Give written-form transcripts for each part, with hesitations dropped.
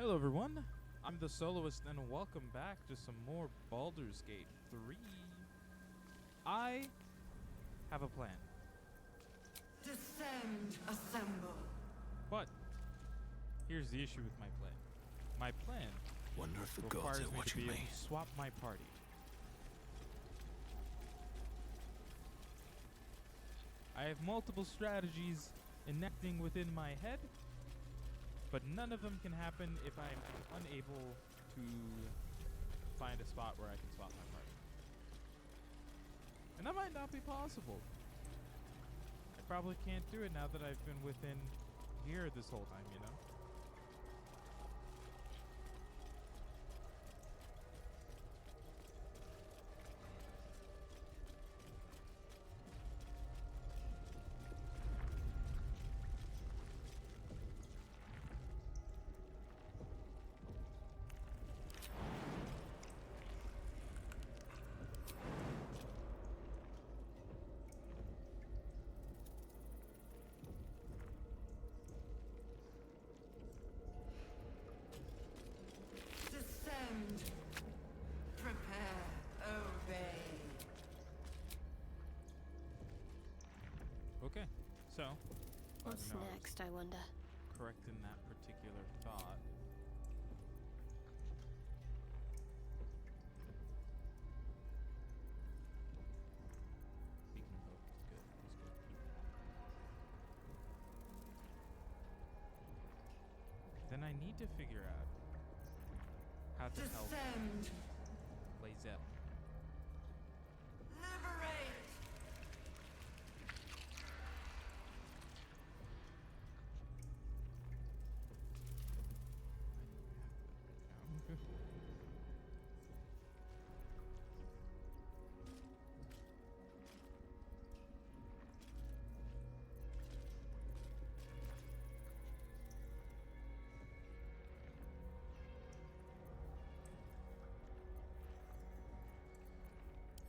Hello everyone, I'm the Soloist and welcome back to some more Baldur's Gate 3. I have a plan, Descend, assemble. but here's the issue with my plan. My plan Wonder if the gods requires are me to watching be able me. to swap my party. I have multiple strategies enacting within my head, but none of them can happen if I'm unable to find a spot where I can swap my party. And that might not be possible. I probably can't do it now that I've been within here this whole time, you know? Descend. Prepare. Obey. Okay, so What's glad to know I was next, I wonder? correct in that particular thought. Speaking of, it's good. It's good. Then I need to figure out how to help Descend. Lae'zel. Liberate.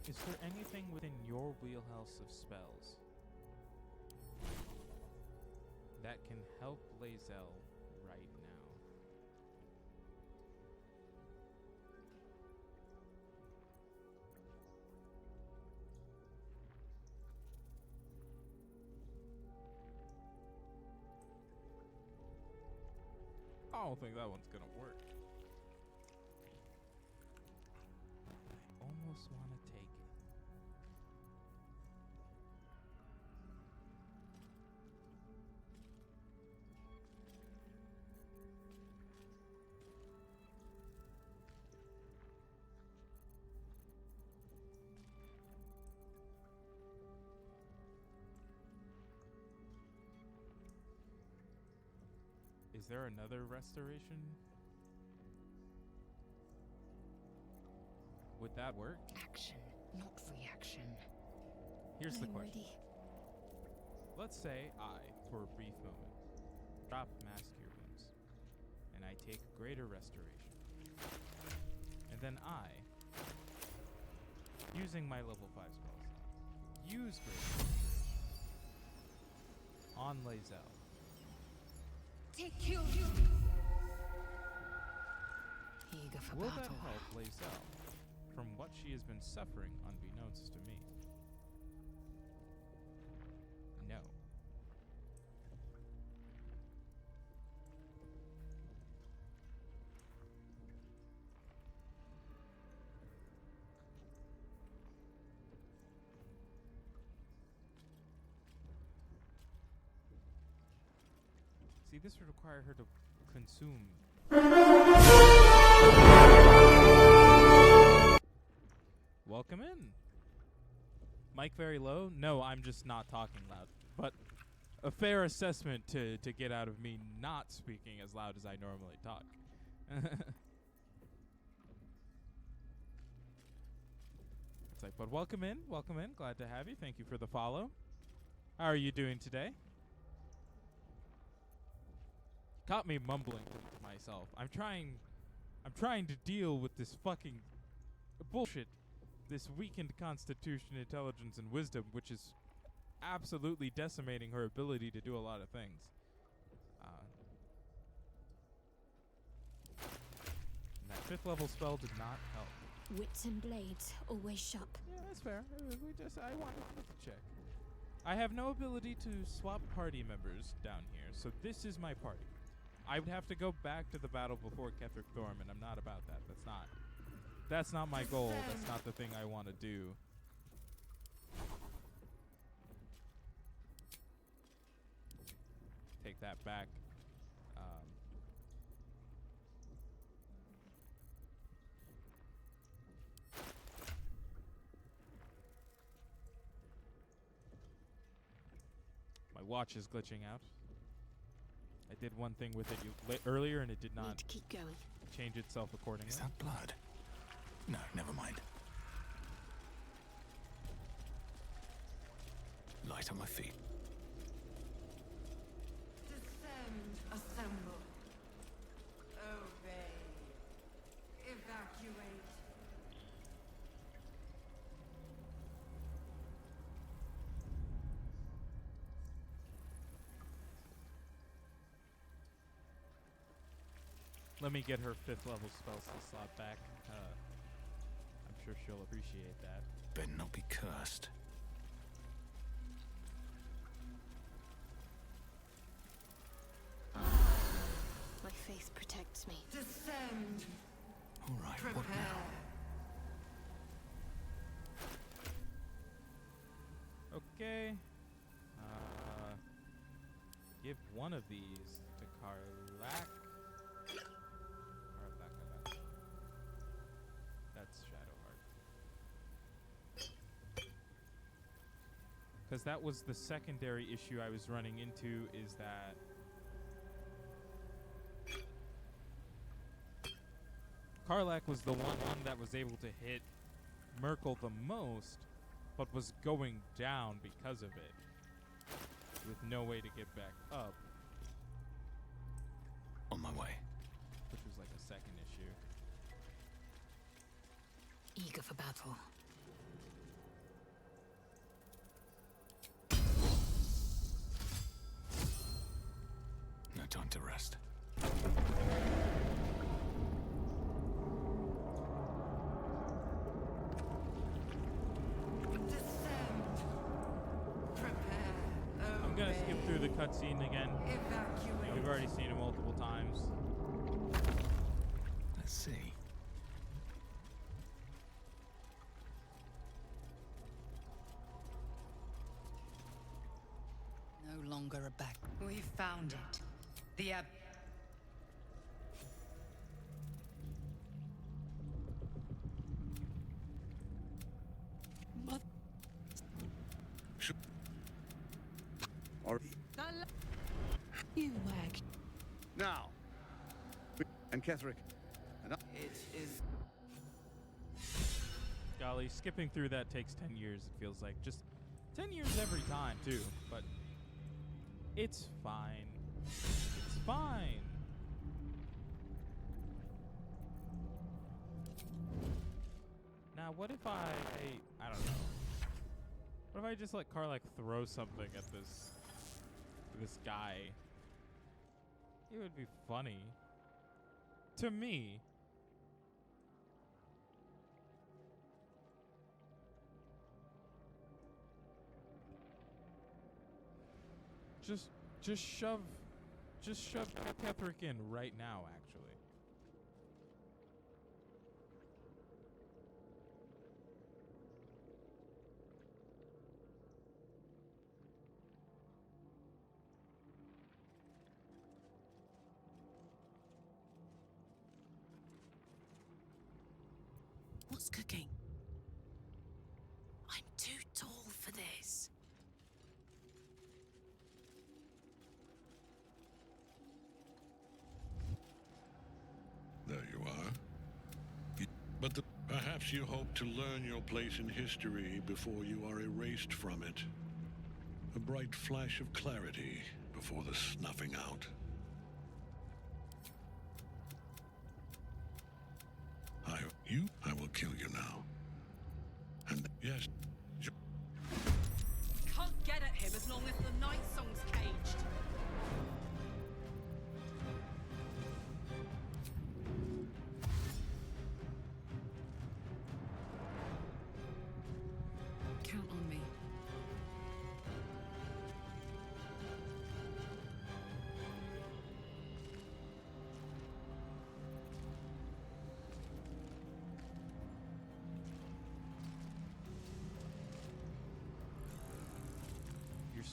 Is there anything within your wheelhouse of spells that can help Lae'zel right now? I don't think that one's gonna work. I almost want to take it. Is there another restoration? Would that work? Action, not reaction. Here's the I'm question. ready. Let's say I, for a brief moment, drop Mass Cure Wounds, and I take Greater Restoration. And then I, using my level 5 spells, use Greater Restoration on Lae'zel. Take you. Eager for Will that battle. help Lae'zel from what she has been suffering unbeknownst to me? No. See, this would require her to consume. Welcome in. Mic very low? No, I'm just not talking loud. But a fair assessment to get out of me not speaking as loud as I normally talk. It's like, but welcome in, welcome in. Glad to have you. Thank you for the follow. How are you doing today? Caught me mumbling to myself. I'm trying to deal with this fucking bullshit. This weakened constitution, intelligence, and wisdom, which is absolutely decimating her ability to do a lot of things. 5th level spell did not help. Wits and blades always sharp. Yeah, that's fair. I wanted to check. I have no ability to swap party members down here, so this is my party. I would have to go back to the battle before Ketheric Thorm, and I'm not about that. That's not my goal. That's not the thing I want to do. Take that back. My watch is glitching out. I did one thing with it earlier, and it did Need not to keep going. change itself accordingly. Is that blood? No, never mind. Light on my feet. Descend, assemble. Obey. Evacuate. Let me get her 5th level spell slot back. I'm sure she'll appreciate that. Better not be cursed. My faith protects me. Descend. All right, what Prepare. now? Okay. Give one of these to Karlach. That's Shadowheart. Because that was the secondary issue I was running into, is that Karlach was the one that was able to hit Merkel the most, but was going down because of it, with no way to get back up, On my way. which was like a second issue. Eager for battle. No time to rest. Descend. Prepare. I'm gonna skip through the cutscene again. Evacuate. We've already seen it multiple times. Let's see. No longer a back. We found it. The ab... You wag. Now, and Ketheric, and It is Golly, skipping through that takes 10 years, it feels like. Just 10 years every time, too. But it's fine. It's fine. Now, what if I don't know. What if I just let Karlach throw something at this guy? It would be funny. To me. Just shove Ketheric in right now, actually. What's cooking? I'm too tall for this. There you are. But perhaps you hope to learn your place in history before you are erased from it. A bright flash of clarity before the snuffing out. I will kill you now. And yes, Can't get at him as long as the Night Song's caged.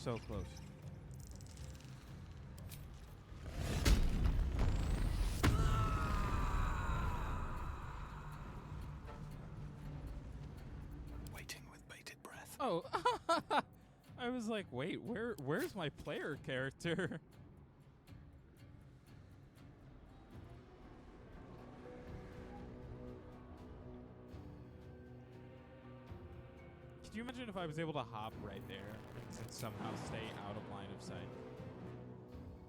so close. Waiting with bated breath. Oh, I was like, wait, where's my player character? Could you imagine if I was able to hop right there and somehow stay out of line of sight?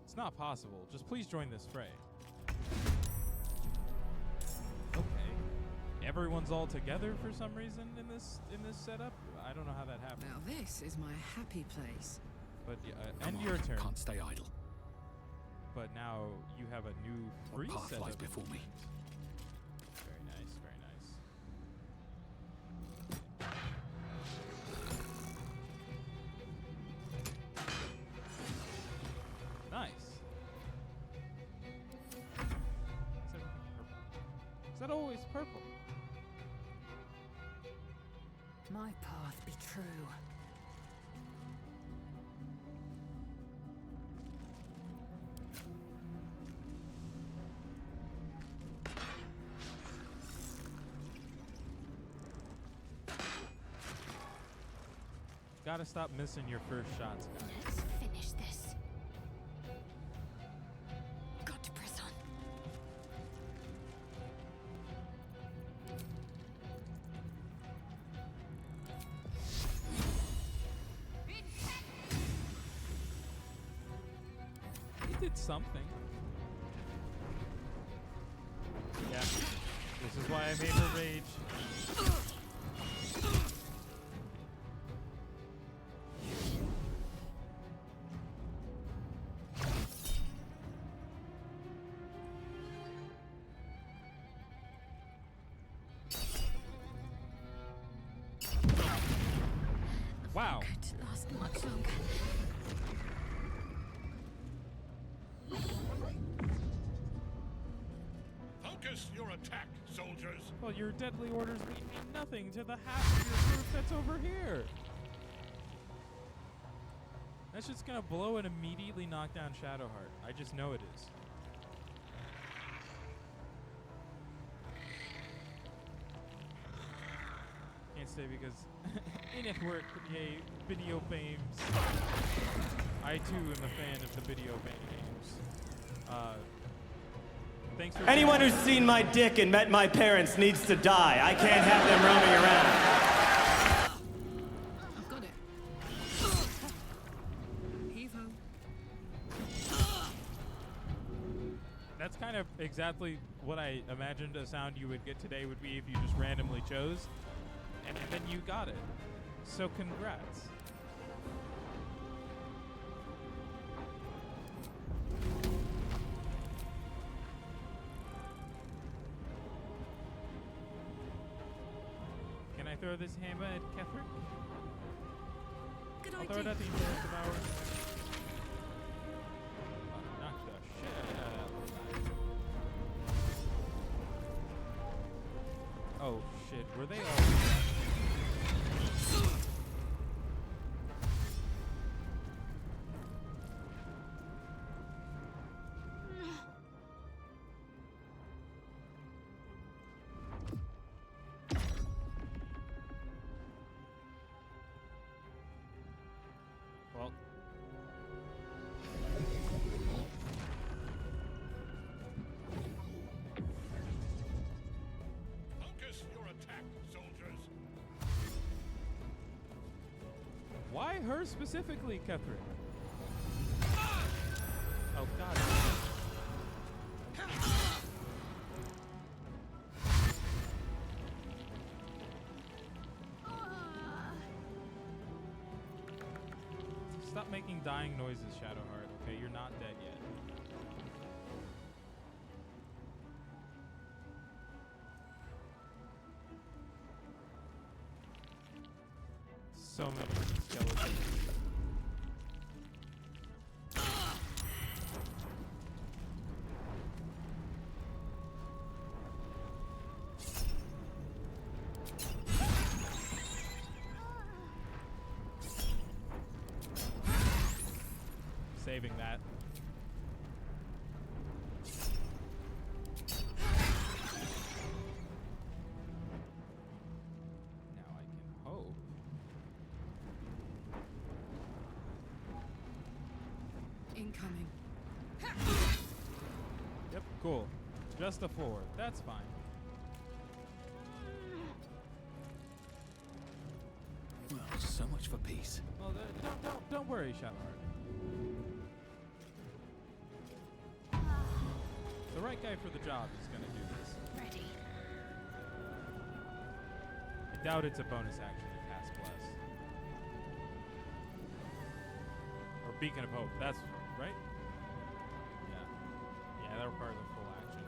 It's not possible. Just please join this fray. Okay. Everyone's all together for some reason in this setup. I don't know how that happened. Now this is my happy place. But Come end on, your turn. Can't stay idle. But now you have a new free What path set lies of before me? Very nice, very nice. Nice. Is that always purple? My path be true. Gotta stop missing your first shots, guys. Let's finish this. Got to press on. He did something. Yeah. This is why I made her rage. Wow. Could last much longer. Focus your attack, soldiers. Well, your deadly orders mean nothing to the half of your group that's over here. That's just gonna blow and immediately knock down Shadowheart. I just know it is. Can't stay because in it work, yay, video games. I too am a fan of the video games. Thanks for Anyone who's seen my dick and met my parents needs to die. I can't have them roaming around. I've got it. Heave-ho. That's kind of exactly what I imagined a sound you would get today would be if you just randomly chose, and then you got it. So congrats. Can I throw this hammer at Ketherick? Good I'll throw it idea. at the Imperial Devourer. Knock the shit out of that guy. Oh shit, were they all... Well... Focus your attack, soldiers. Why her specifically, Ketherick? Oh god. Stop making dying noises, Shadowheart, okay? You're not dead yet. So many skeletons. saving that. Now I can hope. Incoming. Yep, cool. Just a 4. That's fine. Well, so much for peace. Well, don't worry, Shadowheart. The right guy for the job is gonna do this. Ready. I doubt it's a bonus action to cast Bless. Or Beacon of Hope. That's right? Yeah. Yeah, that requires a full action.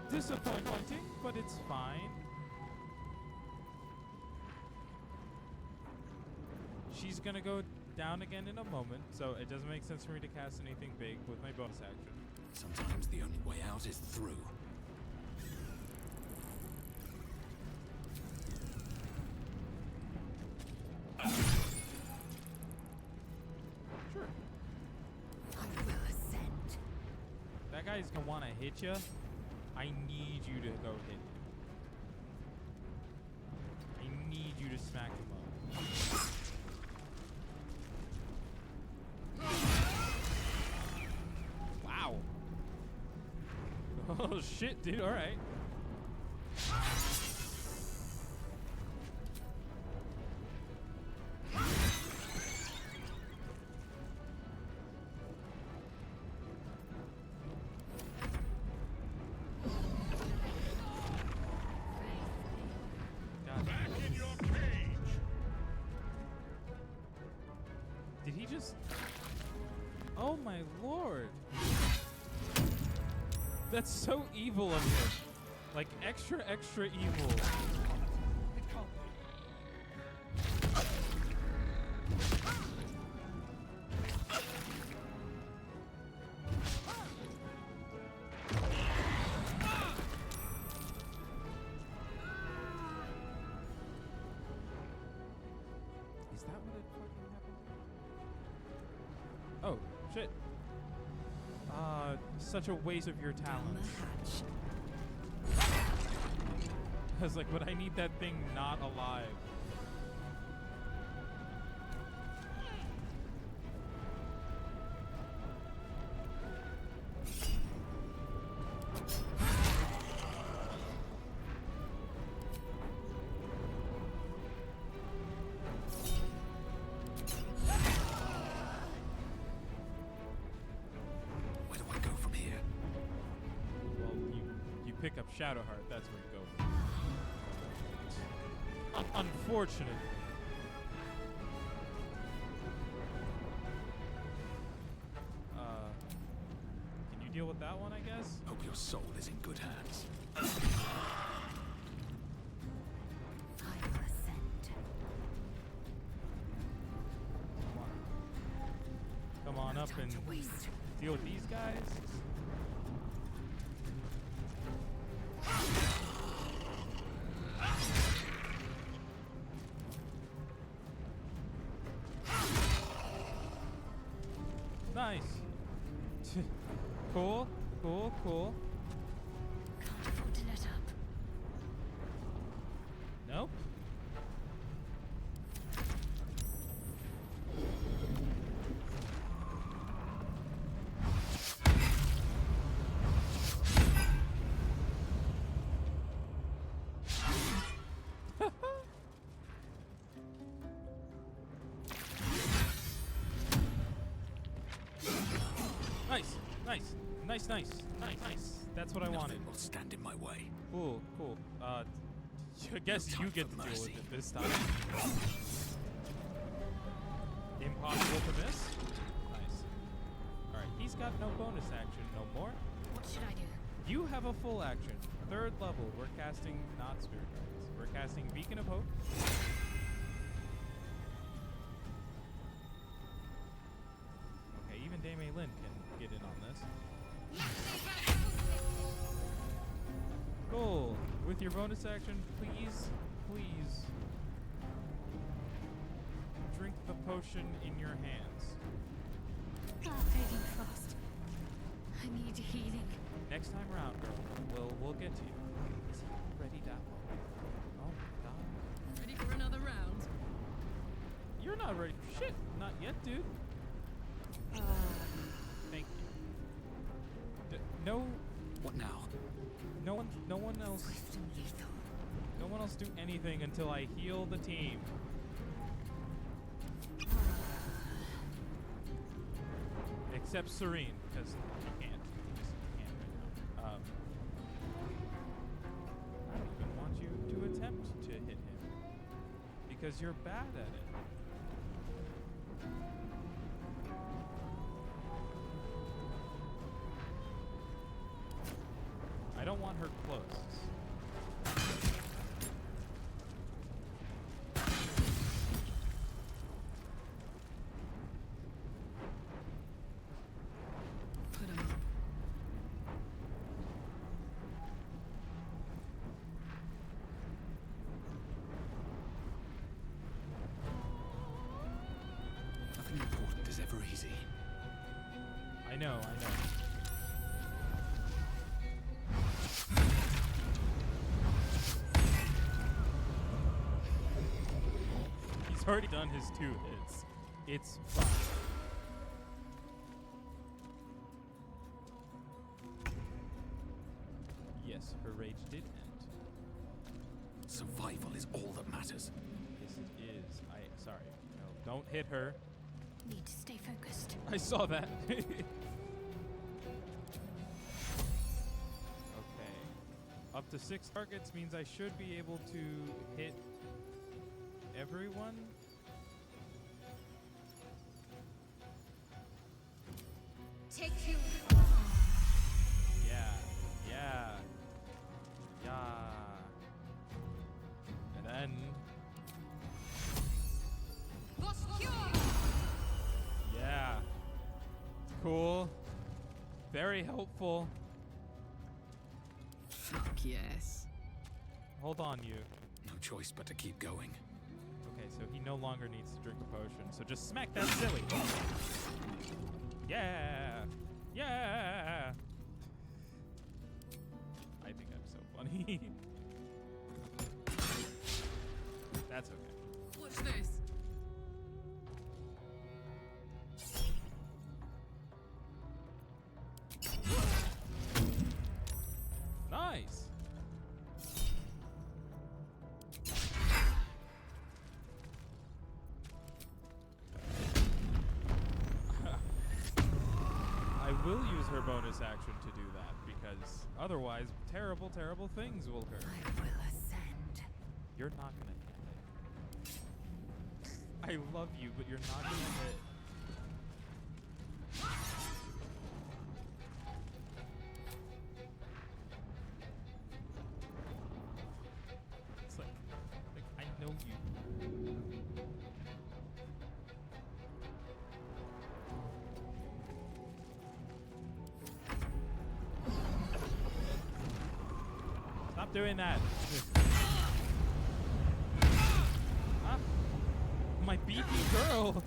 Disappointing, but it's fine. She's gonna go down again in a moment, so it doesn't make sense for me to cast anything big with my bonus action. Sometimes the only way out is through. Sure. I will ascend. That guy's gonna wanna hit you. I need you to go hit him. I need you to smack him up. Wow. Oh shit, dude. All right. God. Back in your cage! Did he just... Oh my lord. That's so evil of him. Like, extra evil. Is that what it fucking happened? Oh, shit. Such a waste of your Down talents. the hatch. I was like, but I need that thing not alive. Where do I go from here? Well, you pick up Shadowheart, that's where you go. Unfortunately. Can you deal with that one, I guess? Hope your soul is in good hands. I will ascend. Come on No up time and to waste. deal with these guys. Nice. Cool. Can't afford to let up. Nope. Nice. That's what I wanted. Nothing will stand in my way. Cool. I guess No you time get for to deal with mercy. it this time. Impossible to miss. Nice. Alright, he's got no bonus action no more. What should I do? You have a full action. 3rd level. We're casting not Spirit Guardians. We're casting Beacon of Hope. Okay, even Dame Lin can get in on this. Cool. With your bonus action, please drink the potion in your hands. Fading fast. I need healing. Next time around, girl, we'll get to you. Is he ready that long? Oh my god. Ready for another round? You're not ready. Shit, not yet, dude. Thank you. No, What now? no one else. Swift and lethal. No one else do anything until I heal the team. Except Serene, because she can't. She can't right now. I don't even want you to attempt to hit him. Because you're bad at it. I don't want her close. Put 'em up. Nothing important is ever easy. I know. He's already done his 2 hits. It's fine. Yes, her rage did end. Survival is all that matters. Yes, it is. Sorry. No, don't hit her. Need to stay focused. I saw that. Okay. Up to 6 targets means I should be able to hit everyone. Take you. Yeah. And then yeah. Cool. Very helpful. Fuck yes. Hold on, you. No choice but to keep going. Okay, so he no longer needs to drink a potion, so just smack that silly. Yeah! Yeah! I think I'm so funny. That's okay. Watch this. Nice! I will use her bonus action to do that, because otherwise terrible, terrible things will occur. I will ascend. You're not gonna hit. I love you, but you're not gonna hit. It's like I know you. Stop doing that. Huh? My beefy girl.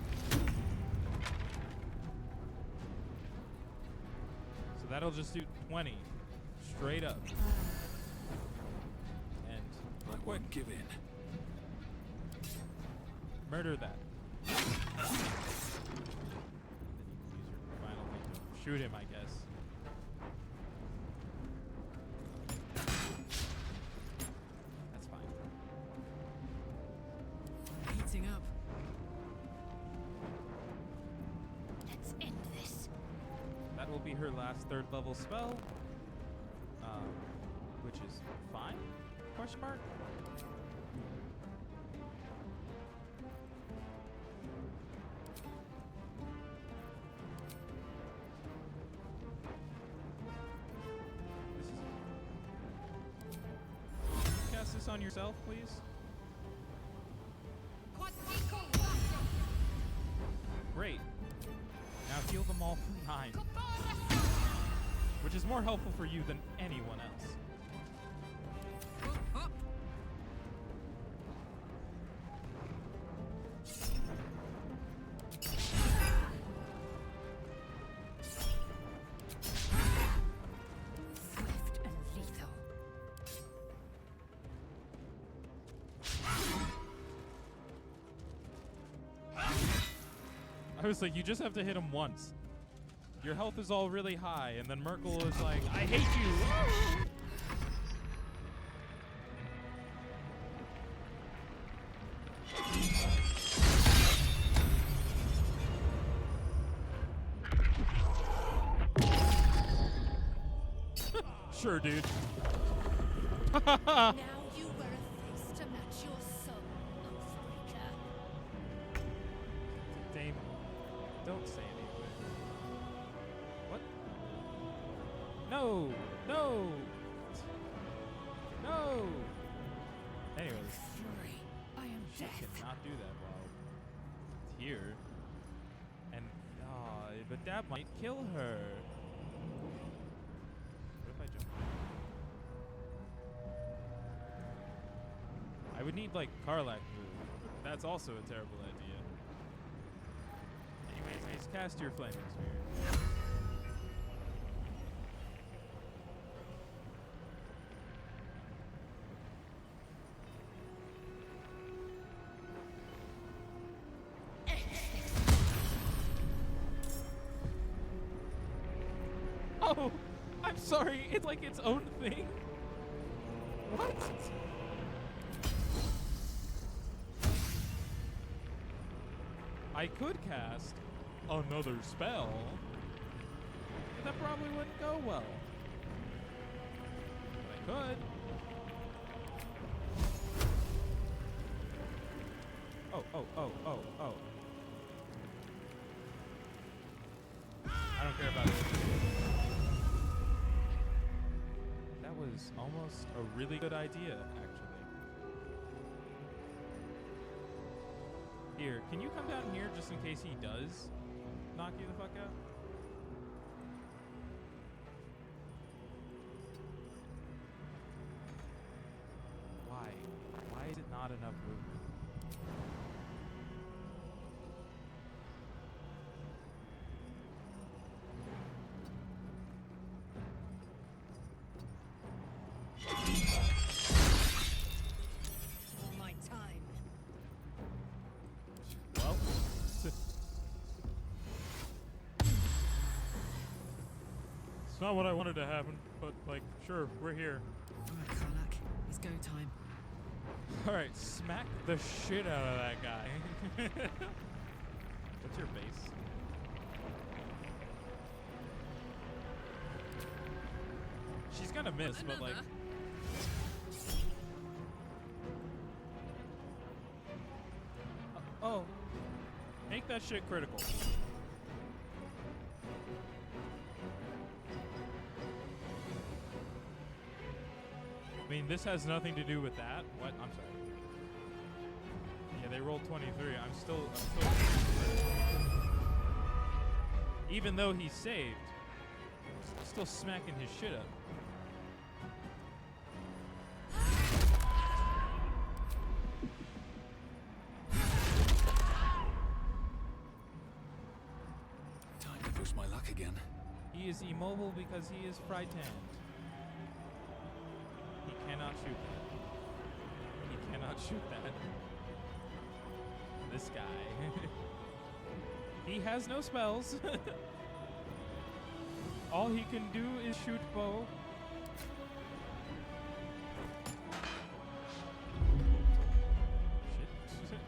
So that'll just do 20. Straight up. And I real quick, won't give in. murder that. Then you can use your final thing to shoot him, I guess. That's fine. Heating up. Let's end this. That will be her last 3rd level spell. Which is fine? Question mark? Cast this on yourself, please. Great. Now heal them all for 9. Which is more helpful for you than anyone else. Up. I was like, you just have to hit him once. Your health is all really high, and then Merkel is like, I hate you. Sure, dude. Now you wear a face to match your soul, Oathbreaker. Damon, don't say anything. What? No! No! No! Anyways, Fury. I am she death. cannot do that while it's here. And, but that might kill her. What if I jump? I would need, like, Karlach move. That's also a terrible idea. Anyways, cast your flaming sphere. Oh, I'm sorry. It's like its own thing. What? I could cast another spell, but that probably wouldn't go well. But I could. Oh. I don't care about it. That was almost a really good idea, actually. Here, can you come down here just in case he does knock you the fuck out? Why? Why is it not enough movement? My time. Well, it's not what I wanted to happen, but like, sure, we're here. Alright, Karlach. It's go time. All right, smack the shit out of that guy. What's your base? She's gonna miss, but like. Another? Oh, make that shit critical. I mean, this has nothing to do with that. What? I'm sorry. Yeah, they rolled 23. I'm still. Even though he's saved, still smacking his shit up. Time to push my luck again. He is immobile because he is frightened. He cannot shoot that. He cannot shoot that. This guy. He has no spells. All he can do is shoot bow. Shit.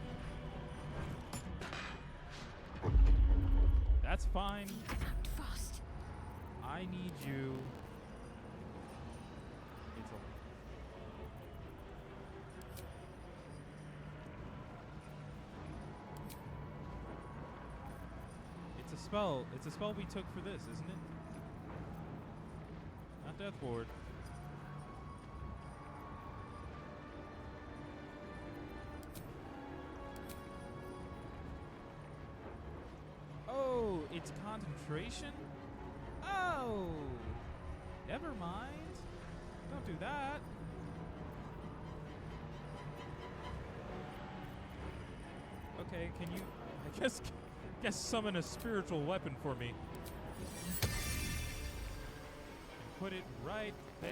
That's fine. Act fast. I need you. It's a It's a spell. It's a spell we took for this, isn't it? Not Death Ward. Oh, it's concentration? Oh! Never mind. Don't do that. Okay, can you I guess summon a spiritual weapon for me. Put it right there.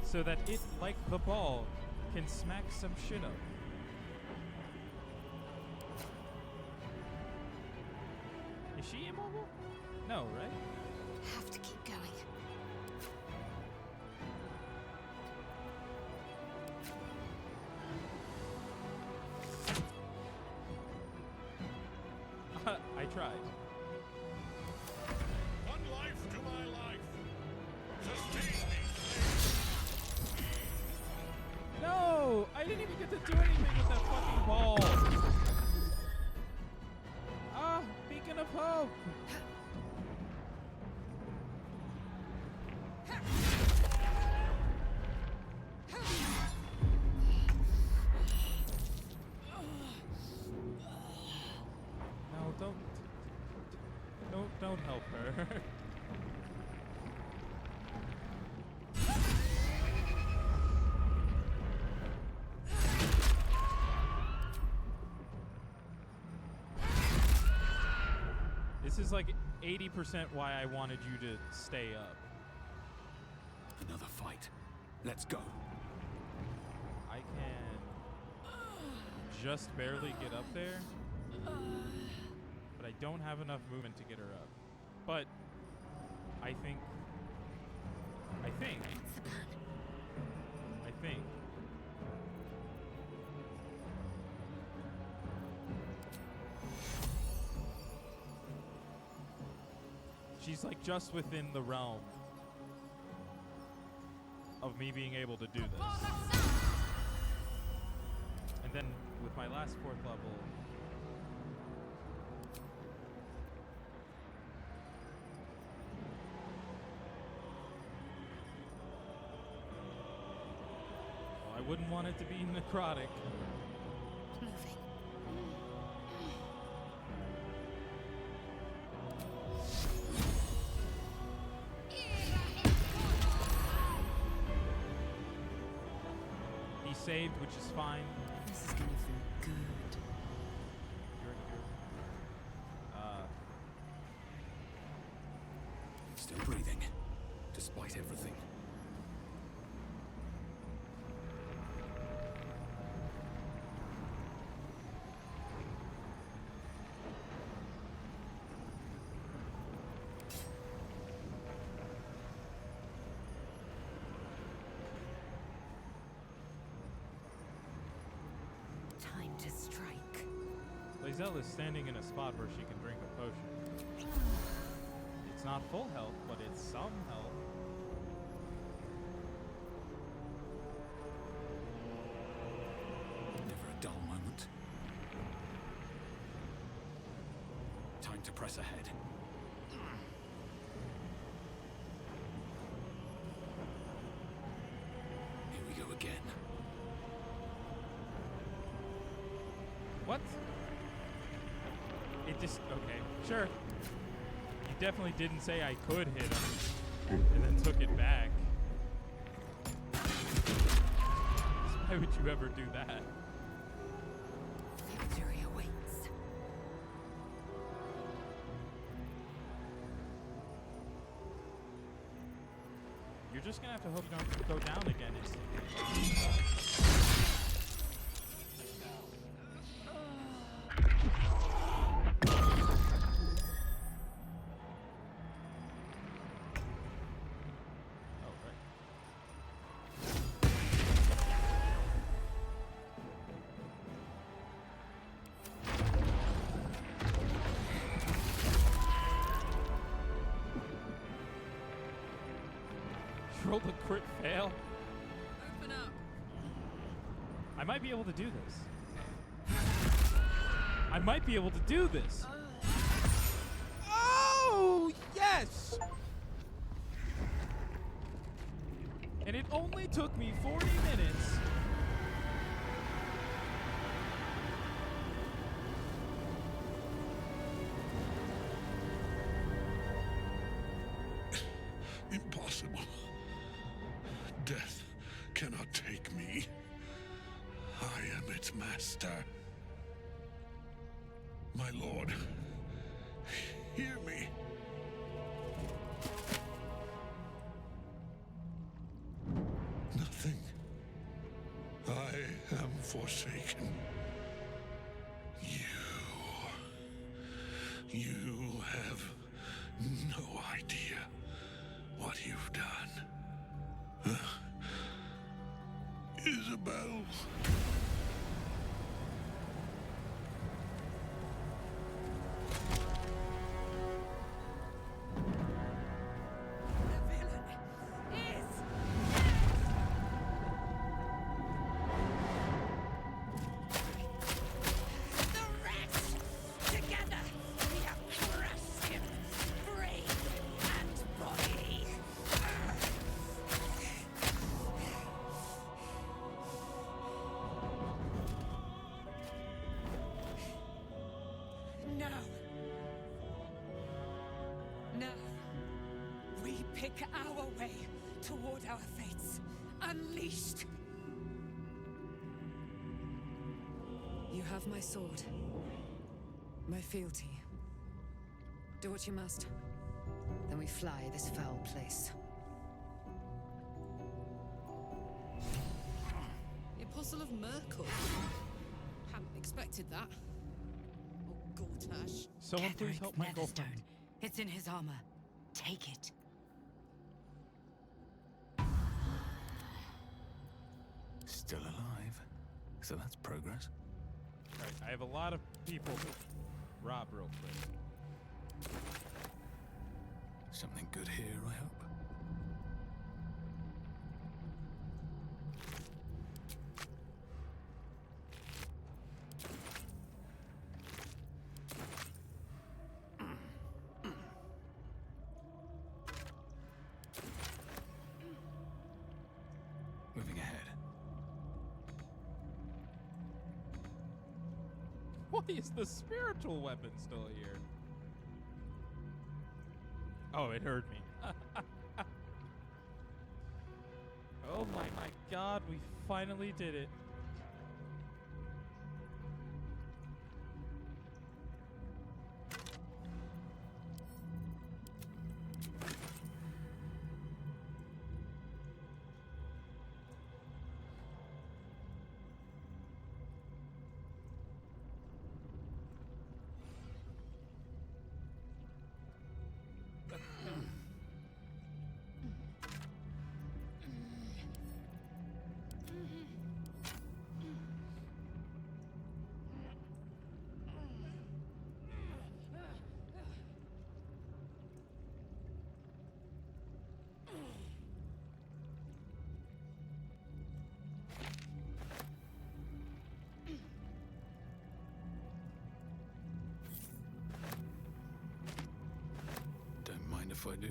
So that it, like the ball, can smack some shit up. No, right? Have to keep going. I tried. One life to my life. Sustain me. No! I didn't even get to do anything with that fucking ball. Ah, beacon of hope. No, don't help her. This is like 80% why I wanted you to stay up. Another fight. Let's go. I can just barely get up there, but I don't have enough movement to get her up. But I think she's like just within the realm of me being able to do this. And then with my last 4th level, I wouldn't want it to be necrotic. Moving. He saved, which is fine. This is gonna feel good. Still breathing, despite everything. Time to strike. Lae'zel is standing in a spot where she can drink a potion. It's not full health, but it's some health. Never a dull moment. Time to press ahead. Here we go again. What? It just, okay, sure. You definitely didn't say I could hit him, and then took it back. Why would you ever do that? Victory awaits. You're just gonna have to hope you don't go down again instantly. Rolled a crit fail. Open up. I might be able to do this. I might be able to do this. Oh, yes! And it only took me 40 minutes. Impossible. Death cannot take me. I am its master. My lord, hear me. Nothing. I am forsaken. You have idea what you've done. Isabel. The villain is the rest. Together, we have crushed him, brain and body. Now, we pick our way toward our fates, unleashed. You have my sword. My fealty. Do what you must. Then we fly this foul place. The Apostle of Merkel. Hadn't expected that. Oh, Gortash. Someone please help my girlfriend. Neverstone. It's in his armor. Take it. Still alive. So that's progress. Alright, I have a lot of people to rob real quick. Something good here, I hope. Moving ahead. Why is the spiritual weapon still here? Oh, it heard me. Oh my god, we finally did it. Don't mind if I do.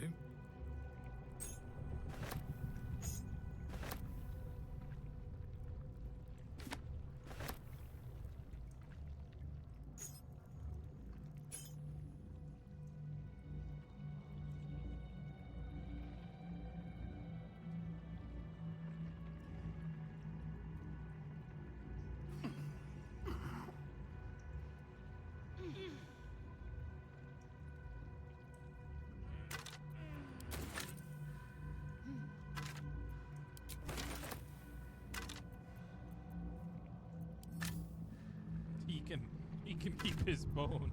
He can keep his bone.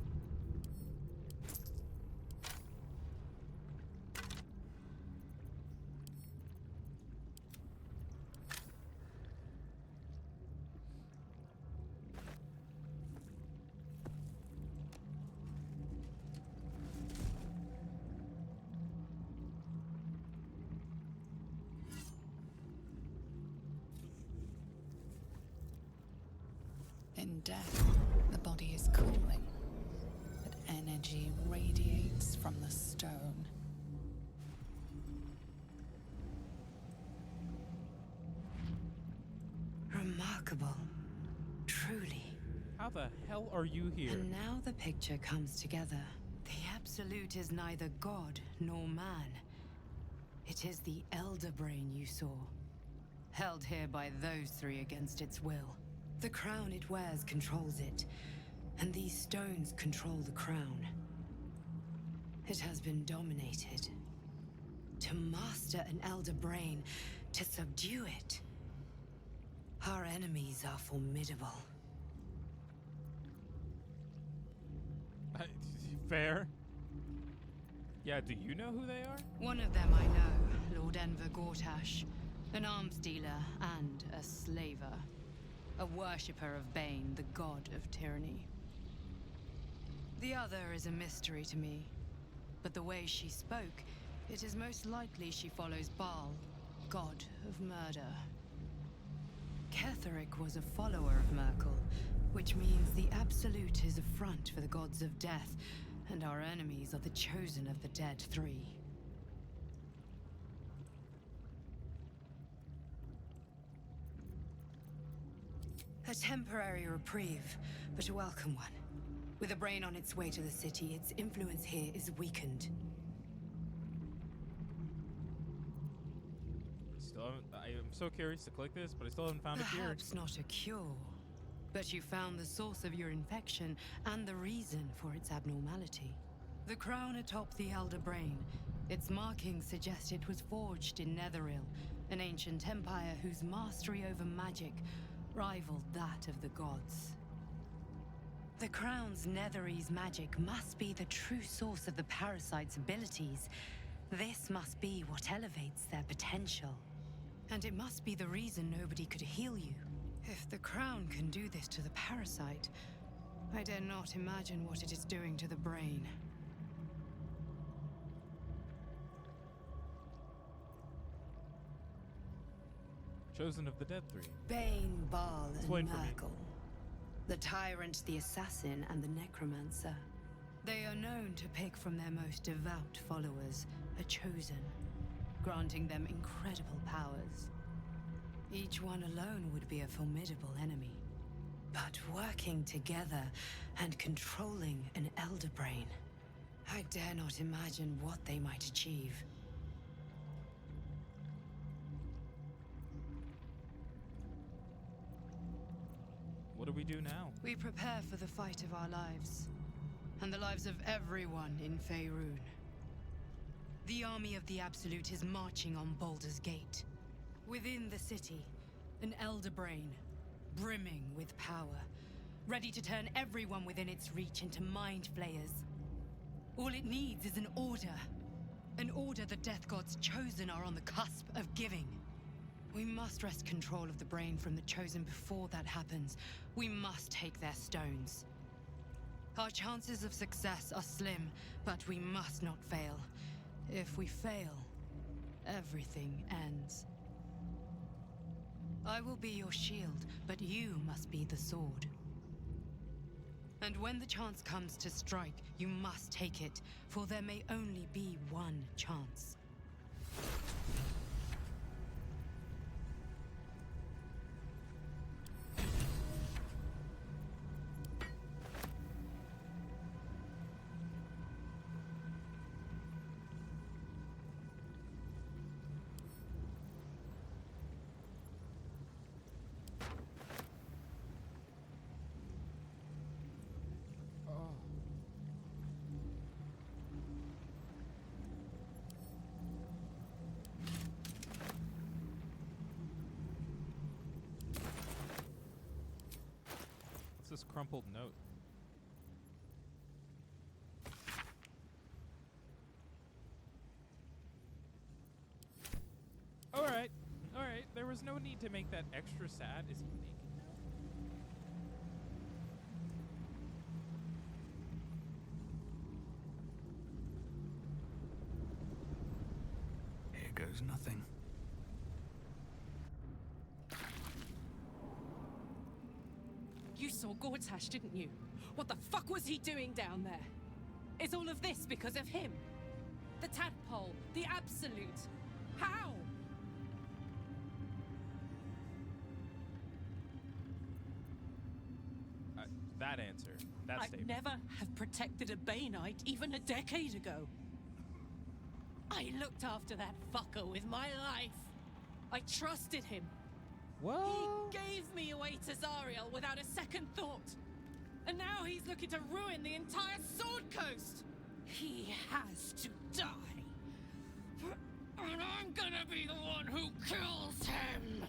In death, the body is cooling, but energy radiates from the stone. Remarkable. Truly. How the hell are you here? And now the picture comes together. The Absolute is neither god nor man. It is the Elder Brain you saw, held here by those three against its will. The crown it wears controls it, and these stones control the crown. It has been dominated. To master an Elder Brain, to subdue it. Our enemies are formidable. Fair. Yeah, do you know who they are? One of them I know, Lord Enver Gortash, an arms dealer and a slaver. A worshipper of Bane, the god of tyranny. The other is a mystery to me, but the way she spoke, it is most likely she follows Baal, god of murder. Ketheric was a follower of Merkel, which means the Absolute is a front for the gods of death, and our enemies are the chosen of the Dead Three. A temporary reprieve, but a welcome one. With a brain on its way to the city, its influence here is weakened. I am so curious to click this, but I still haven't found a cure. Perhaps not a cure, but you found the source of your infection and the reason for its abnormality. The crown atop the Elder Brain. Its markings suggest it was forged in Netheril, an ancient empire whose mastery over magic rivaled that of the gods. The crown's Netherese magic must be the true source of the parasite's abilities. This must be what elevates their potential. And it must be the reason nobody could heal you. If the crown can do this to the parasite, I dare not imagine what it is doing to the brain. Chosen of the Dead Three. Bane, Baal, Explain and for me. Merkel. The Tyrant, the Assassin, and the Necromancer. They are known to pick from their most devout followers, a chosen, granting them incredible powers. Each one alone would be a formidable enemy. But working together and controlling an Elder Brain, I dare not imagine what they might achieve. What do we do now? We prepare for the fight of our lives, and the lives of everyone in Faerun. The army of the Absolute is marching on Baldur's Gate. Within the city, an Elder Brain, brimming with power, ready to turn everyone within its reach into mind flayers. All it needs is an order. An order the Death God's chosen are on the cusp of giving. We must wrest control of the brain from the chosen before that happens. We must take their stones. Our chances of success are slim, but we must not fail. If we fail, everything ends. I will be your shield, but you must be the sword. And when the chance comes to strike, you must take it, for there may only be one chance. What's this crumpled note? Alright. Alright. There was no need to make that extra sad. Is he naked now? Here goes nothing. You saw Gortash, didn't you? What the fuck was he doing down there? Is all of this because of him? The tadpole, the Absolute. How? That answer. That I'd statement. never have protected a Baneite even a decade ago. I looked after that fucker with my life. I trusted him. What? He gave me away to Zariel without a second thought. And now he's looking to ruin the entire Sword Coast. He has to die. And I'm gonna be the one who kills him.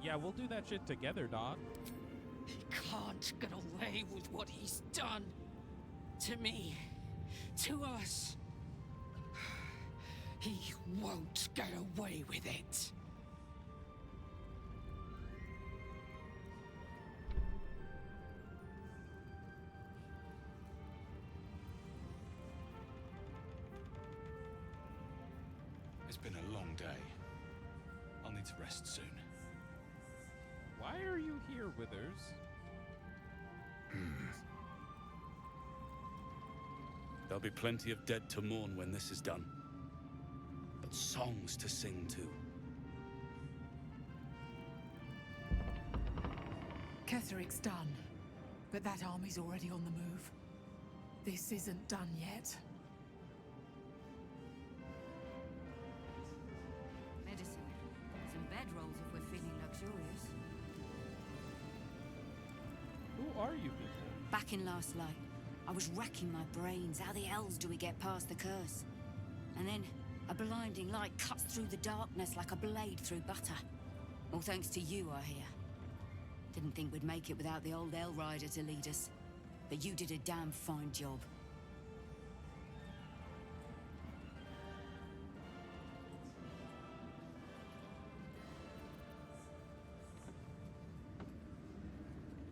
Yeah, we'll do that shit together, dog. He can't get away with what he's done. To me. To us. He won't get away with it. It's been a long day. I'll need to rest soon. Why are you here, Withers? There'll be plenty of dead to mourn when this is done. But songs to sing too. Ketheric's done, but that army's already on the move. This isn't done yet. Medicine. Some bedrolls if we're feeling luxurious. Who are you people? Back in Last Light, I was racking my brains. How the hells do we get past the curse? And then, a blinding light cuts through the darkness like a blade through butter. All thanks to you, I hear. Didn't think we'd make it without the old El Rider to lead us. But you did a damn fine job.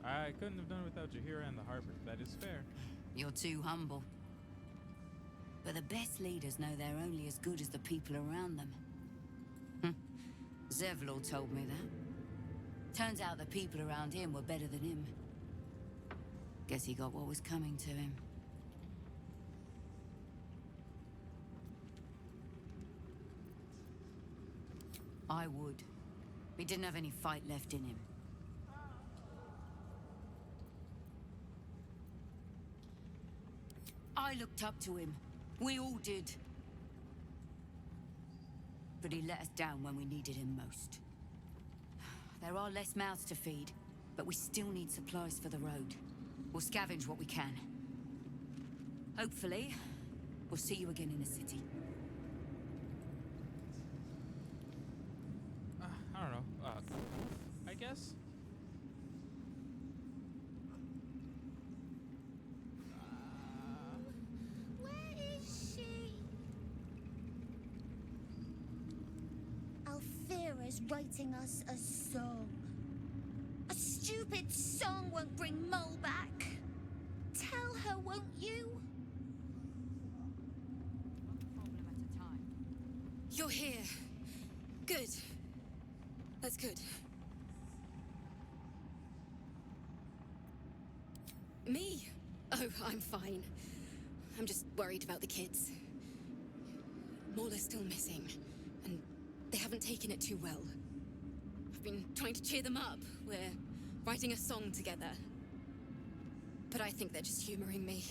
I couldn't have done it without Jaheira and the Harper. That is fair. You're too humble. But the best leaders know they're only as good as the people around them. Zevlor told me that. Turns out the people around him were better than him. Guess he got what was coming to him. I would. He didn't have any fight left in him. I looked up to him. We all did. But he let us down when we needed him most. There are less mouths to feed, but we still need supplies for the road. We'll scavenge what we can. Hopefully, we'll see you again in the city. I don't know. I guess? Where is she? Alfira's writing us a song. A stupid song won't bring Mole back. Tell her, won't you? You're here. Good. That's good. Me? Oh, I'm fine. I'm just worried about the kids. Mauler's still missing, and they haven't taken it too well. I've been trying to cheer them up. We're writing a song together. But I think they're just humoring me.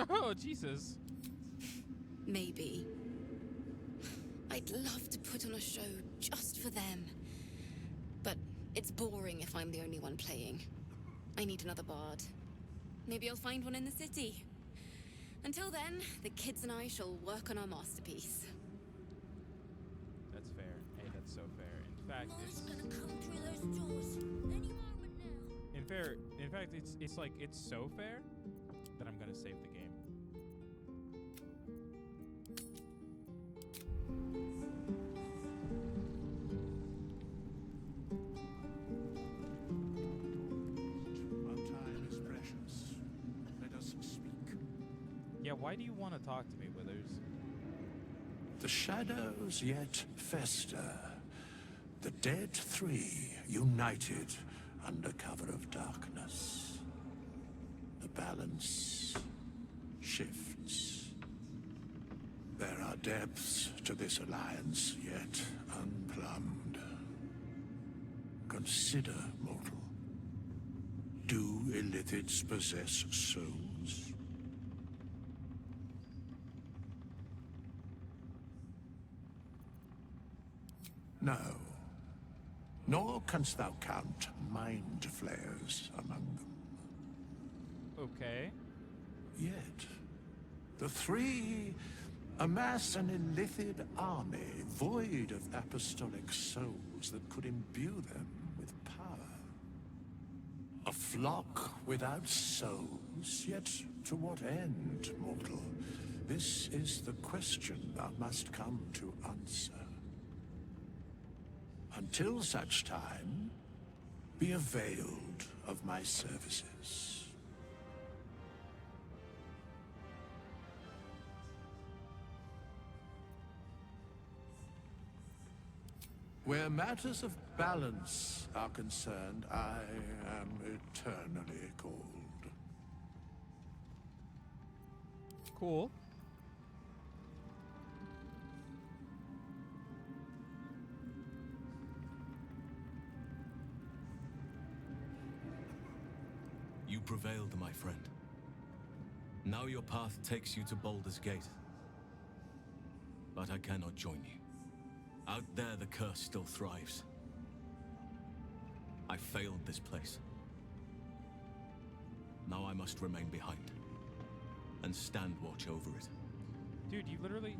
Oh, Jesus. Maybe. I'd love to put on a show just for them. But it's boring if I'm the only one playing. I need another bard. Maybe I'll find one in the city. Until then, the kids and I shall work on our masterpiece. That's fair. Hey, that's so fair. In fact, Mole's gonna come through those doors any moment now. in fact, it's like it's so fair that I'm gonna save the game. Our time is precious. Let us speak. Yeah, why do you want to talk to me, Withers? The shadows yet fester. The dead three united under cover of darkness. The balance shifts. There are depths to this alliance yet unplumbed. Consider, mortal. Do illithids possess souls? No. Nor canst thou count mind flayers among them. Okay. Yet, the three Amass an illithid army void of apostolic souls that could imbue them with power. A flock without souls, yet to what end, mortal? This is the question thou must come to answer. Until such time, be availed of my services. Where matters of balance are concerned, I am eternally cold. Cool. You prevailed, my friend. Now your path takes you to Baldur's Gate. But I cannot join you. Out there, the curse still thrives. I failed this place. Now I must remain behind and stand watch over it. Dude, you literally...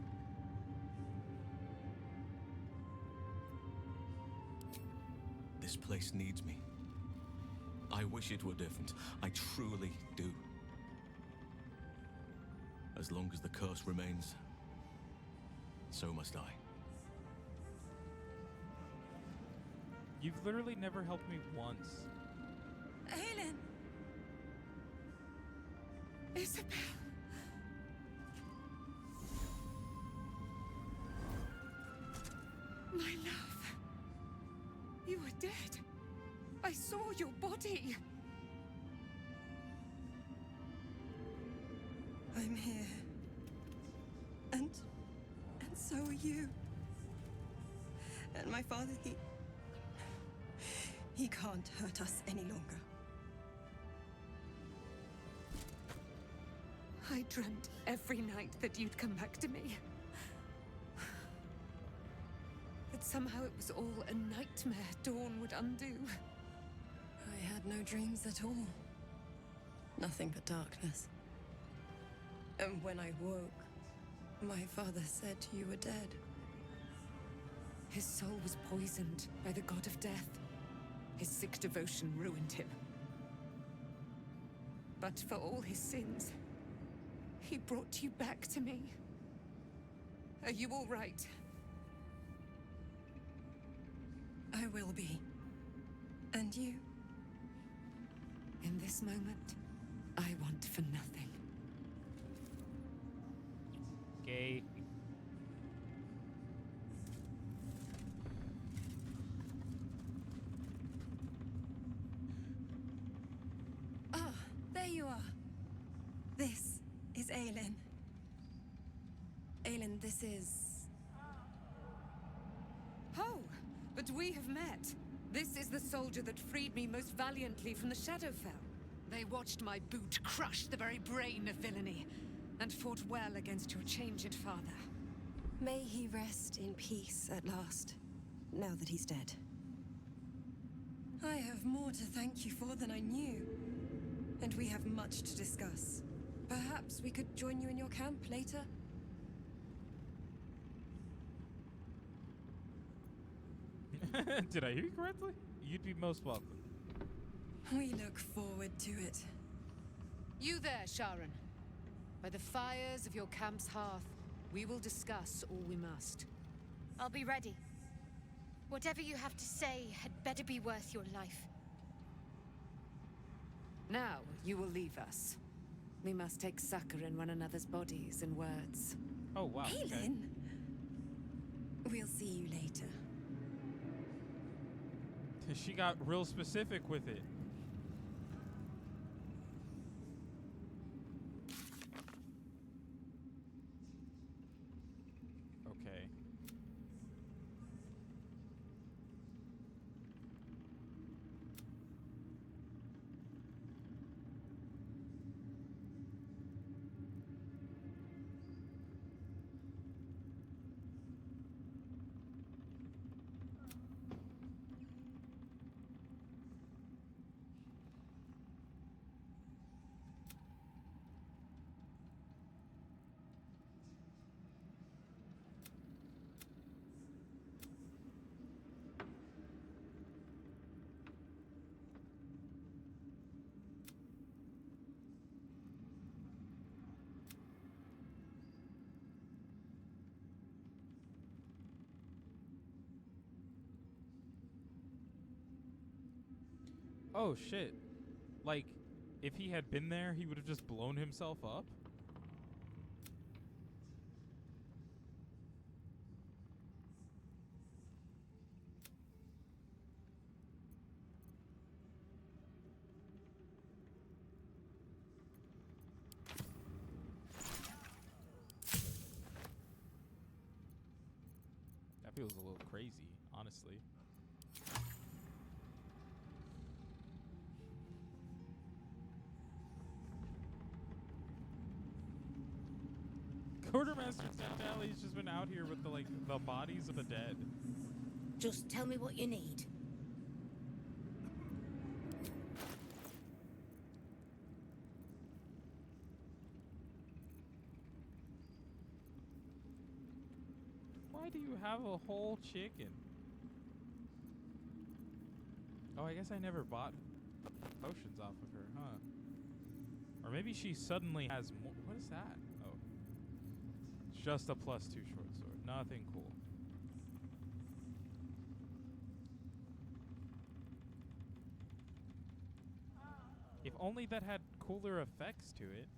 This place needs me. I wish it were different. I truly do. As long as the curse remains, so must I. You've literally never helped me once. Aelin! Isabel! My love. You were dead. I saw your body. I'm here. And so are you. And my father, he can't hurt us any longer. I dreamt every night that you'd come back to me. That somehow it was all a nightmare Dawn would undo. I had no dreams at all. Nothing but darkness. And when I woke, my father said you were dead. His soul was poisoned by the god of death. His sick devotion ruined him. But for all his sins, he brought you back to me. Are you all right? I will be. And you? In this moment, I want for nothing. Gay. Ah, there you are. This is Aelin. Aelin, this is... Oh, but we have met. This is the soldier that freed me most valiantly from the Shadowfell. They watched my boot crush the very brain of villainy, and fought well against your changed father. May he rest in peace at last, now that he's dead. I have more to thank you for than I knew. And we have much to discuss. Perhaps we could join you in your camp later? Did I hear you correctly? You'd be most welcome. We look forward to it. You there, Sharon. By the fires of your camp's hearth, we will discuss all we must. I'll be ready. Whatever you have to say had better be worth your life. Now, you will leave us. We must take succor in one another's bodies and words. Oh, wow. Okay. Aelin! We'll see you later. She got real specific with it. Okay. Oh shit. Like, if he had been there, he would have just blown himself up? That feels a little crazy, honestly. Quartermaster Tali's just been out here with the the bodies of the dead. Just tell me what you need. Why do you have a whole chicken? Oh, I guess I never bought potions off of her, huh? Or maybe she suddenly has more. What is that? Oh. It's just a +2 short sword. Nothing cool. If only that had cooler effects to it.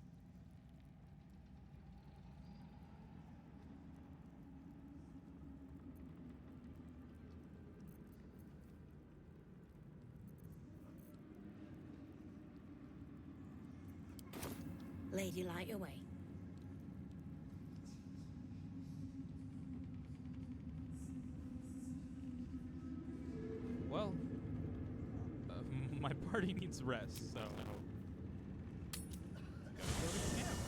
Lady, light your way. Well, my party needs rest, so gotta go to the camp.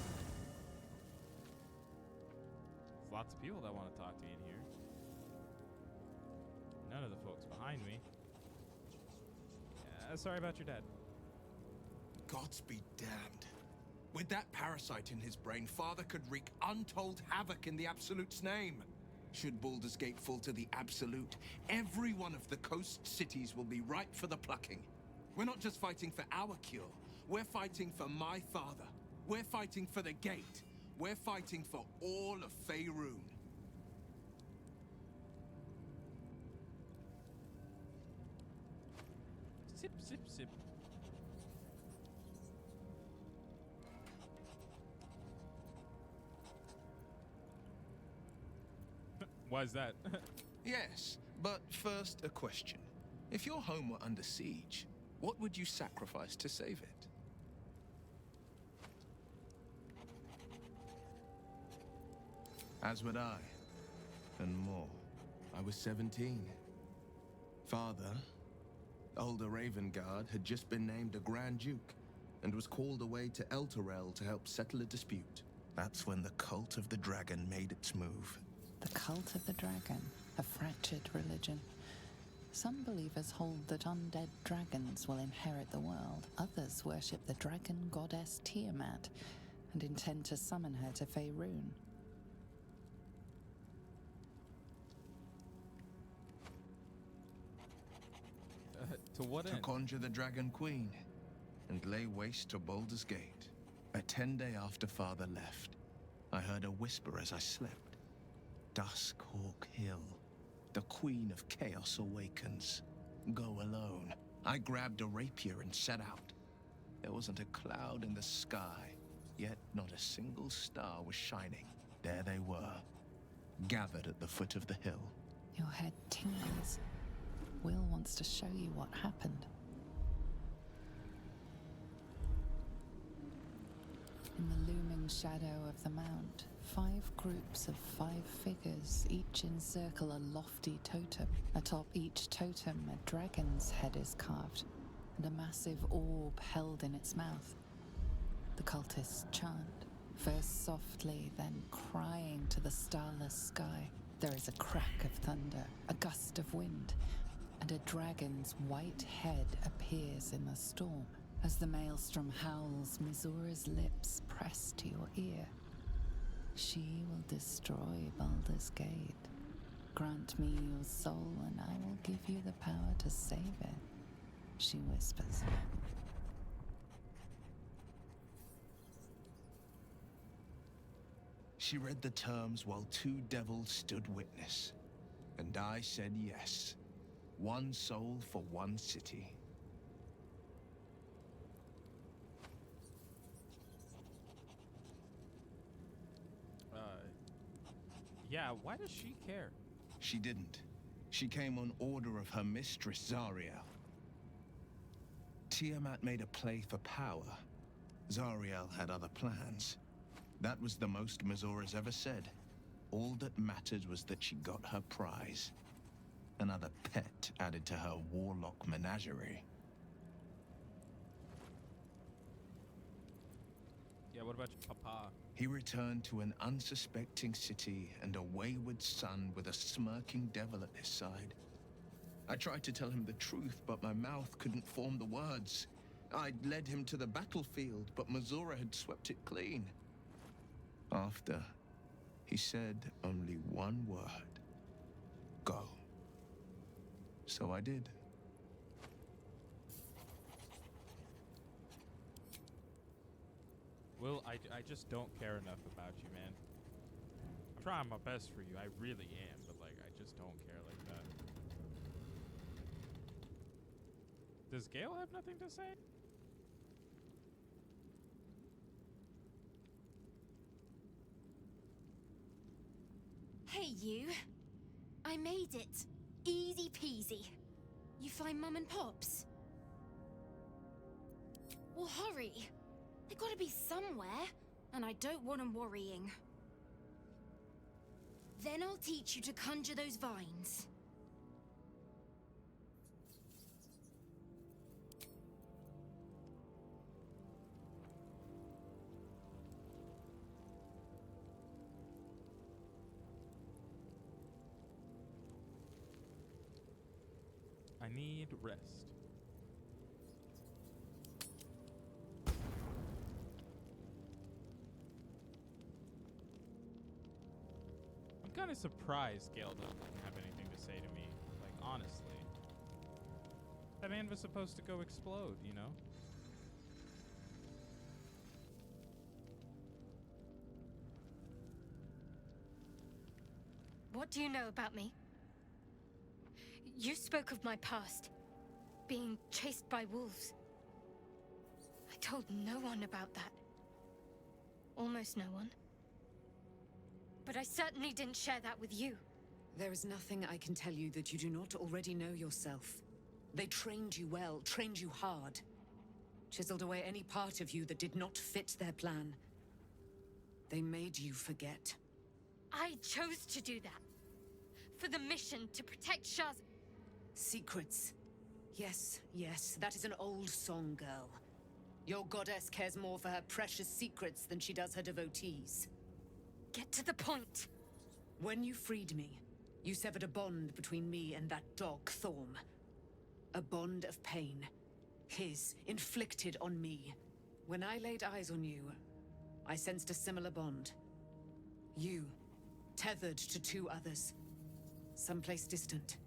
There's lots of people that want to talk to me in here. None of the folks behind me. Sorry about your dad. Gods be damned. With that parasite in his brain, Father could wreak untold havoc in the Absolute's name. Should Baldur's Gate fall to the Absolute, every one of the coast cities will be ripe for the plucking. We're not just fighting for our cure. We're fighting for my father. We're fighting for the Gate. We're fighting for all of Faerun. Sip, sip, sip. Why is that? Yes, but first a question. If your home were under siege, what would you sacrifice to save it? As would I, and more. I was 17. Father, older Ravengard, had just been named a Grand Duke and was called away to Elturel to help settle a dispute. That's when the Cult of the Dragon made its move. The Cult of the Dragon, a fractured religion. Some believers hold that undead dragons will inherit the world. Others worship the dragon goddess Tiamat and intend to summon her to Faerun. To what end? To conjure the Dragon Queen and lay waste to Baldur's Gate. A 10-day after Father left, I heard a whisper as I slept. Duskhawk Hill. The Queen of Chaos awakens. Go alone. I grabbed a rapier and set out. There wasn't a cloud in the sky, yet not a single star was shining. There they were, gathered at the foot of the hill. Your head tingles. Will wants to show you what happened. In the looming shadow of the mount, 5 groups of 5 figures each encircle a lofty totem. Atop each totem, a dragon's head is carved, and a massive orb held in its mouth. The cultists chant, first softly, then crying to the starless sky. There is a crack of thunder, a gust of wind, and a dragon's white head appears in the storm. As the maelstrom howls, Mizura's lips press to your ear. She will destroy Baldur's Gate. Grant me your soul, and I will give you the power to save it, she whispers. She read the terms while 2 devils stood witness, and I said yes. 1 soul for 1 city. Yeah, why does she care? She didn't. She came on order of her mistress, Zariel. Tiamat made a play for power. Zariel had other plans. That was the most Mazora's ever said. All that mattered was that she got her prize. Another pet added to her warlock menagerie. Yeah, what about your papa? He returned to an unsuspecting city and a wayward son with a smirking devil at his side. I tried to tell him the truth, but my mouth couldn't form the words. I'd led him to the battlefield, but Mazora had swept it clean. After, he said only one word. Go. So I did. Will, I just don't care enough about you, man. I'm trying my best for you. I really am, but, like, I just don't care like that. Does Gale have nothing to say? Hey, you. I made it. Easy peasy. You find Mum and Pops? Well, hurry. They gotta be somewhere, and I don't want them worrying. Then I'll teach you to conjure those vines. I need rest. I'm kind of surprised Gale doesn't have anything to say to me. Like, honestly. That man was supposed to go explode, you know? What do you know about me? You spoke of my past, being chased by wolves. I told no one about that. Almost no one. But I certainly didn't share that with you. There is nothing I can tell you that you do not already know yourself. They trained you well, trained you hard. Chiseled away any part of you that did not fit their plan. They made you forget. I chose to do that. For the mission to protect Shaz. Secrets. Yes, yes, that is an old song, girl. Your goddess cares more for her precious secrets than she does her devotees. Get to the point. When you freed me, you severed a bond between me and that dog, Thorm. A bond of pain. His, inflicted on me. When I laid eyes on you, I sensed a similar bond. You, tethered to two others. Someplace distant.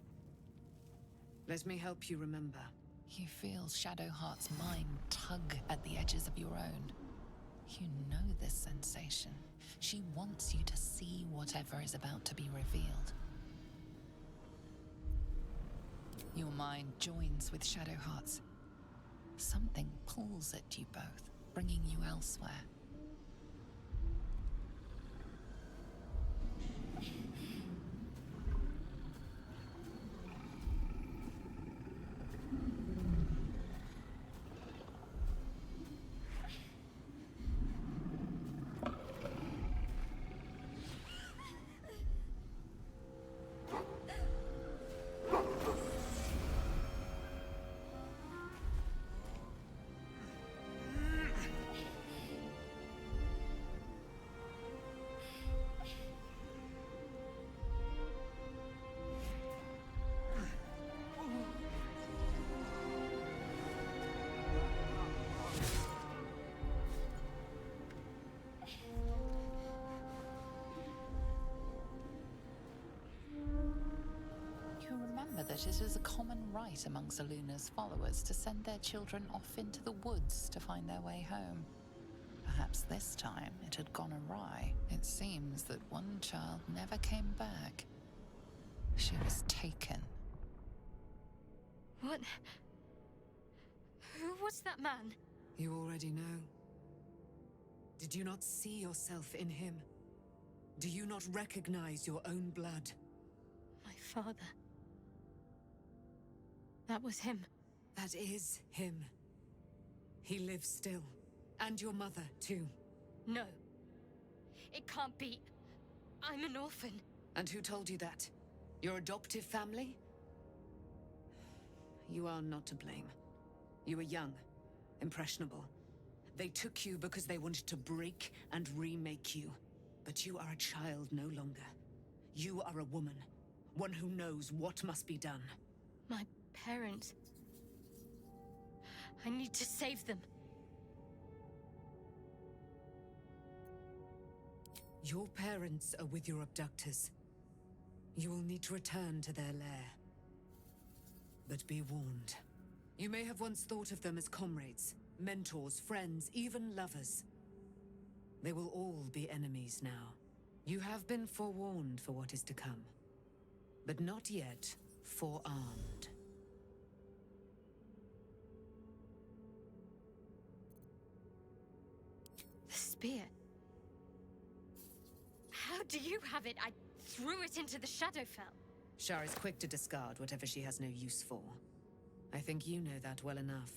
Let me help you remember. You feel Shadowheart's mind tug at the edges of your own. You know this sensation. She wants you to see whatever is about to be revealed. Your mind joins with Shadowheart's. Something pulls at you both, bringing you elsewhere. That it is a common right among Zeluna's followers to send their children off into the woods to find their way home. Perhaps this time it had gone awry. It seems that one child never came back. She was taken. What? Who was that man? You already know. Did you not see yourself in him? Do you not recognize your own blood? My father. That was him. That is him. He lives still. And your mother, too. No. It can't be. I'm an orphan. And who told you that? Your adoptive family? You are not to blame. You were young, impressionable. They took you because they wanted to break and remake you. But you are a child no longer. You are a woman. One who knows what must be done. My parents. I need to save them. Your parents are with your abductors. You will need to return to their lair. But be warned. You may have once thought of them as comrades, mentors, friends, even lovers. They will all be enemies now. You have been forewarned for what is to come, but not yet forearmed. The spear. How do you have it? I threw it into the Shadowfell. Shar is quick to discard whatever she has no use for. I think you know that well enough.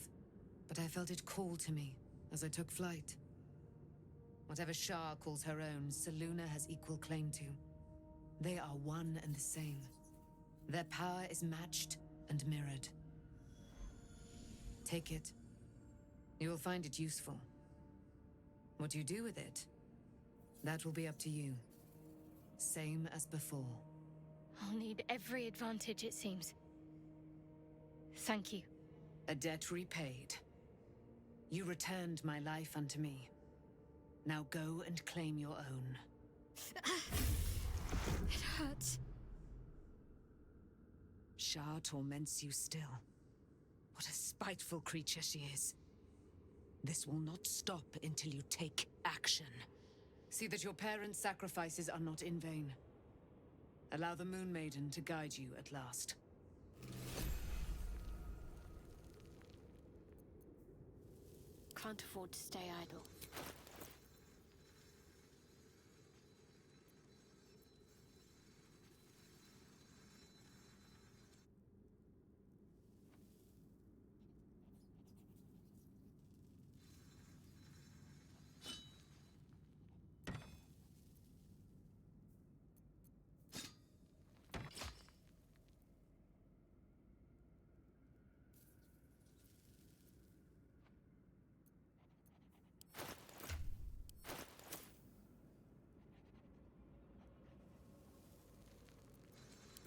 But I felt it call to me as I took flight. Whatever Shar calls her own, Selûne has equal claim to. They are one and the same. Their power is matched and mirrored. Take it. You will find it useful. What you do with it, that will be up to you. Same as before. I'll need every advantage, it seems. Thank you. A debt repaid. You returned my life unto me. Now go and claim your own. It hurts. Shar torments you still. What a spiteful creature she is. This will not stop until you take action. See that your parents' sacrifices are not in vain. Allow the Moon Maiden to guide you at last. Can't afford to stay idle.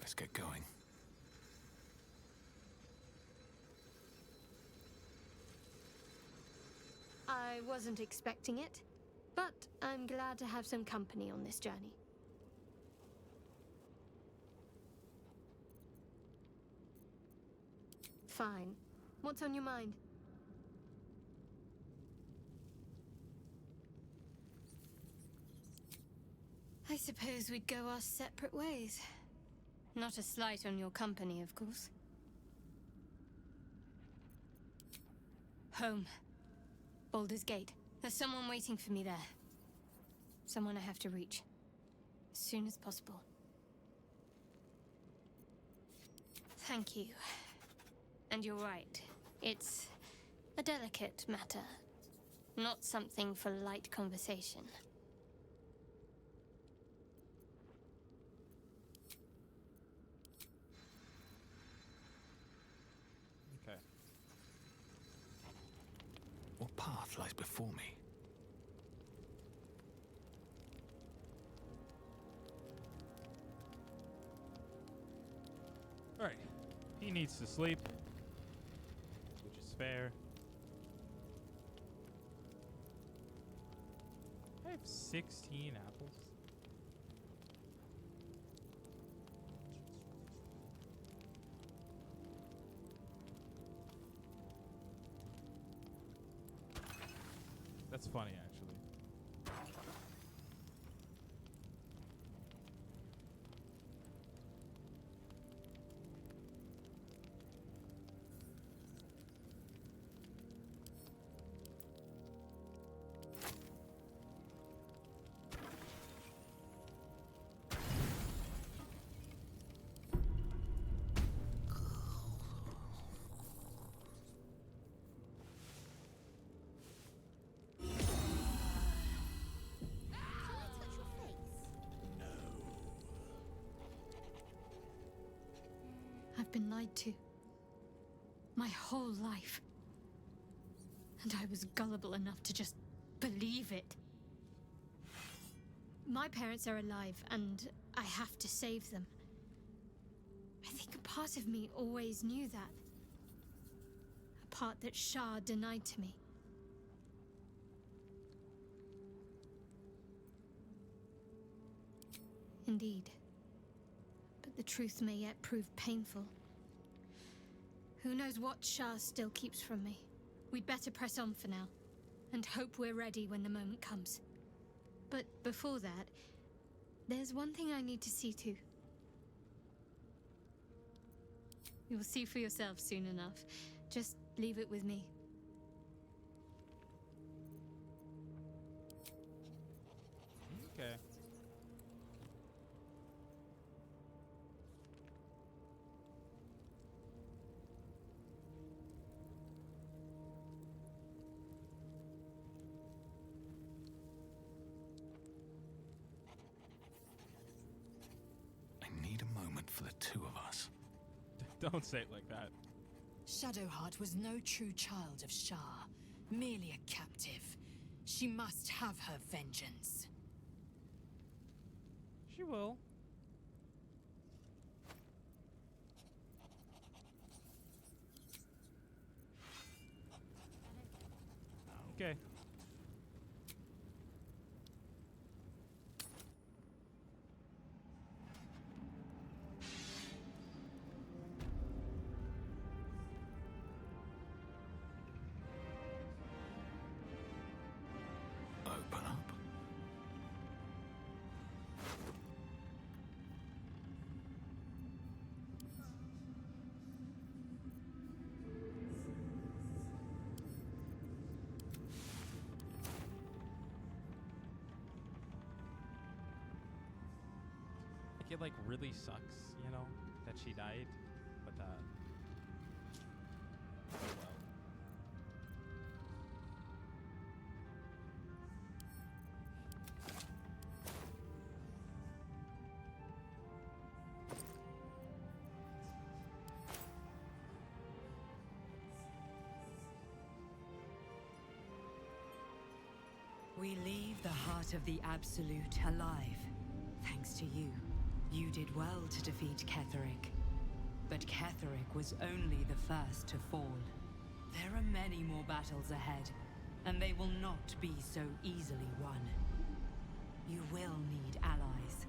Let's get going. I wasn't expecting it, but I'm glad to have some company on this journey. Fine. What's on your mind? I suppose we'd go our separate ways. Not a slight on your company, of course. Home. Baldur's Gate. There's someone waiting for me there. Someone I have to reach. As soon as possible. Thank you. And you're right. It's a delicate matter. Not something for light conversation. Okay. What path lies before me? Alright. He needs to sleep, which is fair. I have 16 apples. That's funny, actually. been lied to. My whole life. And I was gullible enough to just believe it. My parents are alive, and I have to save them. I think a part of me always knew that. A part that Shah denied to me. Indeed. But the truth may yet prove painful. Who knows what Shah still keeps from me? We'd better press on for now, and hope we're ready when the moment comes. But before that, there's one thing I need to see to. You'll see for yourself soon enough. Just leave it with me. Okay. I need a moment for the two of us. Don't say it like that. Shadowheart was no true child of Shah, merely a captive. She must have her vengeance. She will. Okay. Open up. Like, it like really sucks, you know, that she died, but oh well. We leave the heart of the Absolute alive, thanks to you. You did well to defeat Ketheric. But Ketheric was only the first to fall. There are many more battles ahead, and they will not be so easily won. You will need allies.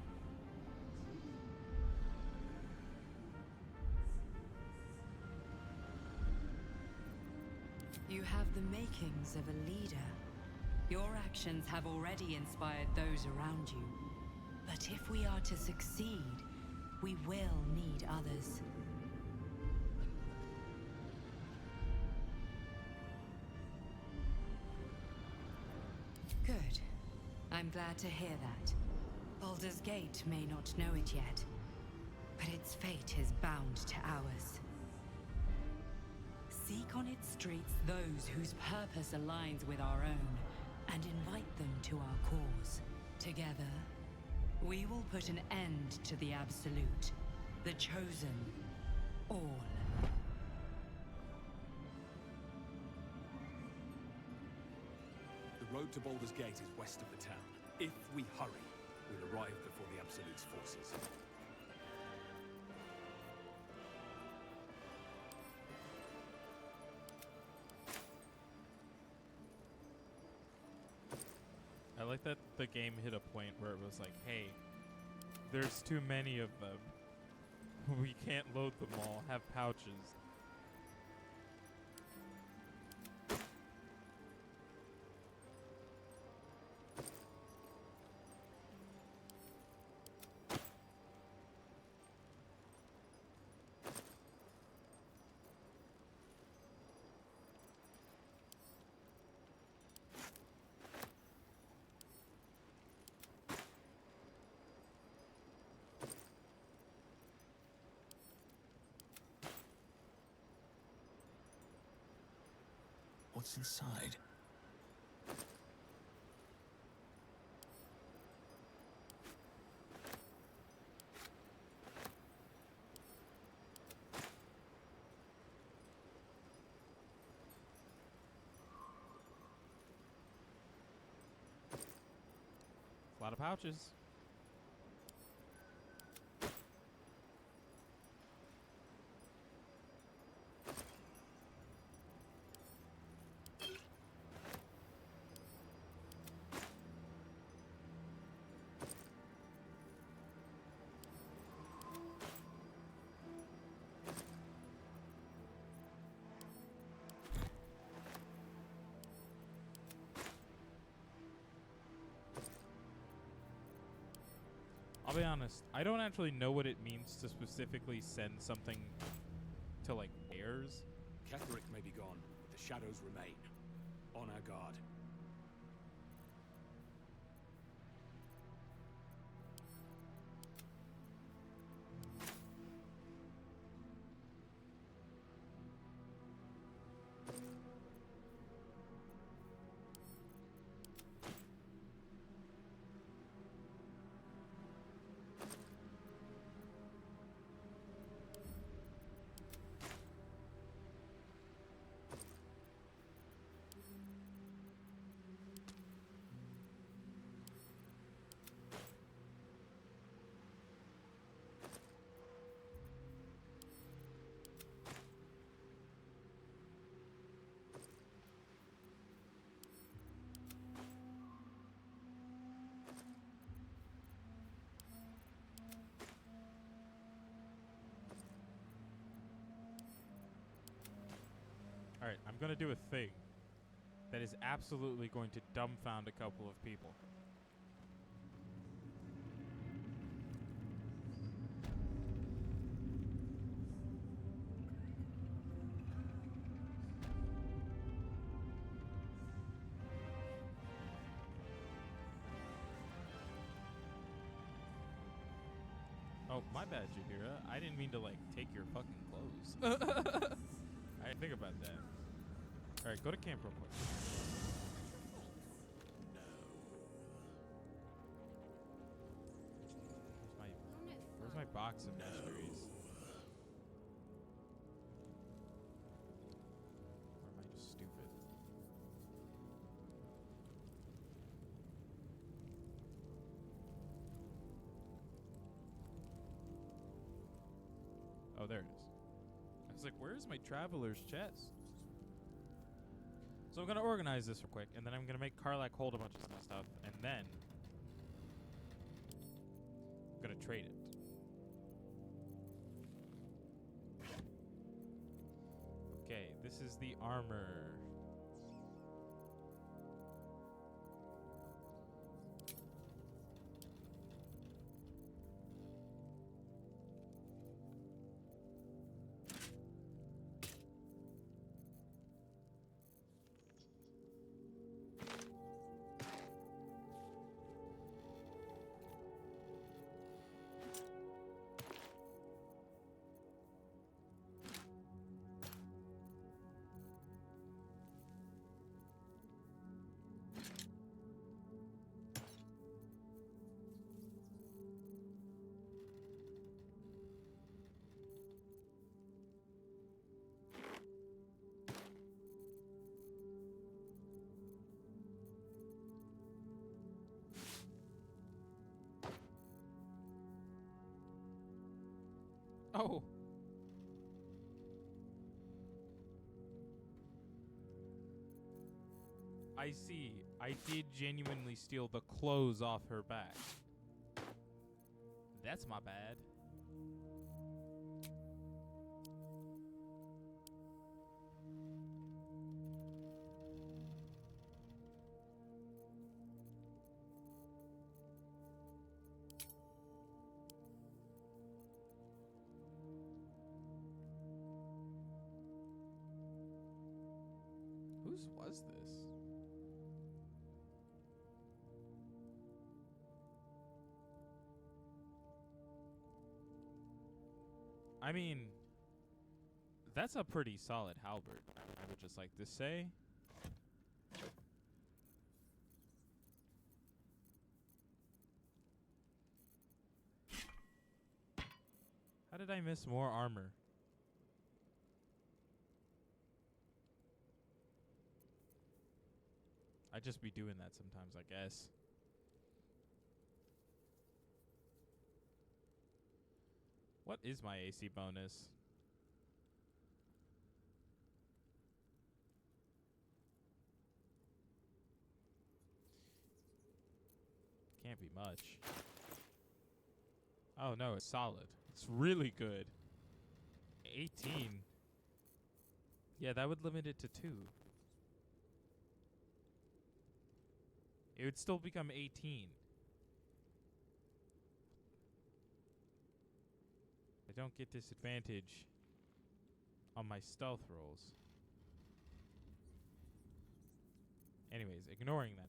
You have the makings of a leader. Your actions have already inspired those around you. But if we are to succeed, we will need others. Good. I'm glad to hear that. Baldur's Gate may not know it yet, but its fate is bound to ours. Seek on its streets those whose purpose aligns with our own, and invite them to our cause. Together, we will put an end to the Absolute, the Chosen, all. The road to Baldur's Gate is west of the town. If we hurry, we'll arrive before the Absolute's forces. I like that the game hit a point where it was like, hey, there's too many of them. We can't load them all. Have pouches. What's inside? lot of pouches. I'll be honest, I don't actually know what it means to specifically send something to, like, heirs. Ketheric may be gone, but the shadows remain. On our guard. Alright, I'm gonna do a thing that is absolutely going to dumbfound a couple of people. Oh, my bad, Jaheira. I didn't mean to, like, take your fucking clothes. I didn't think about that. Alright, go to camp real quick. Where's my box of mysteries? Or am I just stupid? Oh, there it is. I was like, where's my traveler's chest? So I'm going to organize this real quick, and then I'm going to make Karlach hold a bunch of stuff, and then I'm going to trade it. Okay, this is the armor. Oh. I see. I did genuinely steal the clothes off her back. That's my bad. Whose was this? I mean, that's a pretty solid halberd, I would just like to say. How did I miss more armor? I'd just be doing that sometimes, I guess. What is my AC bonus? Can't be much. Oh no, it's solid. It's really good. 18. Yeah, that would limit it to 2. It would still become 18. I don't get disadvantage on my stealth rolls. Anyways, ignoring that.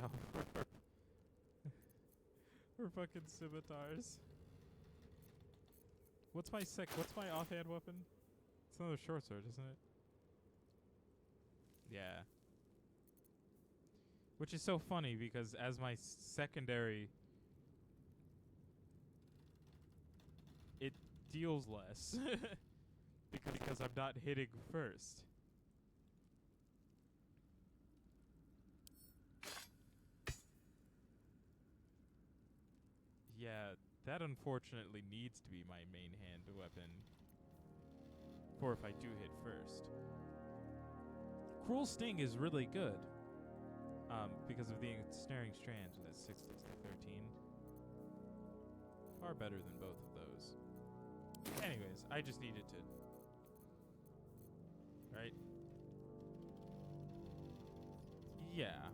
No. We're fucking scimitars. What's my offhand weapon? It's another short sword, isn't it? Yeah. Which is so funny because as my secondary, it deals less because I'm not hitting first. Yeah, that unfortunately needs to be my main hand weapon for if I do hit first. Cruel Sting is really good because of the ensnaring strands with that 6 to 13. Far better than both of those. Anyways, I just needed to. Right? Yeah.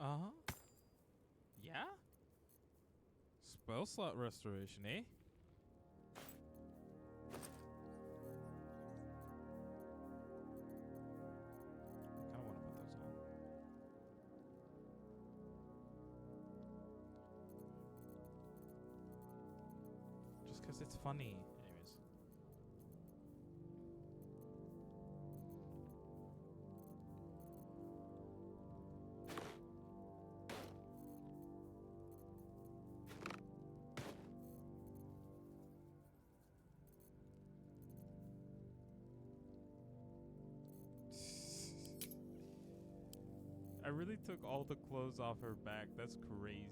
Uh-huh. Yeah? Spell slot restoration, eh? I kinda wanna put those on. Just 'cause it's funny. Anyways. I really took all the clothes off her back. That's crazy.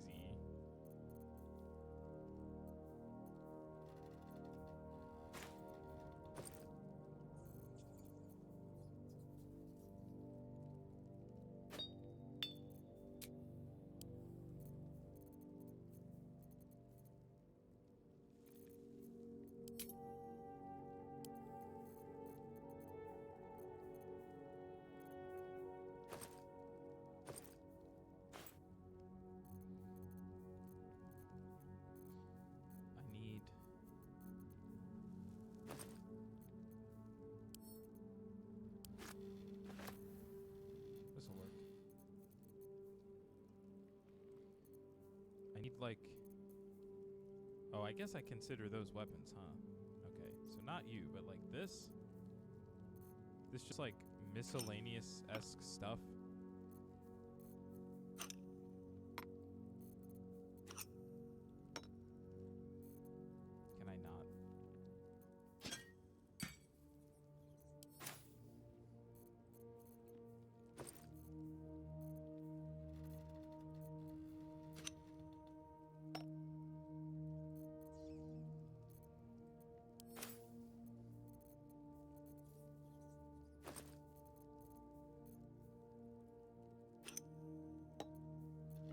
I need... This'll work. I need, like... Oh, I guess I consider those weapons, huh? Okay, so not you, but like this? This just like miscellaneous-esque stuff? Can I not?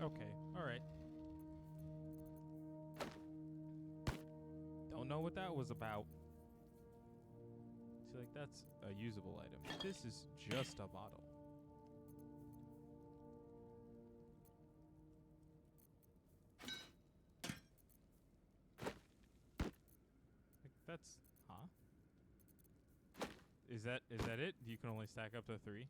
Okay, alright. Don't know what that was about. See, like, that's a usable item. This is just a bottle. Like, that's... Huh? Is that it? You can only stack up to 3?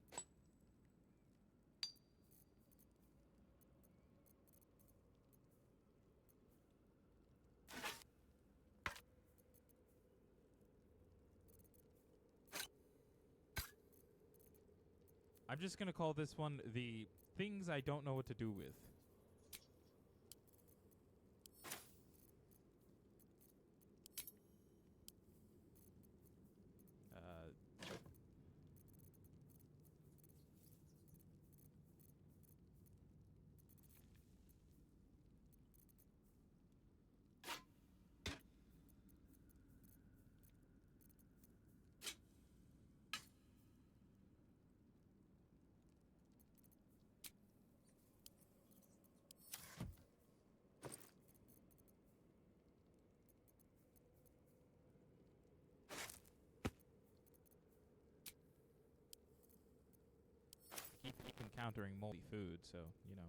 I'm just gonna call this one the things I don't know what to do with. Keep encountering moldy food, so, you know.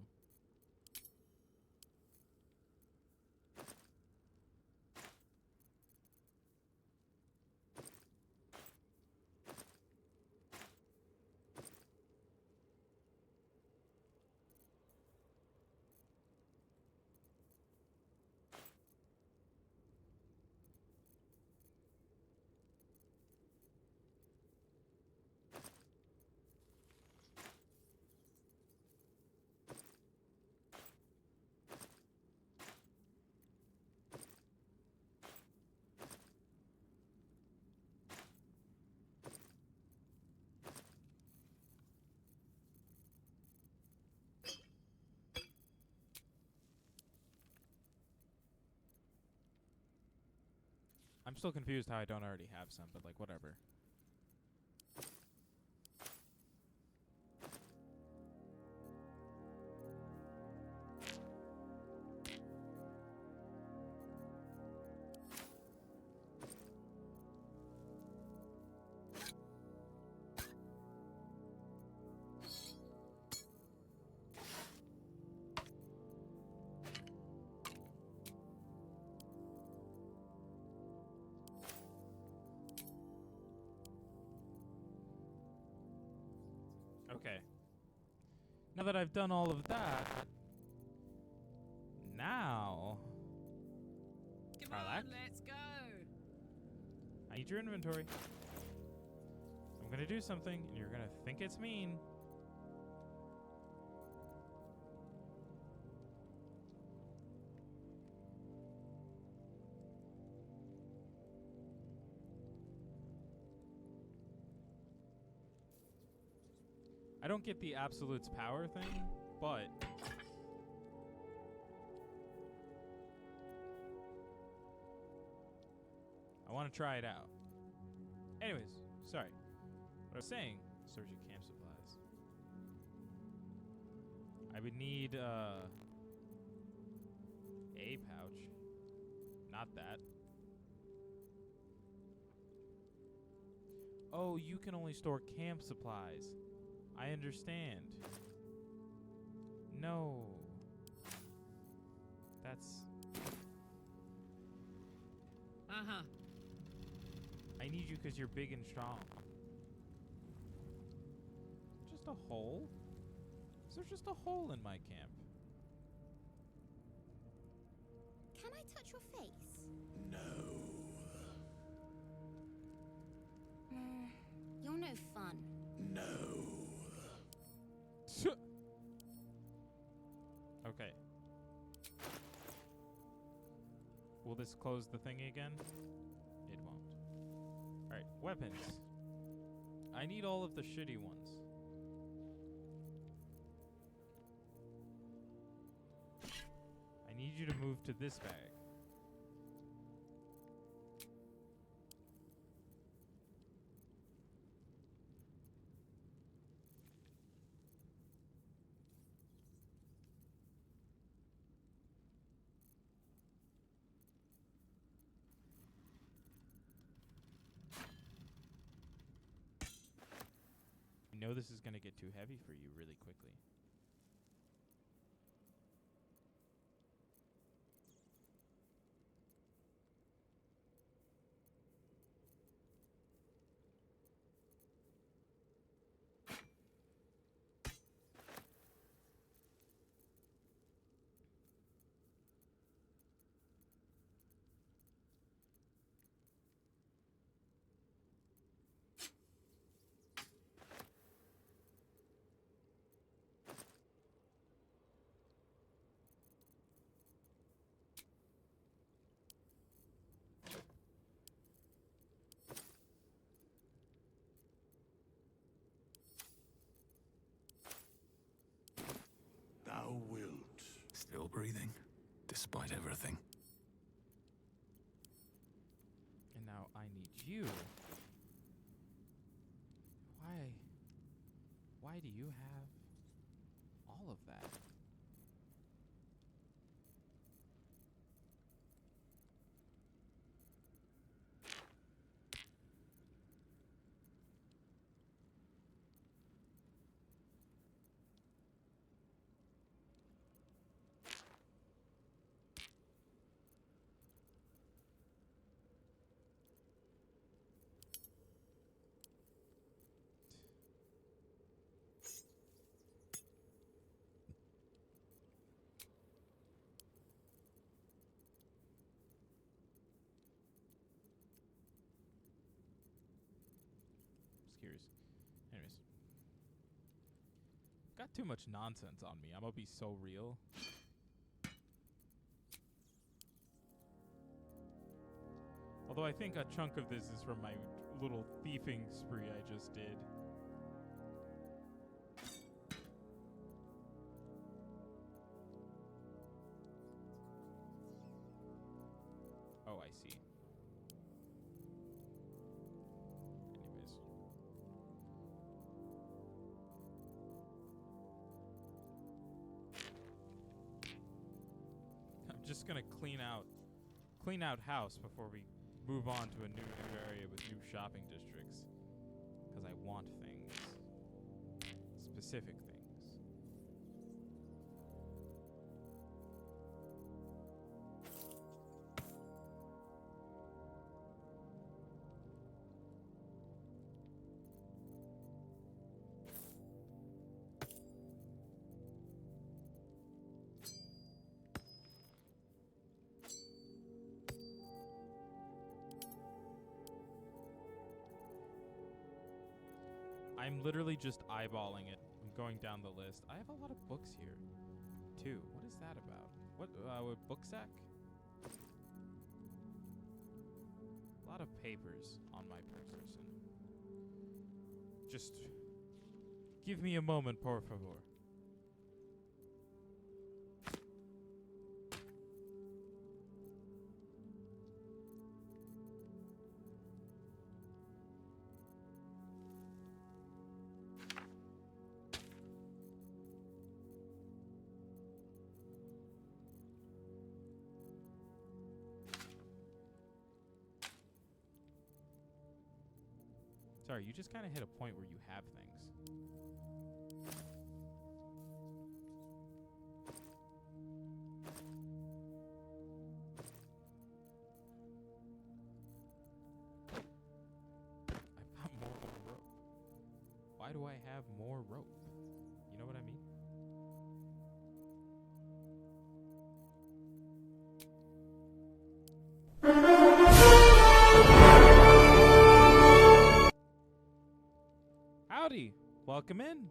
I'm still confused how I don't already have some, but like, whatever. Okay. Now that I've done all of that, now... Come Karlach, on, let's go. I need your inventory. I'm gonna do something, and you're gonna think it's mean. I don't get the Absolute's power thing, but... I want to try it out. Anyways, sorry. What I was saying, searching camp supplies. I would need, a pouch. Not that. Oh, you can only store camp supplies. I understand. No. That's... Uh-huh. I need you because you're big and strong. Just a hole? Is there just a hole in my camp? Can I touch your face? No. You're no fun. No. Okay. Will this close the thing again? It won't. Alright, weapons. I need all of the shitty ones. I need you to move to this bag. I know this is going to get too heavy for you really quickly. Thou wilt. Still breathing, despite everything. And now I need you. Why do you have all of that? Just curious. Anyways. Got too much nonsense on me. I'm gonna be so real. Although I think a chunk of this is from my little thieving spree I just did. Oh, I see. Anyways. I'm just gonna clean out house before we move on to a new area with new shopping districts. Because I want things. Specific things. I'm literally just eyeballing it. I'm going down the list. I have a lot of books here, too. What is that about? What book sack? A lot of papers on my person. Just give me a moment, por favor. Sorry, you just kind of hit a point where you have things. I've got more rope. Why do I have more rope? You know what I mean? Howdy. Welcome in.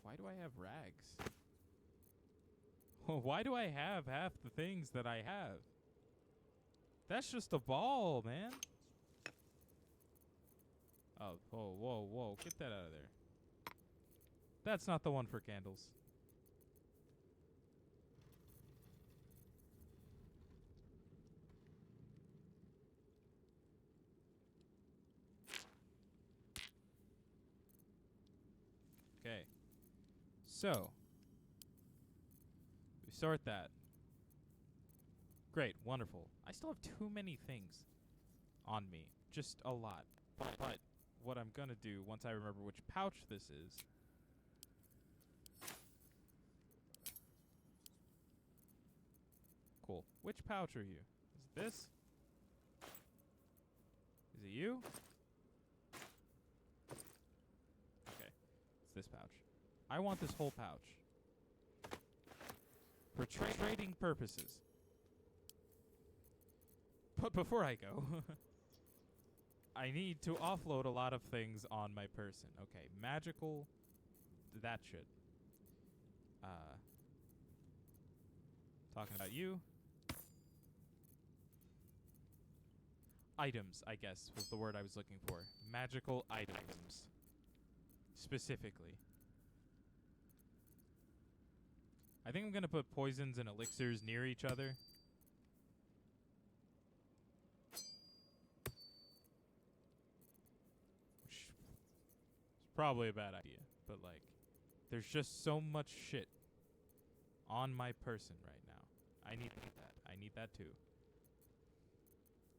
Why do I have rags? Why do I have half the things that I have? That's just a ball, man. Oh, whoa, whoa, whoa. Get that out of there. That's not the one for candles. Okay. So, we sort that. Great, wonderful. I still have too many things on me. Just a lot. But what I'm gonna do, once I remember which pouch this is... Cool. Which pouch are you? Is it this? Is it you? Okay. It's this pouch. I want this whole pouch. For trading purposes. But before I go, I need to offload a lot of things on my person. Okay, magical, that should. Talking about you. Items, I guess, was the word I was looking for. Magical items. Specifically. I think I'm going to put poisons and elixirs near each other. Which is probably a bad idea. But, like, there's just so much shit on my person right now. I need that. I need that too.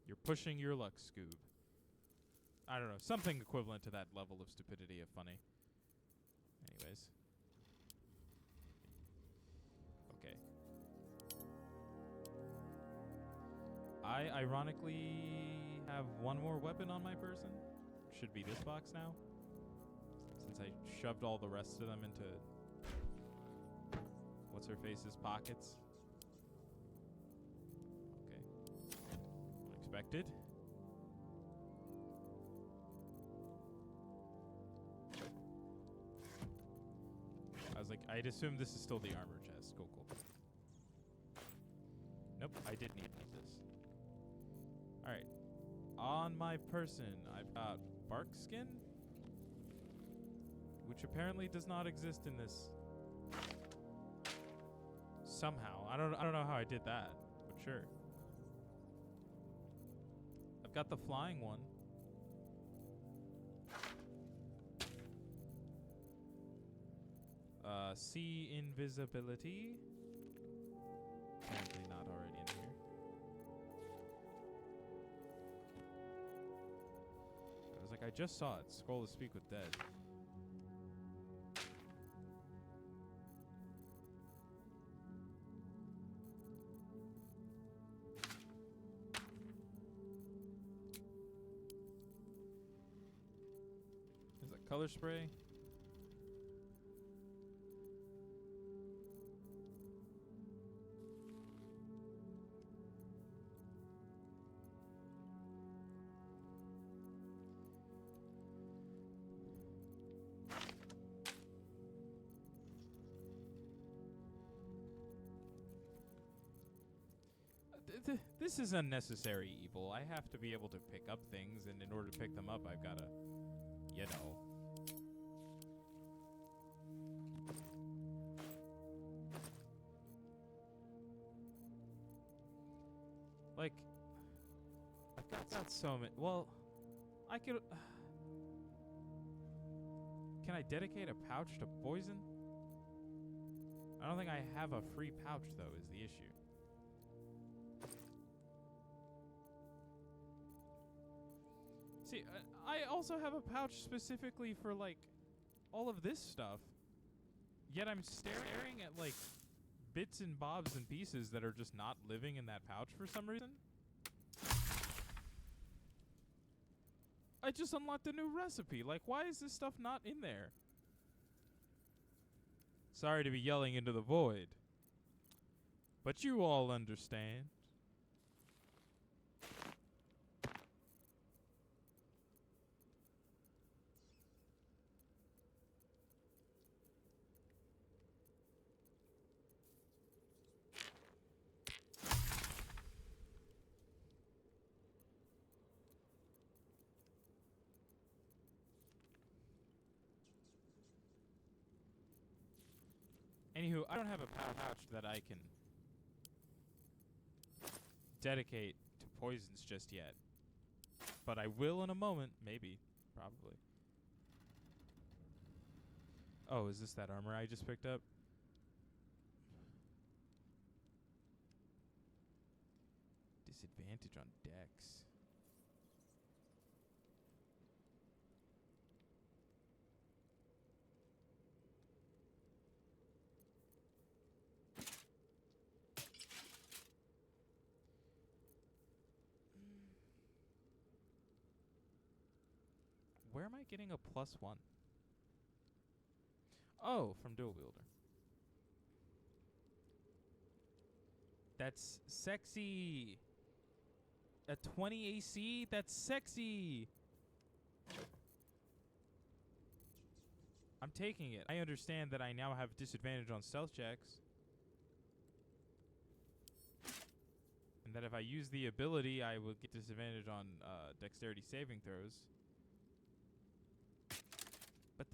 You're pushing your luck, Scoob. I don't know. Something equivalent to that level of stupidity of funny. Anyways. Okay. I ironically have one more weapon on my person. Should be this box now. Since I shoved all the rest of them into what's-her-face's pockets. Unexpected. I was like, I'd assume this is still the armor chest. Cool, cool. Nope, I did need this. Alright. On my person, I've got bark skin, which apparently does not exist in this. Somehow. I don't know how I did that, but sure. I've got the flying one. See invisibility. Apparently not already in here. I was like, I just saw it. Scroll to speak with dead. Is that color spray? this is unnecessary evil. I have to be able to pick up things, and in order to pick them up, I've gotta, you know. Like, I've got so many. Well, I could. Can I dedicate a pouch to poison? I don't think I have a free pouch, though, is the issue. See, I also have a pouch specifically for, like, all of this stuff. Yet I'm staring at, like, bits and bobs and pieces that are just not living in that pouch for some reason. I just unlocked a new recipe. Like, why is this stuff not in there? Sorry to be yelling into the void, but you all understand. Anywho, I don't have a pouch that I can dedicate to poisons just yet. But I will in a moment. Maybe. Probably. Oh, is this that armor I just picked up? Disadvantage on Dex. Where am I getting a +1? Oh, from Dual Wielder. That's sexy. A 20 AC? That's sexy. I'm taking it. I understand that I now have disadvantage on stealth checks. And that if I use the ability, I will get disadvantage on dexterity saving throws. But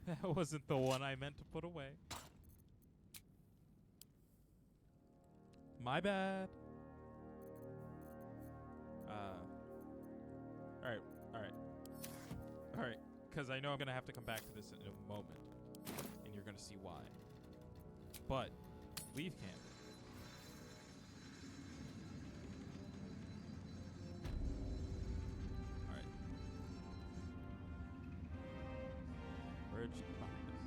that wasn't the one I meant to put away. My bad. Alright, because I know I'm going to have to come back to this in a moment. And you're going to see why. But, leave camp. Alright. Bridge behind us.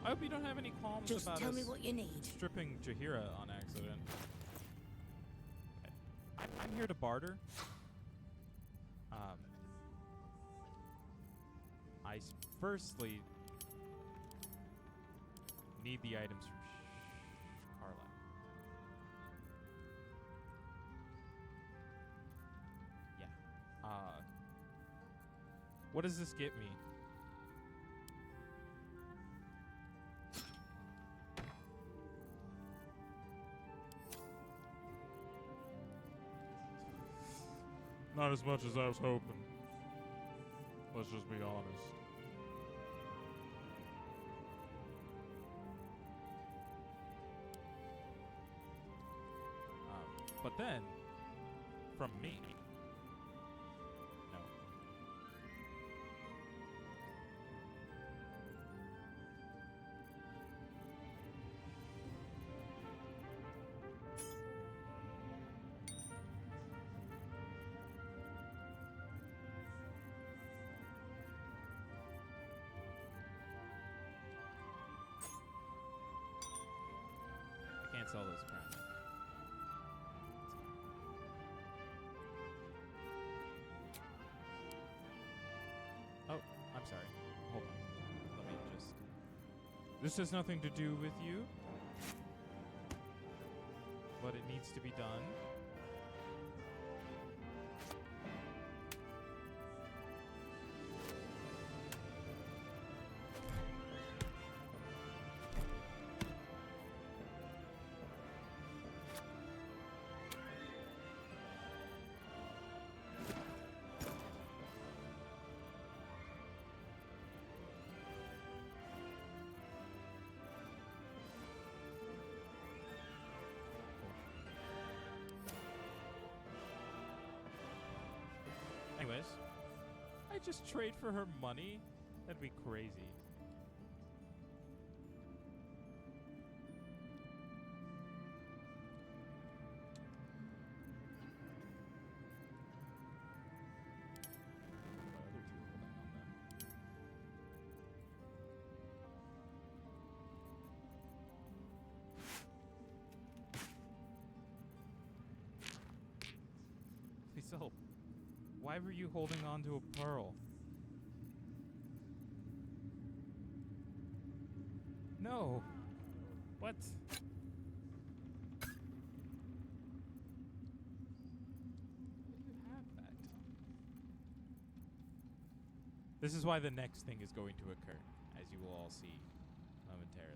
I hope you don't have any qualms Just about tell us me what you need. stripping Jaheira on accident. Okay. I'm here to barter. I firstly need the items from Carla. Yeah. What does this get me? Not as much as I was hoping. Let's just be honest. But then, from me, no. I can't sell this apparently. Oh, I'm sorry. Hold on. Let me just... This has nothing to do with you. But it needs to be done. Anyways, I just trade for her money? That'd be crazy. Please, why were you holding on to a pearl? No. What? You have that. This is why the next thing is going to occur, as you will all see momentarily.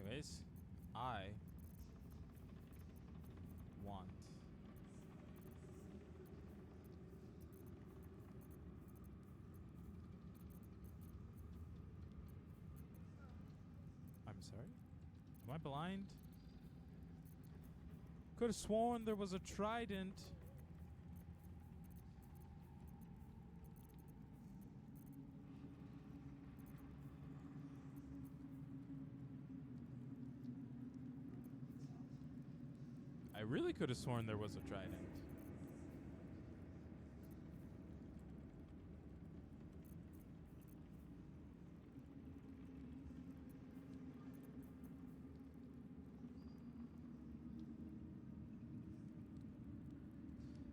Anyways, I want I'm sorry? Am I blind? Could have sworn there was a trident. I really could have sworn there was a trident.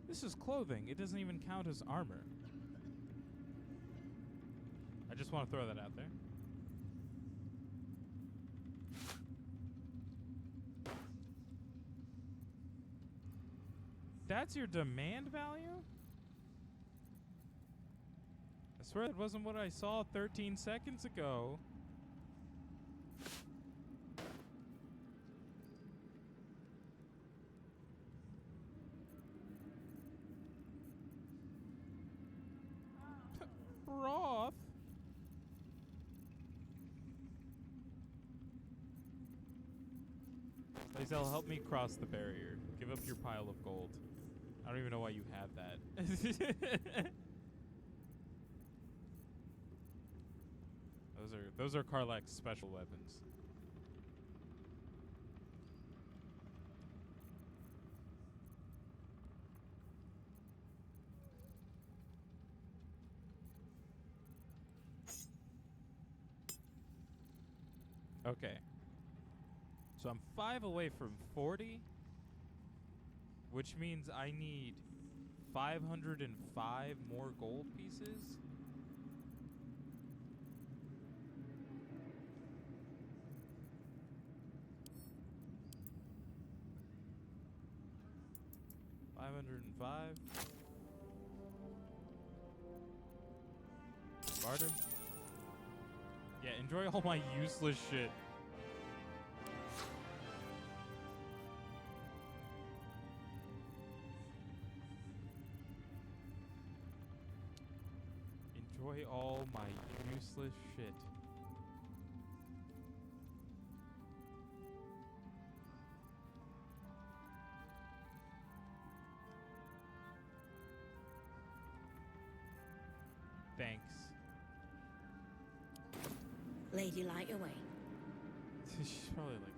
This is clothing. It doesn't even count as armor. I just want to throw that out there. That's your demand value? I swear that wasn't what I saw 13 seconds ago. Roth? Lae'zel, help me cross the barrier. Give up your pile of gold. I don't even know why you have that. Those are Karlach's special weapons. Okay. So I'm 5 away from 40. Which means I need 505 more gold pieces. $505. Barter. Yeah, enjoy all my useless shit. Enjoy all my useless shit. Thanks. Lady, light away. She's probably like,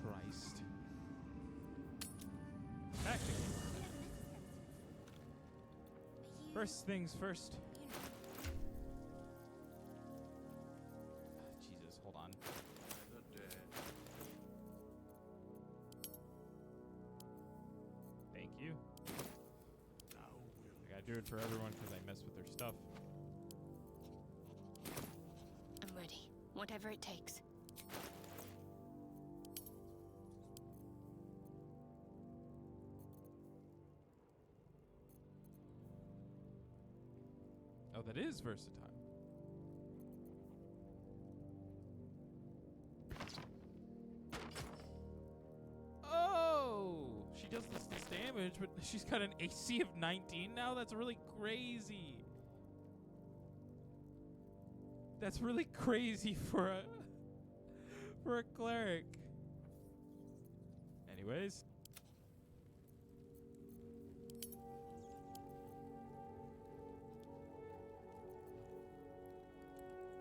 Christ. Back to you. First things first. Jesus, hold on. Thank you. I gotta do it for everyone because I mess with their stuff. I'm ready. Whatever it takes. that is versatile. Oh! She does this damage, but she's got an AC of 19 now? That's really crazy. That's really crazy for a cleric. Anyways.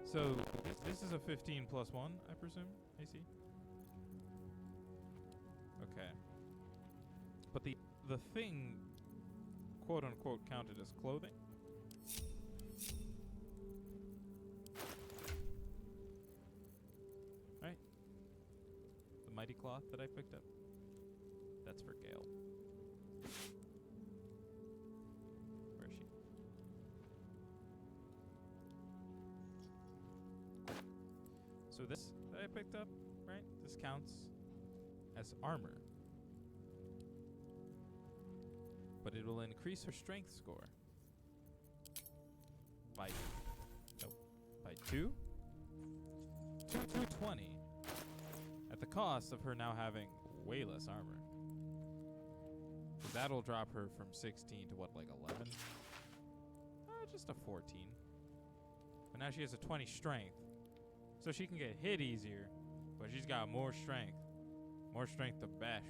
So this is a 15 plus 1, I presume, AC? Okay. But the thing, quote unquote, counted as clothing. Right? The mighty cloth that I picked up. That's for Gale. Where is she? So this that I picked up, right? This counts as armor. But it will increase her strength score by 2 to 220 at the cost of her now having way less armor. So that'll drop her from 16 to what, like 11? Just a 14. But now she has a 20 strength. So she can get hit easier, but she's got more strength. More strength to bash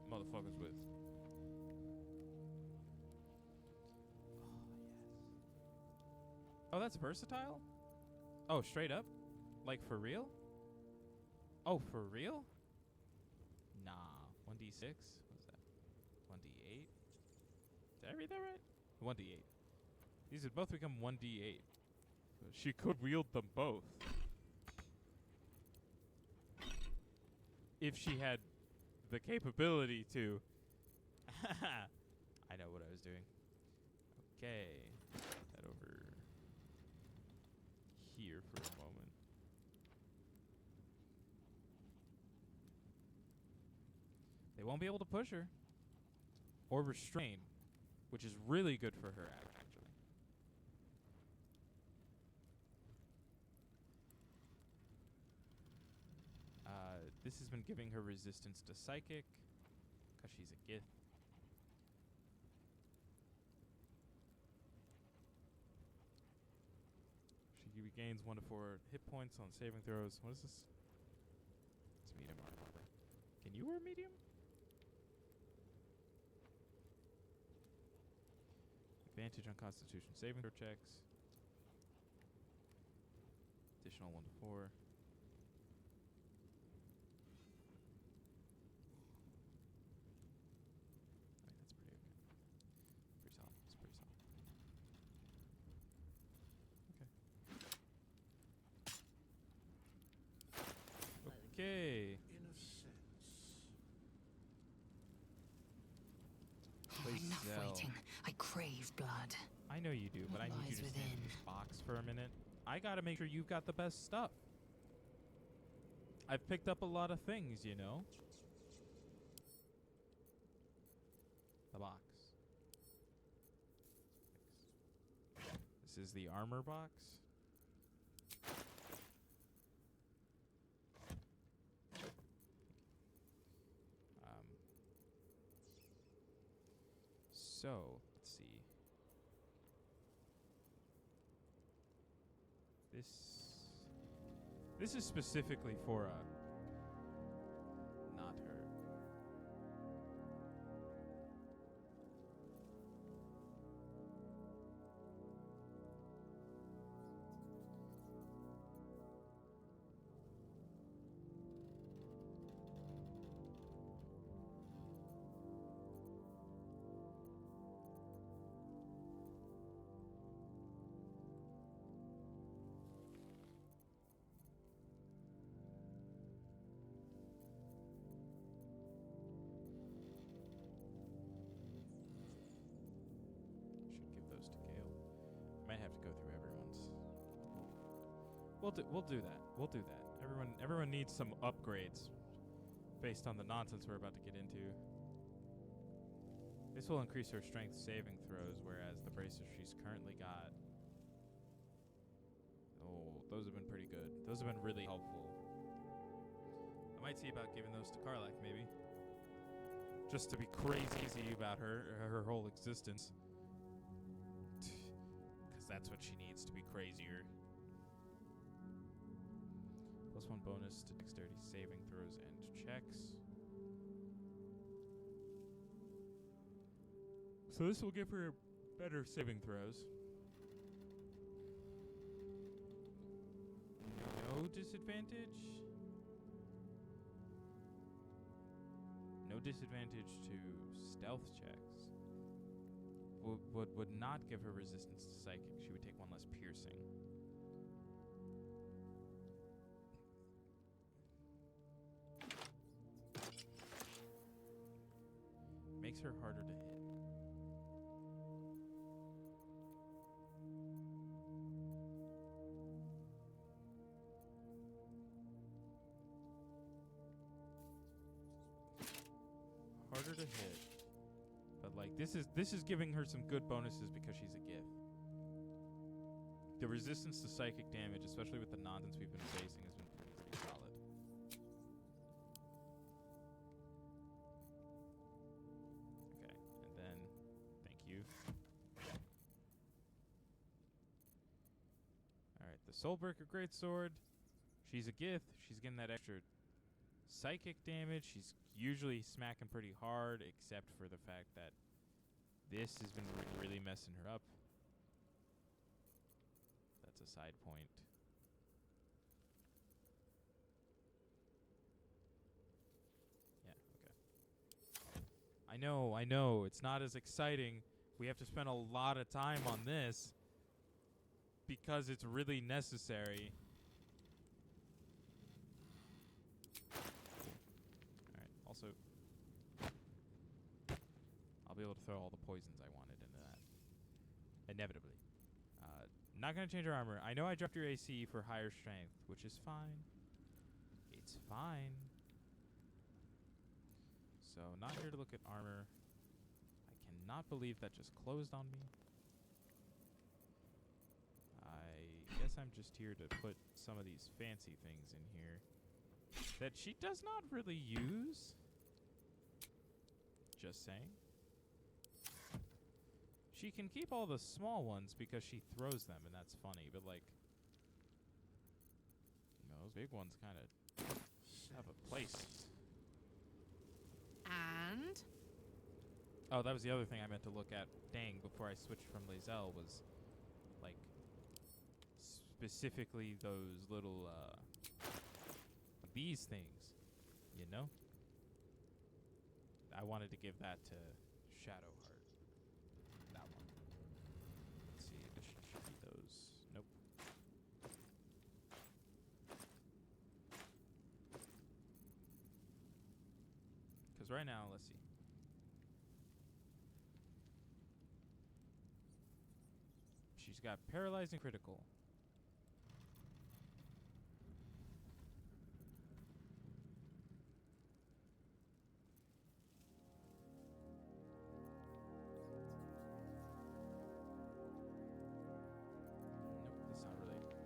motherfuckers with. Oh, that's versatile? Oh, straight up? Like, for real? Oh, for real? Nah. 1d6? What's that? 1d8? Did I read that right? 1d8. These would both become 1d8. She could wield them both. If she had the capability to. I know what I was doing. Okay. Head over here for a moment. They won't be able to push her. Or restrain. Which is really good for her, actually. This has been giving her resistance to psychic, because she's a Gith. She regains 1 to 4 hit points on saving throws. What is this? It's medium armor. Can you wear medium? Advantage on Constitution saving throw checks. Additional 1 to 4. Okay. In a sense. Enough waiting. I crave blood. I know you do, but I need you to stand in this box for a minute. I gotta make sure you've got the best stuff. I've picked up a lot of things, you know. The box. This is the armor box. So, let's see. This is specifically for not her. Might have to go through everyone's. We'll do that. We'll do that. Everyone needs some upgrades based on the nonsense we're about to get into. This will increase her strength saving throws, whereas the bracer she's currently got Those have been pretty good. Those have been really helpful. I might see about giving those to Karlach, maybe. Just to be crazy about her whole existence. Because that's what she needs, to be crazier. +1 bonus to dexterity saving throws and checks. So this will give her better saving throws. No disadvantage. No disadvantage to stealth checks. Would not give her resistance to psychic. She would take 1 less piercing. Makes her harder to hit. Harder to hit. But like this is giving her some good bonuses because she's a Gith. The resistance to psychic damage, especially with the nonsense we've been facing, has been pretty solid. Okay, and then thank you. Alright, the Soulbreaker Greatsword. She's a Gith. She's getting that extra psychic damage. She's usually smacking pretty hard, except for the fact that this has been really messing her up. That's a side point. Yeah, okay. I know, it's not as exciting. We have to spend a lot of time on this because it's really necessary. Also, I'll be able to throw all the poisons I wanted into that. Inevitably. Not going to change your armor. I know I dropped your AC for higher strength, which is fine. It's fine. So, not here to look at armor. I cannot believe that just closed on me. I guess I'm just here to put some of these fancy things in here that she does not really use. Just saying. She can keep all the small ones because she throws them, and that's funny, but like, you know, those big ones kind of have a place. And? Oh, that was the other thing I meant to look at. Dang, before I switched from Lae'zel was, like, specifically those little, these things, you know? I wanted to give that to Shadowheart. That one. Let's see, addition should be those. Nope. Because right now, let's see. She's got paralyzing critical.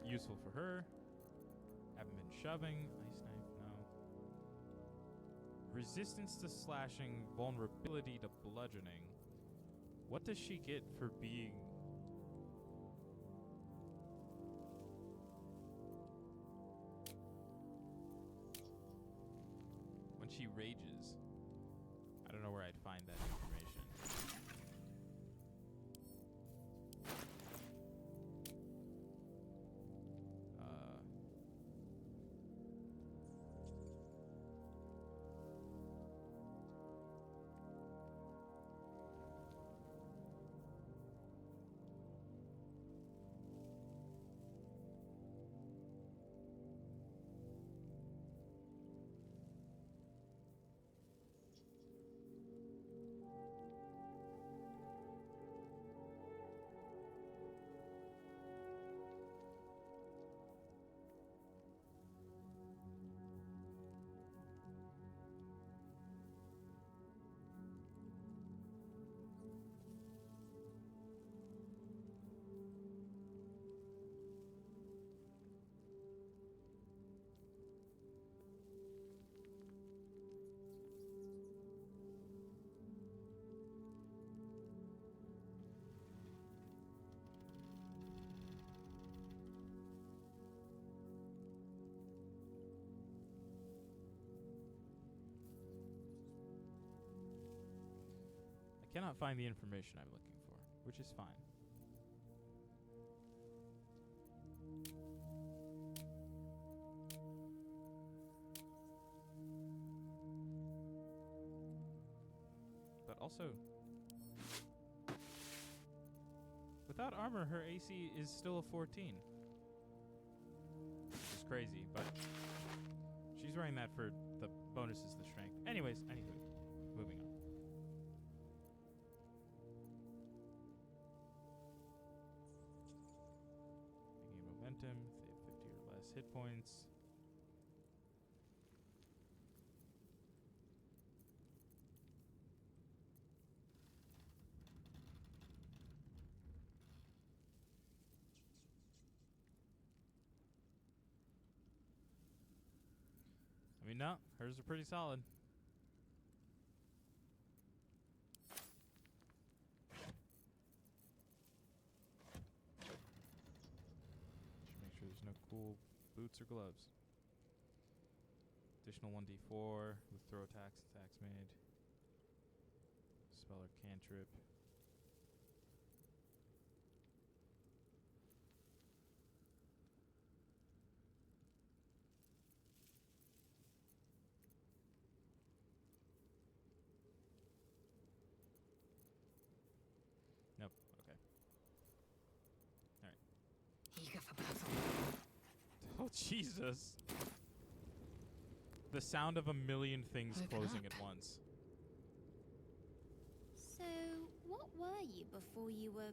Useful for her. Haven't been shoving. Ice knife, no. Resistance to slashing, vulnerability to bludgeoning. What does she get for being... when she rages? I don't know where I'd find that information. Cannot find the information I'm looking for, which is fine. But also, without armor, her AC is still a 14. Which is crazy, but she's wearing that for the bonuses to strength. Anyways, anywho, moving on. They gain momentum if they have 50 or less hit points. I mean, no, hers are pretty solid. Just make sure there's no cool boots or gloves. Additional 1d4 with throw attacks made. Spell or cantrip. Nope. Okay. Alright. Eager for battle. Oh, Jesus. The sound of a million things Open closing up. at once. So, what were you before you were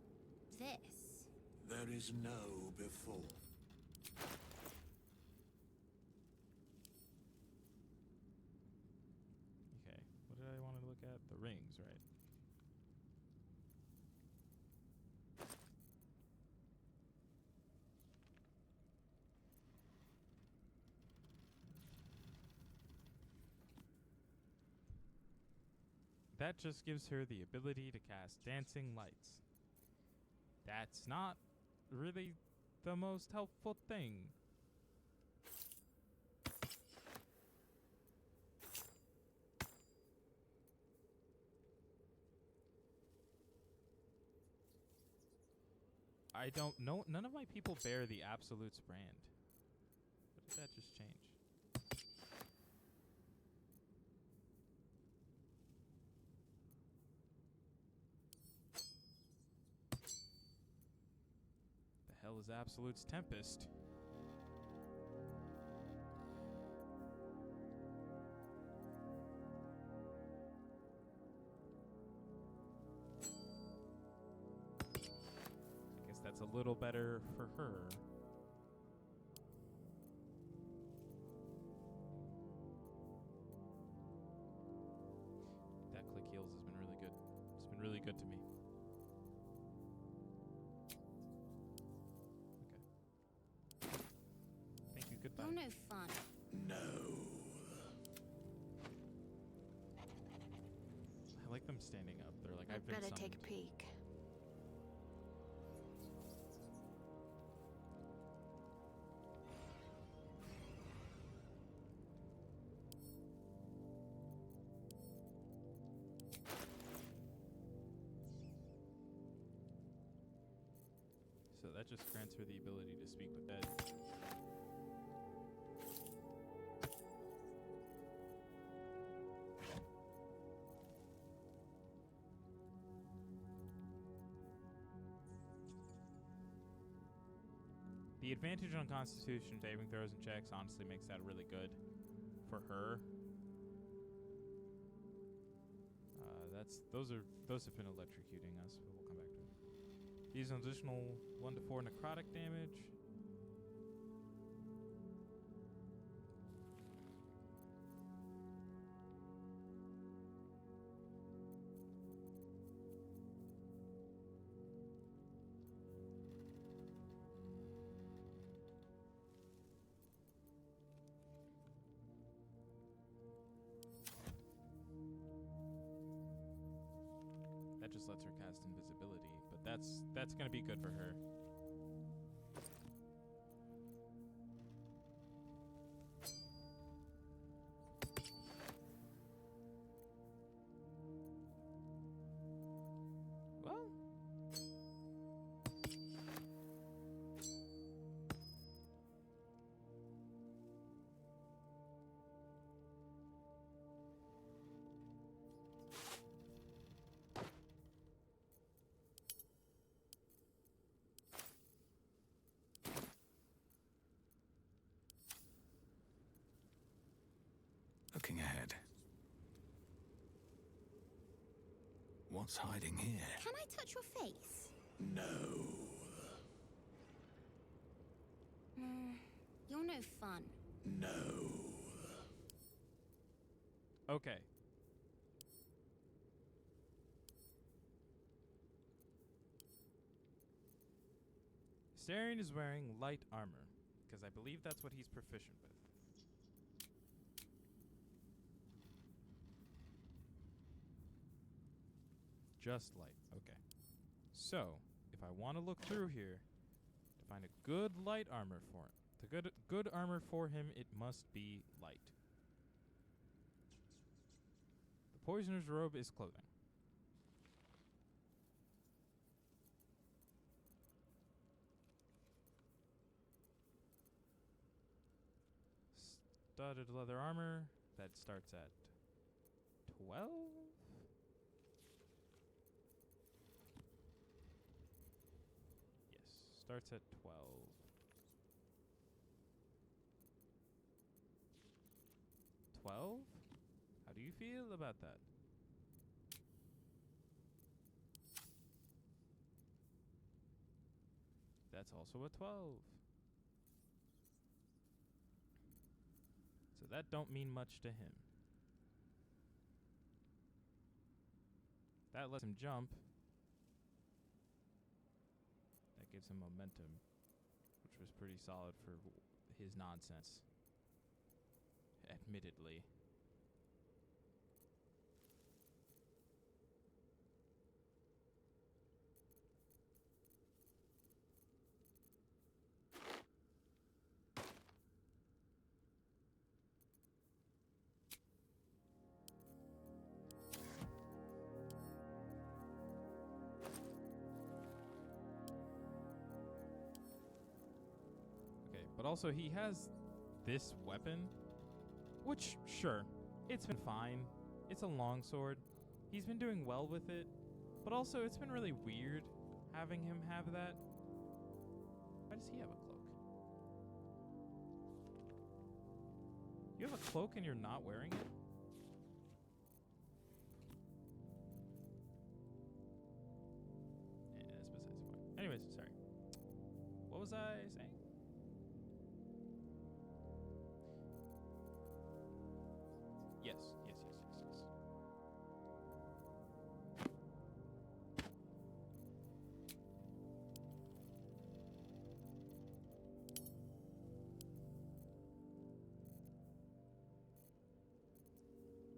this? There is no before. Okay. What did I want to look at? The rings, right? That just gives her the ability to cast dancing lights. That's not really the most helpful thing. I don't know. None of my people bear the Absolutes brand. What did that just change? The hell is Absolute's Tempest? I guess that's a little better for her. That click heals has been really good. It's been really good to me. Okay. Thank you. Goodbye. You're no fun. No. I like them standing up. They're like, I've been Better summoned. take a peek. So that just grants her the ability to speak with dead. The advantage on Constitution saving throws and checks honestly makes that really good for her. Those have been electrocuting us, but we'll come back to it. These an additional 1 to 4 necrotic damage. That just lets her cast invisibility, but that's gonna be good for her. what's hiding here. Can I touch your face? No. You're no fun. No. Okay. Astarion is wearing light armor, because I believe that's what he's proficient with. Just light. Okay. So, if I want to look through here to find a good light armor for him, the good armor for him, it must be light. The poisoner's robe is clothing. Studded leather armor that starts at 12. Yes, starts at 12. How do you feel about that? That's also a 12. So that don't mean much to him. That lets him jump. That gives him momentum, which was pretty solid for his nonsense. Admittedly. Okay, but also he has this weapon, which, sure, it's been fine. It's a longsword. He's been doing well with it, but also it's been really weird having him have that. Why does he have a cloak? You have a cloak and you're not wearing it? Yeah, that's besides the point. Anyways, sorry. What was I saying? Yes.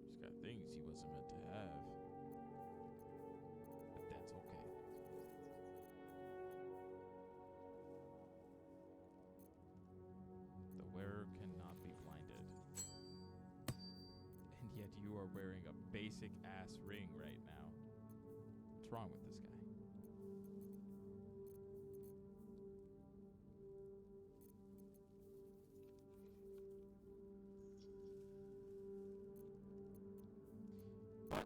He's got things he wasn't meant to have. But that's okay. The wearer cannot be blinded. And yet you are wearing a basic ass ring right now. What's wrong with this guy?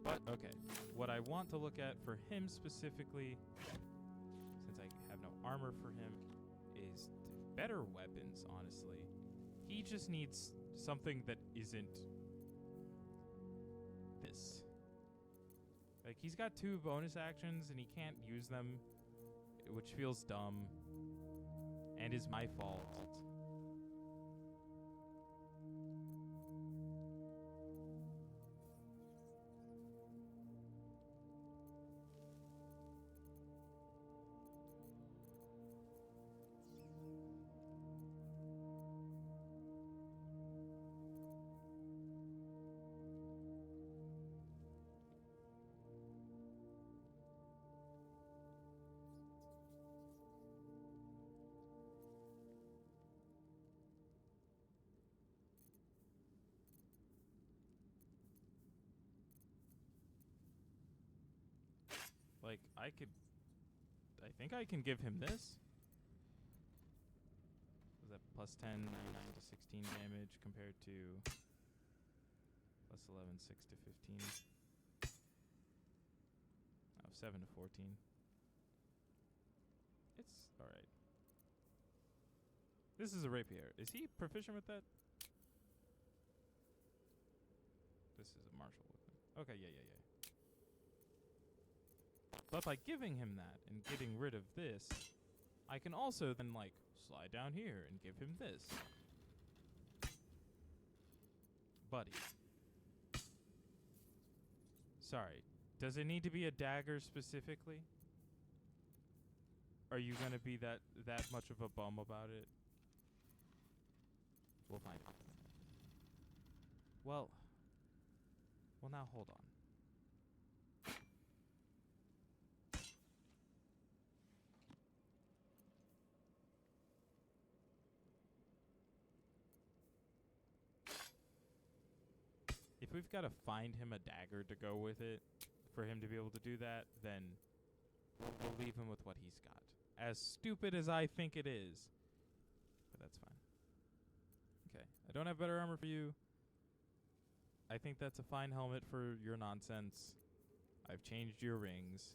But okay, what I want to look at for him specifically, since I have no armor for him, is better weapons, honestly. He just needs something that isn't this. Like, he's got 2 bonus actions and he can't use them, which feels dumb and is my fault. Like, I think I can give him this. Was that plus 10, 9 to 16 damage compared to plus 11, 6 to 15. Oh, 7 to 14. It's alright. This is a rapier. Is he proficient with that? This is a martial weapon. Okay, yeah. But by giving him that and getting rid of this, I can also then, like, slide down here and give him this. Buddy. Sorry. Does it need to be a dagger specifically? Are you gonna be that much of a bum about it? We'll find out. Well, now hold on. If we've got to find him a dagger to go with it, for him to be able to do that, then we'll leave him with what he's got. As stupid as I think it is. But that's fine. Okay, I don't have better armor for you. I think that's a fine helmet for your nonsense. I've changed your rings.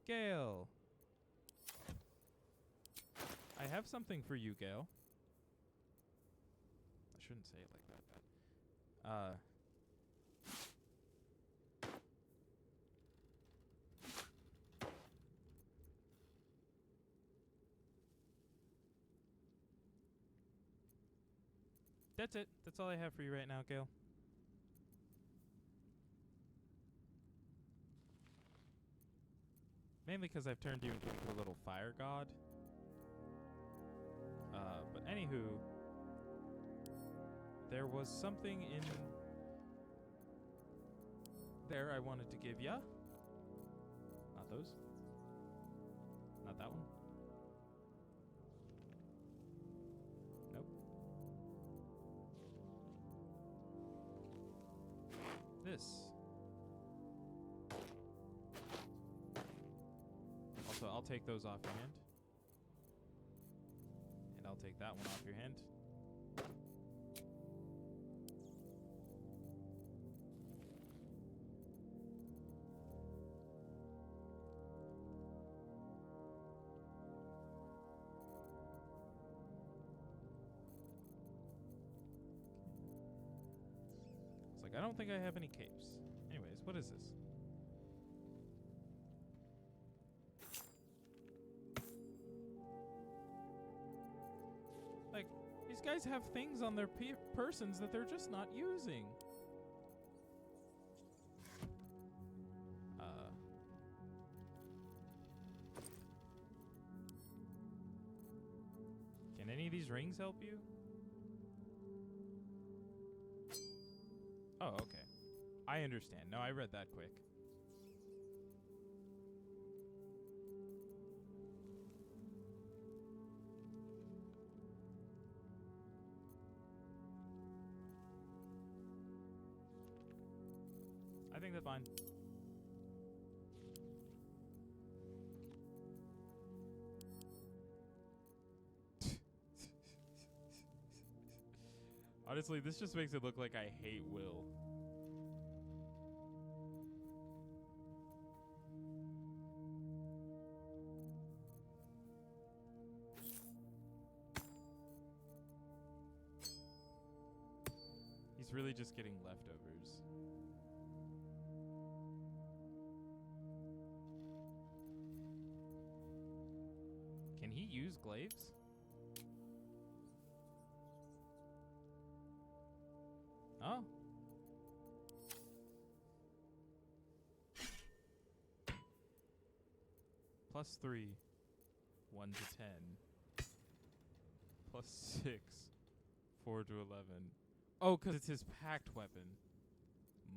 Gale! I have something for you, Gale. I shouldn't say it like that. That's it. That's all I have for you right now, Gale. Mainly because I've turned you into a little fire god. But anywho, there was something in there I wanted to give ya. Not those. Not that one. Nope. This. Also, I'll take those off your hand. And I'll take that one off your hand. I don't think I have any capes. Anyways, what is this? Like, these guys have things on their persons that they're just not using. Can any of these rings help you? Oh, okay. I understand. No, I read that quick. I think that's fine. Honestly, this just makes it look like I hate Will. He's really just getting leftovers. Can he use glaives? Oh. +3. 1 to 10. +6. 4 to 11. Oh, because it's his packed weapon.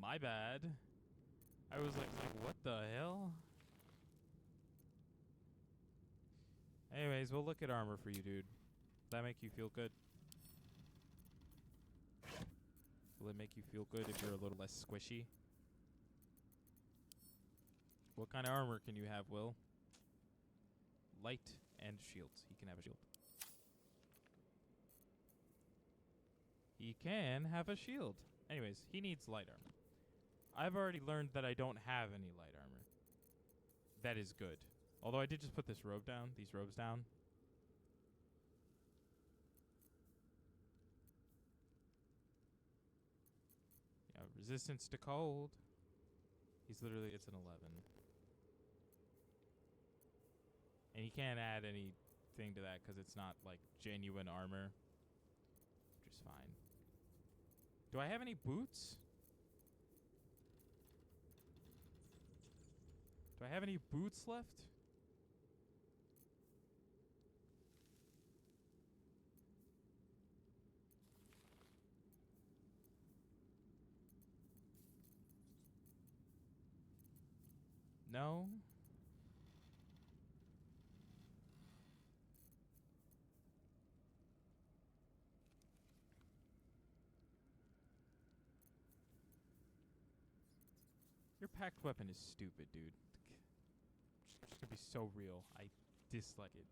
My bad. I was like, what the hell? Anyways, we'll look at armor for you, dude. That make you feel good? Will it make you feel good if you're a little less squishy? What kind of armor can you have, Will? Light and shields. He can have a shield. He can have a shield. Anyways, he needs light armor. I've already learned that I don't have any light armor. That is good. Although I did just put this robe down, these robes down. Yeah, resistance to cold. He's literally, it's an 11. And you can't add anything to that because it's not like genuine armor, which is fine. Do I have any boots? Do I have any boots left? No? Your packed weapon is stupid, dude. It's gonna be so real. I dislike it.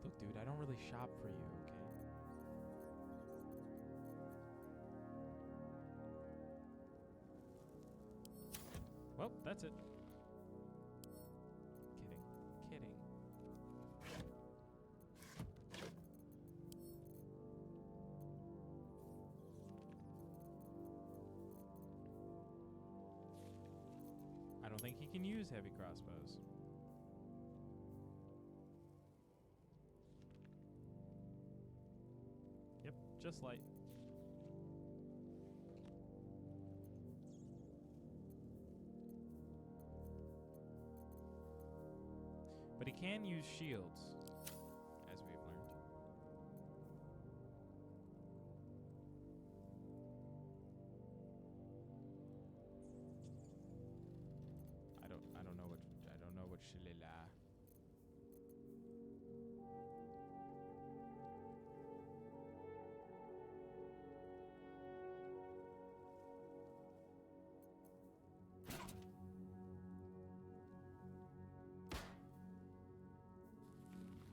Look, dude, I don't really shop for you, okay? Well, that's it. Kidding. I don't think he can use heavy crossbows. Yep, just light. But he can use shields, as we've learned. I don't know what shillila.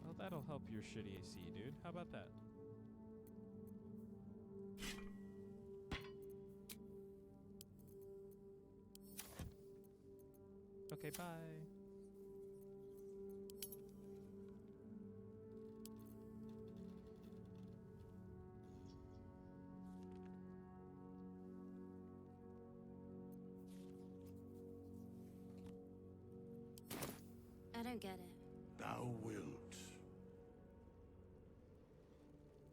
Well, that'll help your shitty AC, dude. How about that? Okay, bye. I don't get it. Thou wilt.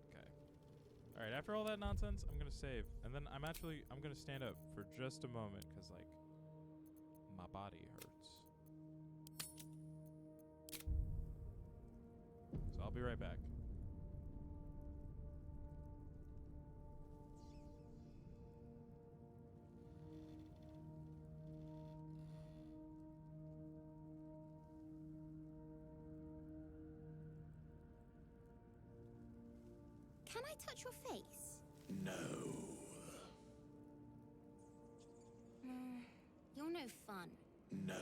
Okay. Alright, after all that nonsense, I'm gonna save. And then I'm gonna stand up for just a moment, because, like, my body hurts. So I'll be right back. Can I touch your face? No. You're no fun. No.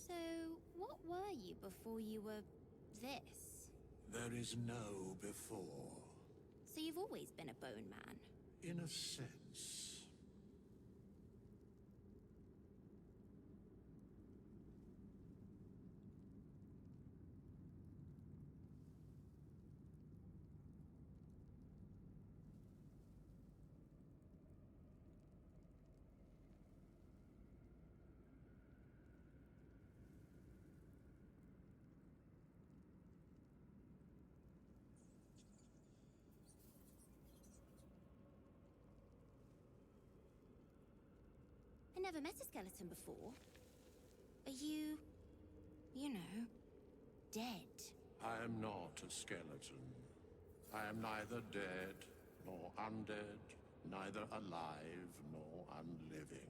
So, what were you before you were this? There is no before. So you've always been a bone man? In a sense. I never met a skeleton before. Are you know, dead? I am not a skeleton. I am neither dead nor undead, neither alive nor unliving.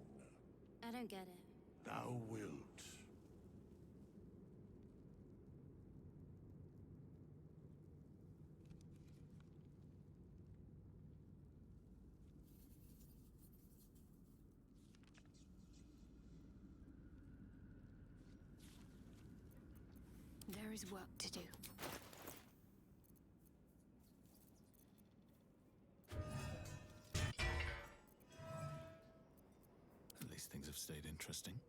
I don't get it. Thou wilt. There is work to do. At least things have stayed interesting.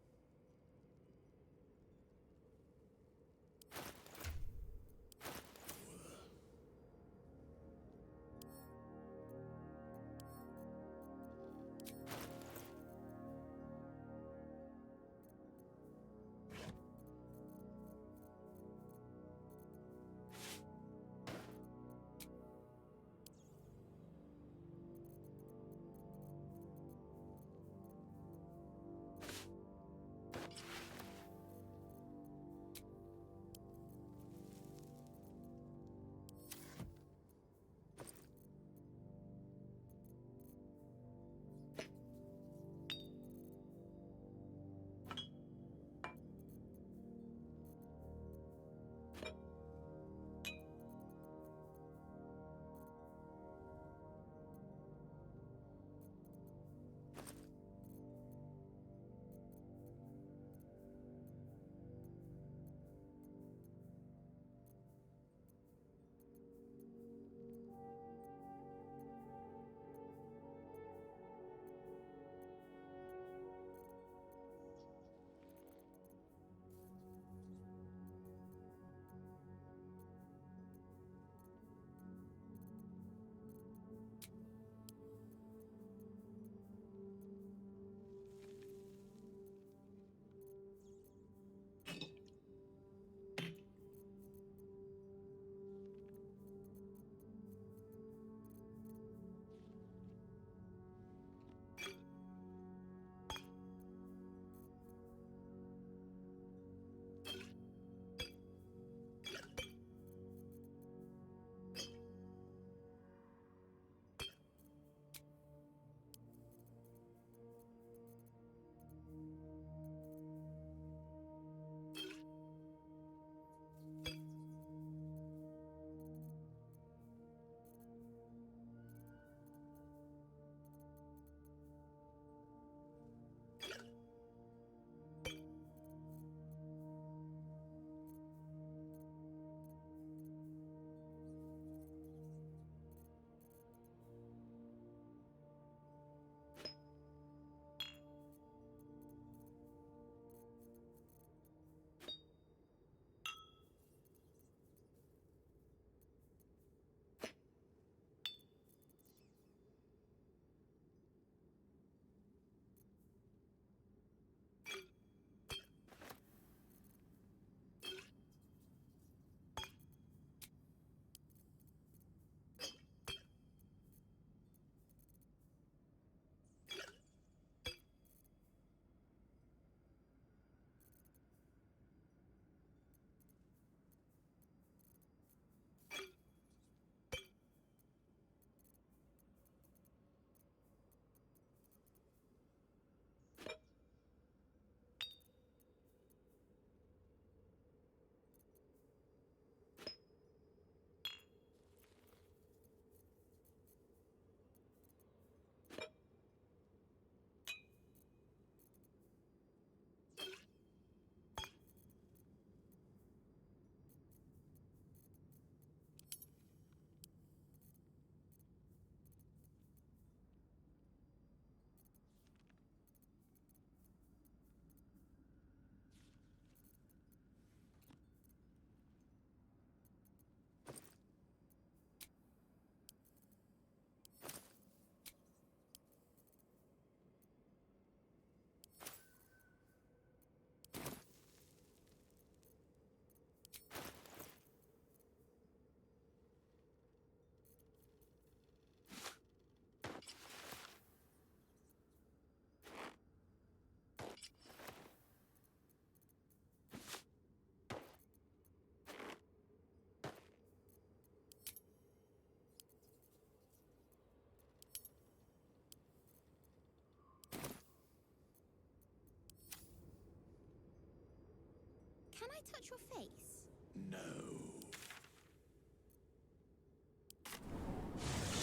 Can I touch your face? No.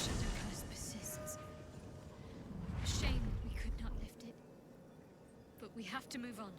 Shadow curse persists. Shame we could not lift it. But we have to move on.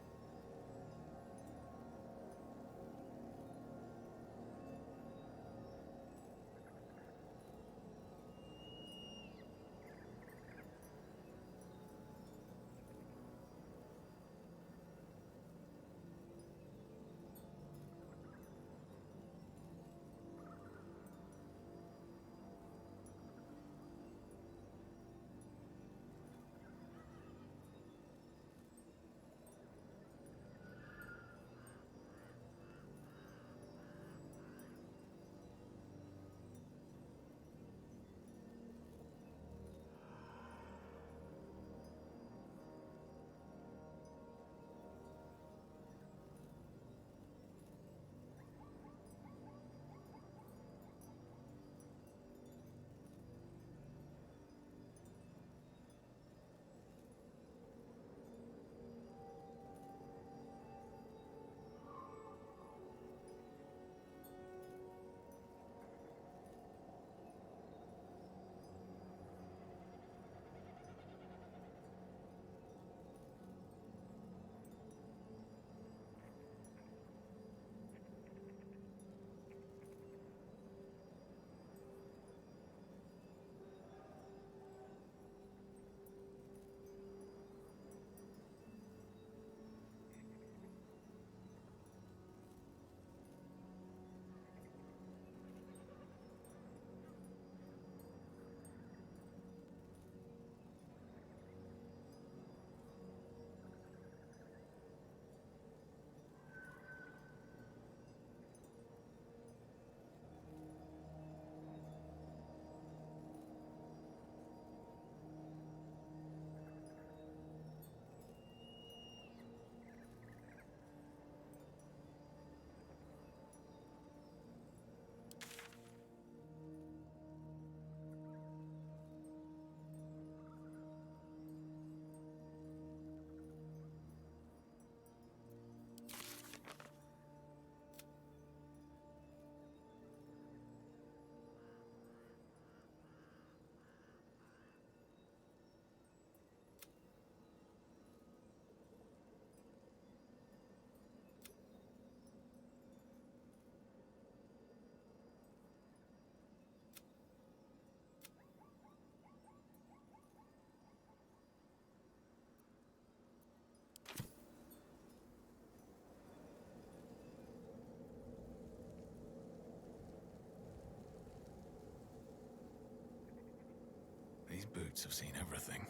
These boots have seen everything.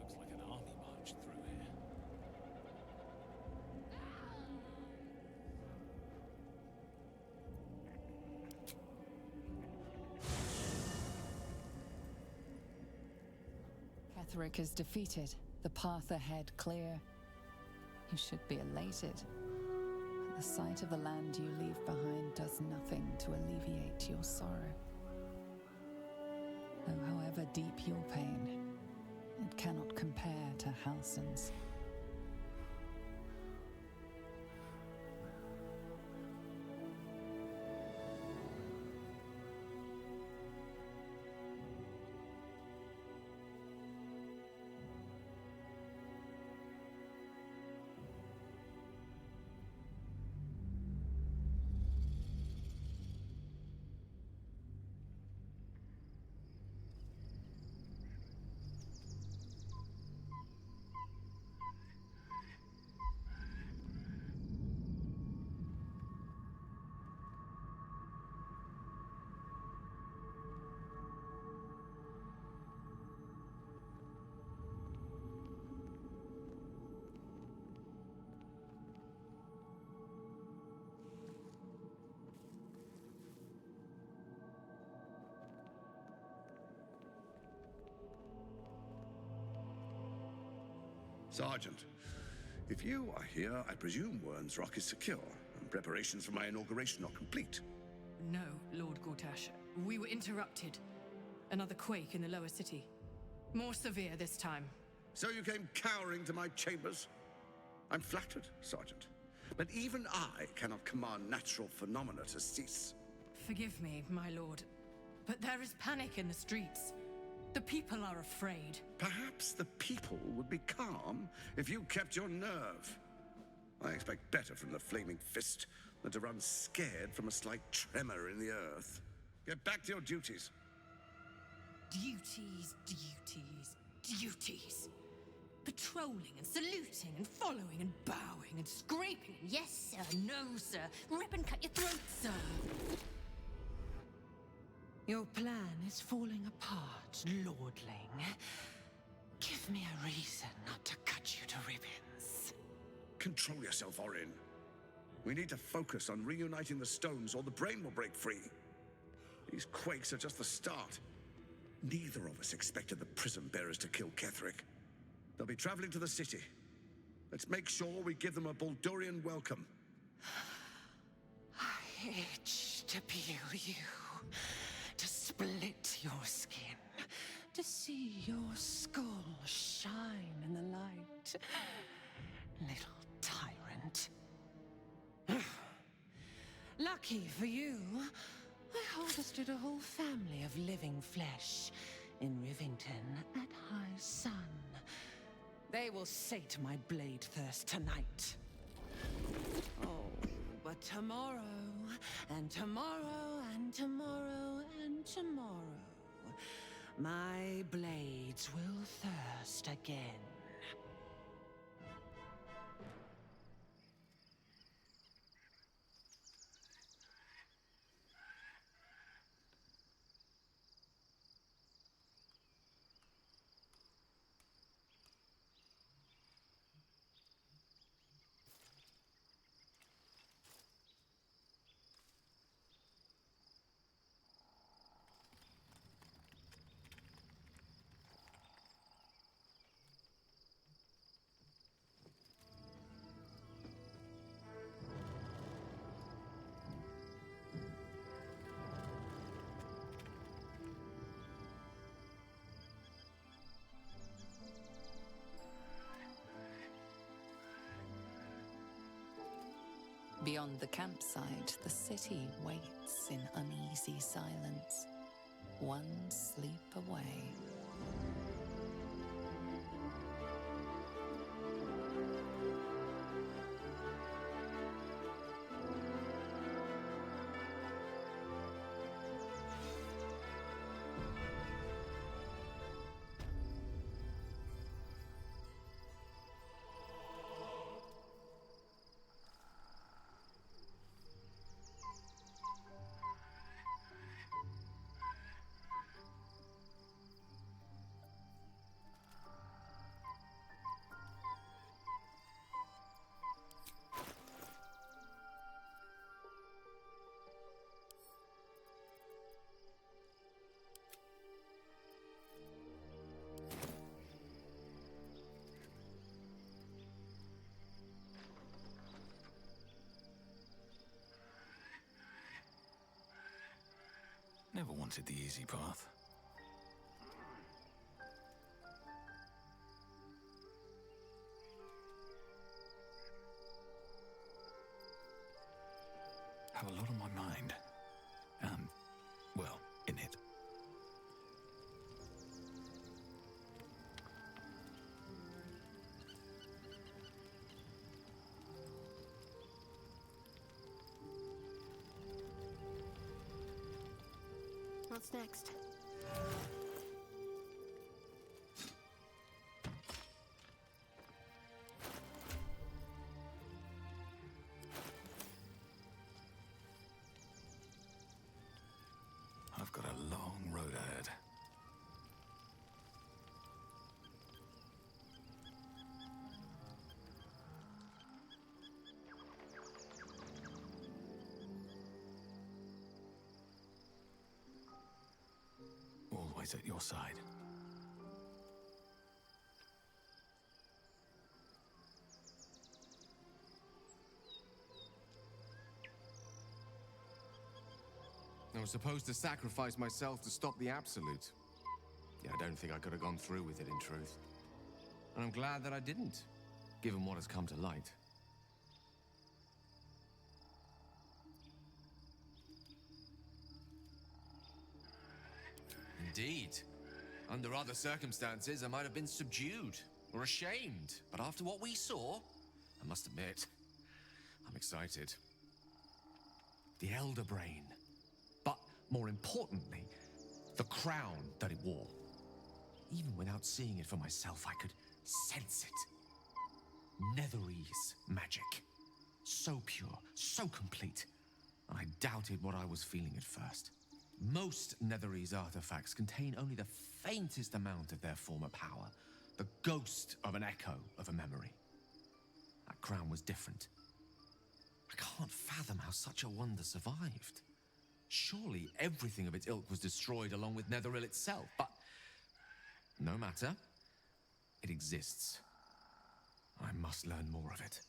Looks like an army marched through here. Ketheric is defeated, the path ahead clear. You should be elated. But the sight of the land you leave behind does nothing to alleviate your sorrow. Though however deep your pain, it cannot compare to Halsin's. Sergeant, if you are here, I presume Wyrm's Rock is secure, and preparations for my inauguration are complete. No, Lord Gortash. We were interrupted. Another quake in the lower city. More severe this time. So you came cowering to my chambers? I'm flattered, Sergeant. But even I cannot command natural phenomena to cease. Forgive me, my lord, but there is panic in the streets. The people are afraid. Perhaps the people would be calm if you kept your nerve. I expect better from the Flaming Fist than to run scared from a slight tremor in the earth. Get back to your duties. Duties, duties, duties. Patrolling and saluting and following and bowing and scraping. Yes, sir. No, sir. Rip and cut your throat, sir. Your plan is falling apart, lordling. Give me a reason not to cut you to ribbons. Control yourself, Orin. We need to focus on reuniting the stones or the brain will break free. These quakes are just the start. Neither of us expected the Prism Bearers to kill Ketheric. They'll be traveling to the city. Let's make sure we give them a Baldurian welcome. I itch to peel you, to split your skin, to see your skull shine in the light. Little tyrant. Lucky for you, I harvested a whole family of living flesh in Rivington at high sun. They will sate my blade thirst tonight. Oh, but tomorrow, and tomorrow, and tomorrow, and tomorrow, my blades will thirst again. Beyond the campsite, the city waits in uneasy silence, one sleep away. Never wanted the easy path. Have a lot on my mind. And, well, in it. What's next? I've got a long road ahead. Always at your side. I was supposed to sacrifice myself to stop the Absolute. Yeah, I don't think I could have gone through with it, in truth. And I'm glad that I didn't. given what has come to light. Indeed. Under other circumstances, I might have been subdued or ashamed. But after what we saw, I must admit, I'm excited. The Elder Brain. But more importantly, the crown that it wore. Even without seeing it for myself, I could sense it. Netherese magic. So pure, so complete. And I doubted what I was feeling at first. Most Netherese artifacts contain only the faintest amount of their former power. The ghost of an echo of a memory. That crown was different. I can't fathom how such a wonder survived. Surely everything of its ilk was destroyed along with Netheril itself, but no matter. It exists. I must learn more of it.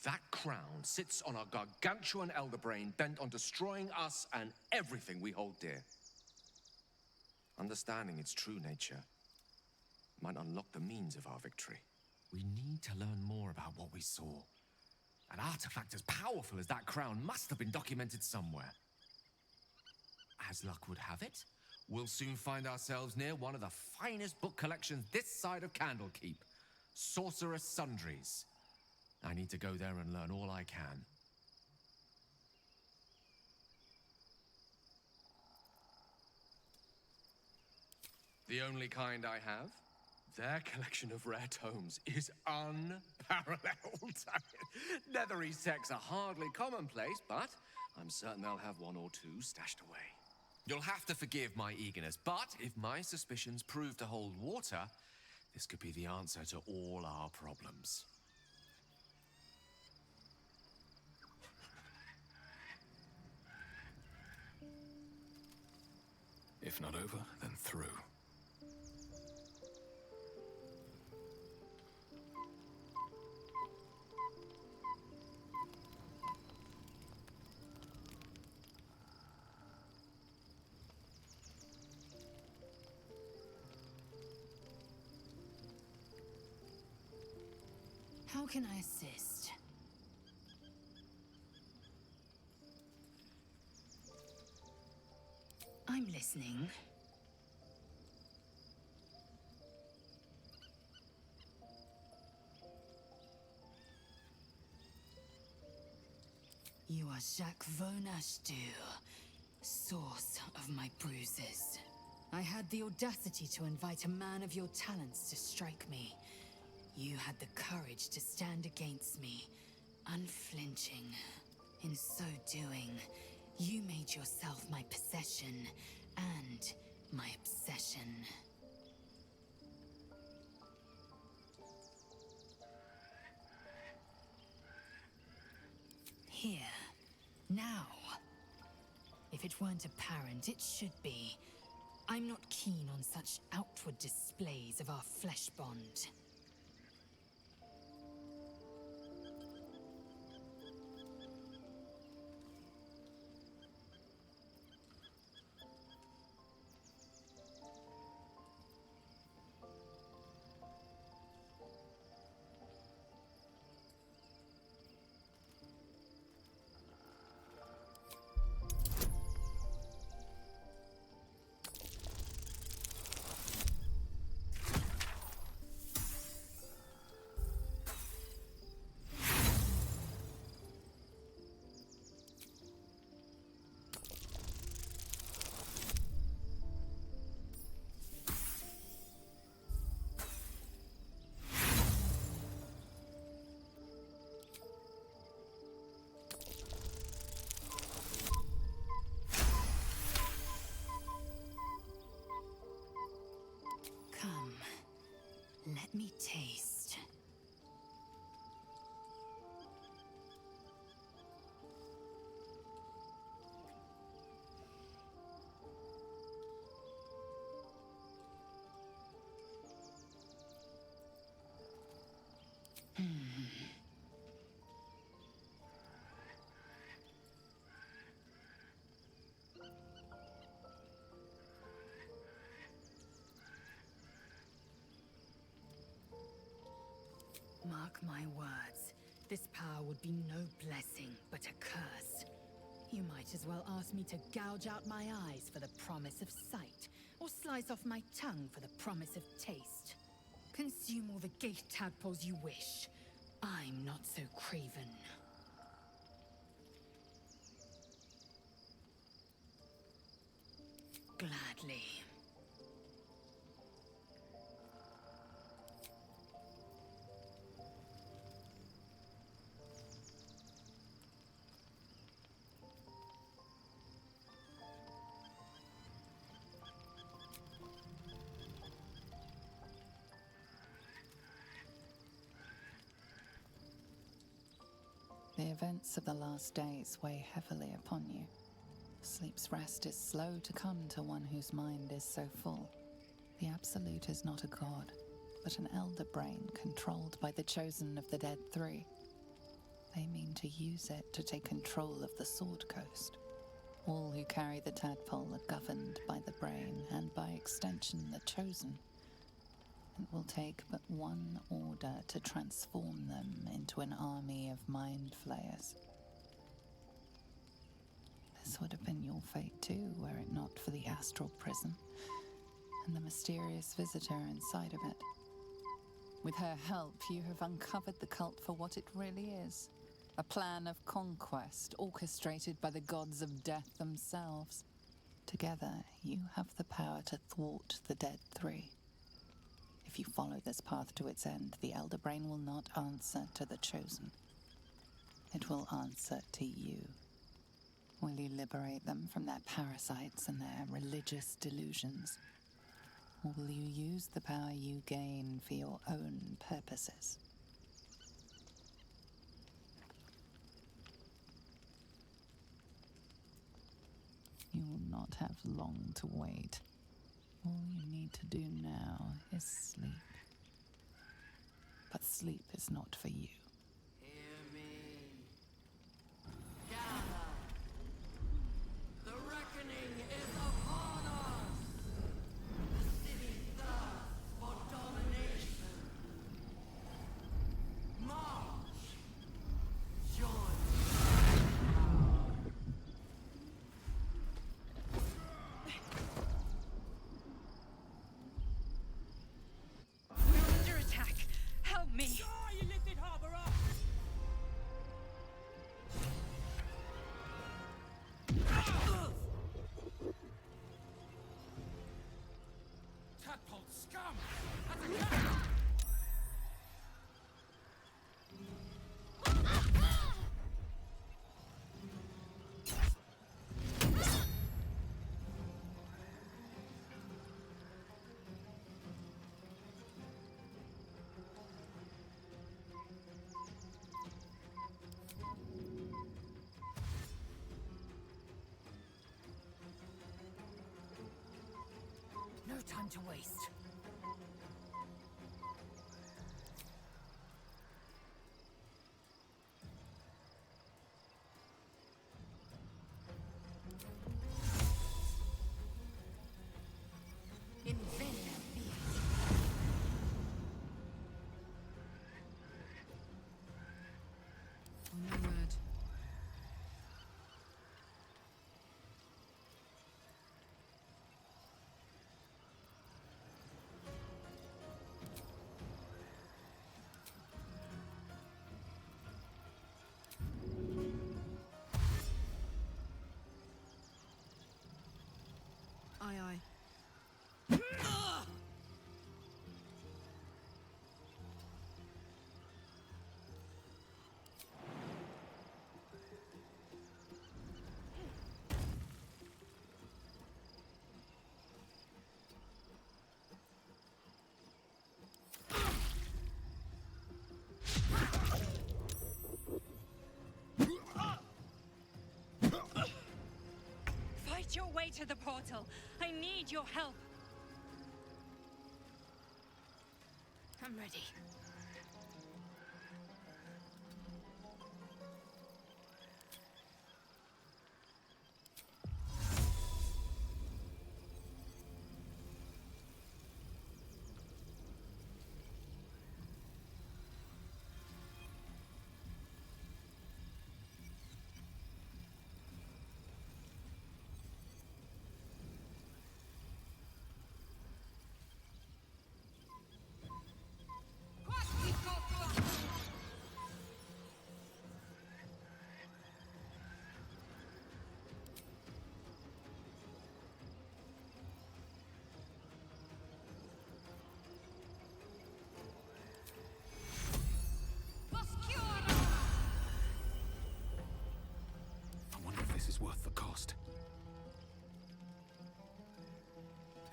That crown sits on a gargantuan elder brain bent on destroying us and everything we hold dear. Understanding its true nature might unlock the means of our victory. We need to learn more about what we saw. An artifact as powerful as that crown must have been documented somewhere. As luck would have it, we'll soon find ourselves near one of the finest book collections this side of Candlekeep, Sorcerous Sundries. I need to go there and learn all I can. The only kind I have? Their collection of rare tomes is unparalleled. Netherese texts are hardly commonplace, but I'm certain they'll have one or two stashed away. You'll have to forgive my eagerness, but if my suspicions prove to hold water, this could be the answer to all our problems. If not over, then through. How can I assist? I'm listening. You are Jacques Vonashdu, source of my bruises. I had the audacity to invite a man of your talents to strike me. You had the courage to stand against me, unflinching. In so doing, you made yourself my possession and my obsession. Here. Now. If it weren't apparent, it should be. I'm not keen on such outward displays of our flesh bond. Let me taste. Mark my words. This power would be no blessing, but a curse. You might as well ask me to gouge out my eyes for the promise of sight, or slice off my tongue for the promise of taste. Consume all the gate tadpoles you wish. I'm not so craven. Gladly. The events of the last days weigh heavily upon you. Sleep's rest is slow to come to one whose mind is so full. The Absolute is not a god, but an elder brain controlled by the Chosen of the Dead Three. They mean to use it to take control of the Sword Coast. All who carry the tadpole are governed by the brain, and by extension the Chosen. It will take but one order to transform them into an army of mind flayers. This would have been your fate too, were it not for the astral prison and the mysterious visitor inside of it. With her help, you have uncovered the cult for what it really is. A plan of conquest orchestrated by the gods of death themselves. Together, you have the power to thwart the Dead Three. If you follow this path to its end, the Elder Brain will not answer to the Chosen. It will answer to you. Will you liberate them from their parasites and their religious delusions? Or will you use the power you gain for your own purposes? You will not have long to wait. All you need to do now is sleep. But sleep is not for you. Hear me. Gather. The reckoning is upon us. The city thirsts for domination. March. Join. We're under attack. Help me. You lifted Harbor up. Tadpole scum! That's a cat! No time to waste. In vain, on your word. Aye, aye. Fight your way to the portal. I need your help. I'm ready.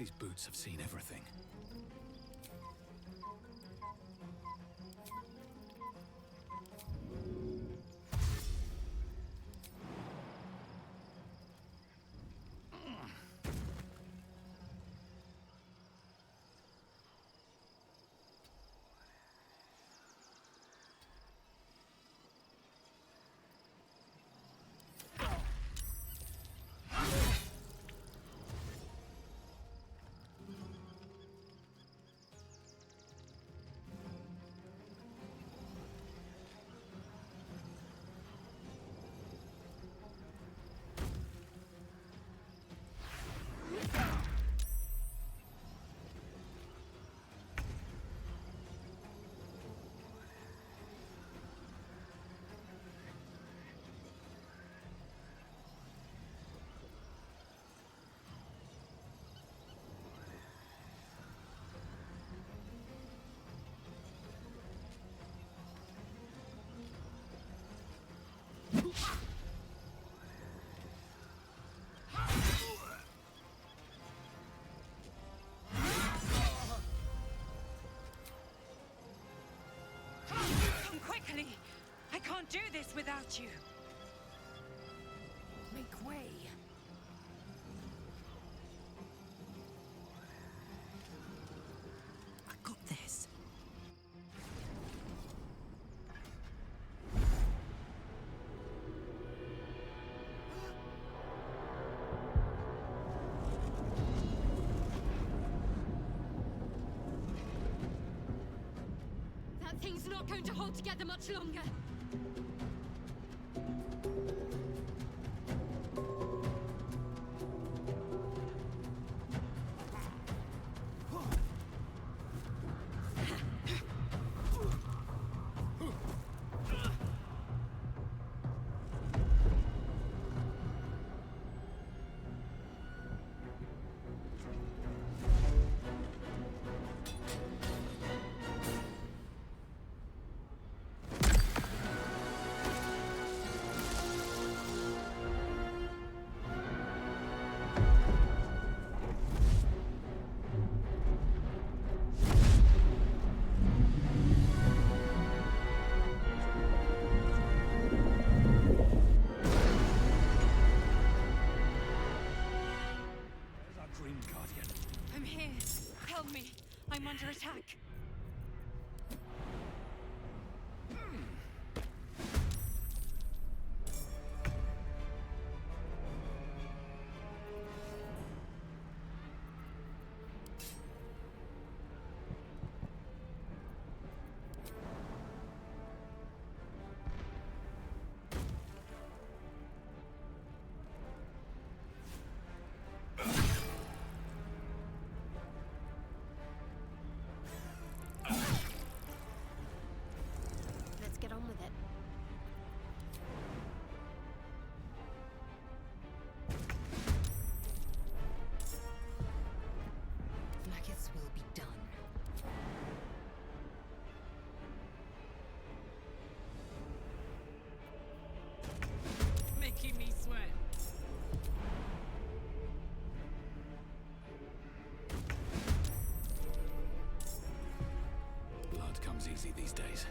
These boots have seen everything. Come quickly! I can't do this without you! Make way. I got this. That thing's not going to hold together much longer. I'm here. Help me. I'm under attack. Let's get on with it. Maggots will be done. Making me sweat. Blood comes easy these days.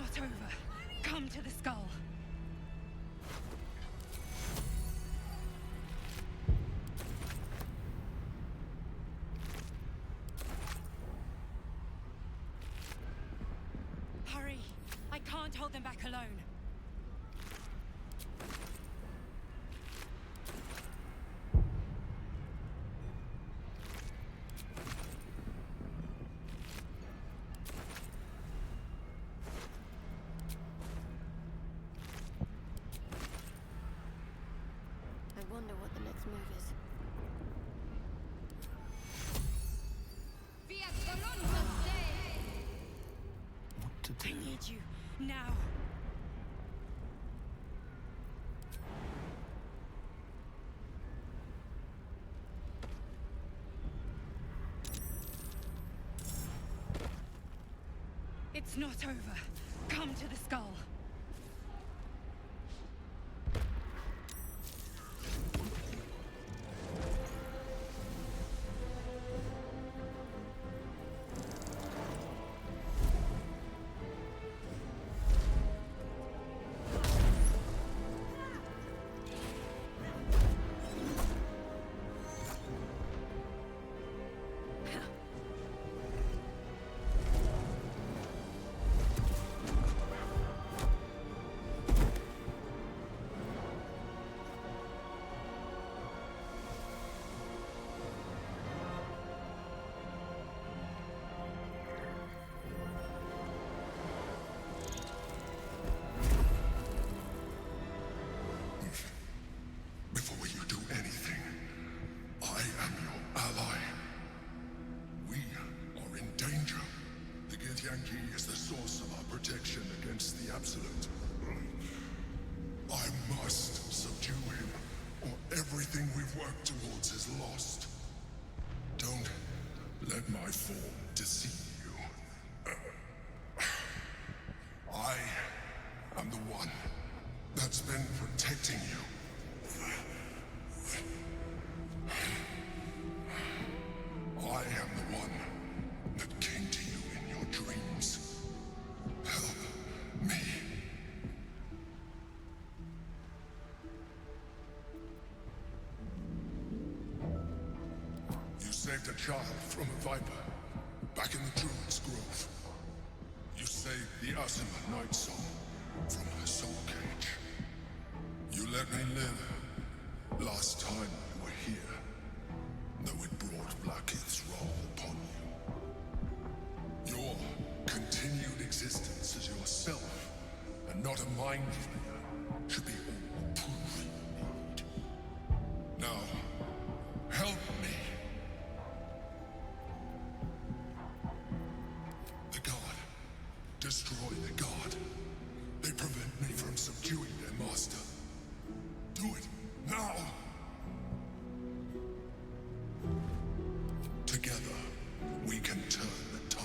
not over. Come to the skull. Hurry! I can't hold them back alone. I wonder what the next move is. What to do? I need you now. It's not over. Come to the skull. Before you do anything, I am your ally. We are in danger. The Githyanki is the source of our protection against the Absolute. I must subdue him, or everything we've worked towards is lost. Don't let my form deceive you. I am the one that's been protecting you. I am the one that came to you in your dreams. Help me. You saved a child from a viper back in the Druid's Grove. You saved the Azima Night Song from her soul cage. You let me live last time we were here, though it brought Blackith's wrath upon you. Your continued existence as yourself, and not a mind flayer, should be all proof you need. Now, help me. The God. Destroy the God. They prevent me from subduing their master. Do it now! Together, we can turn the tide.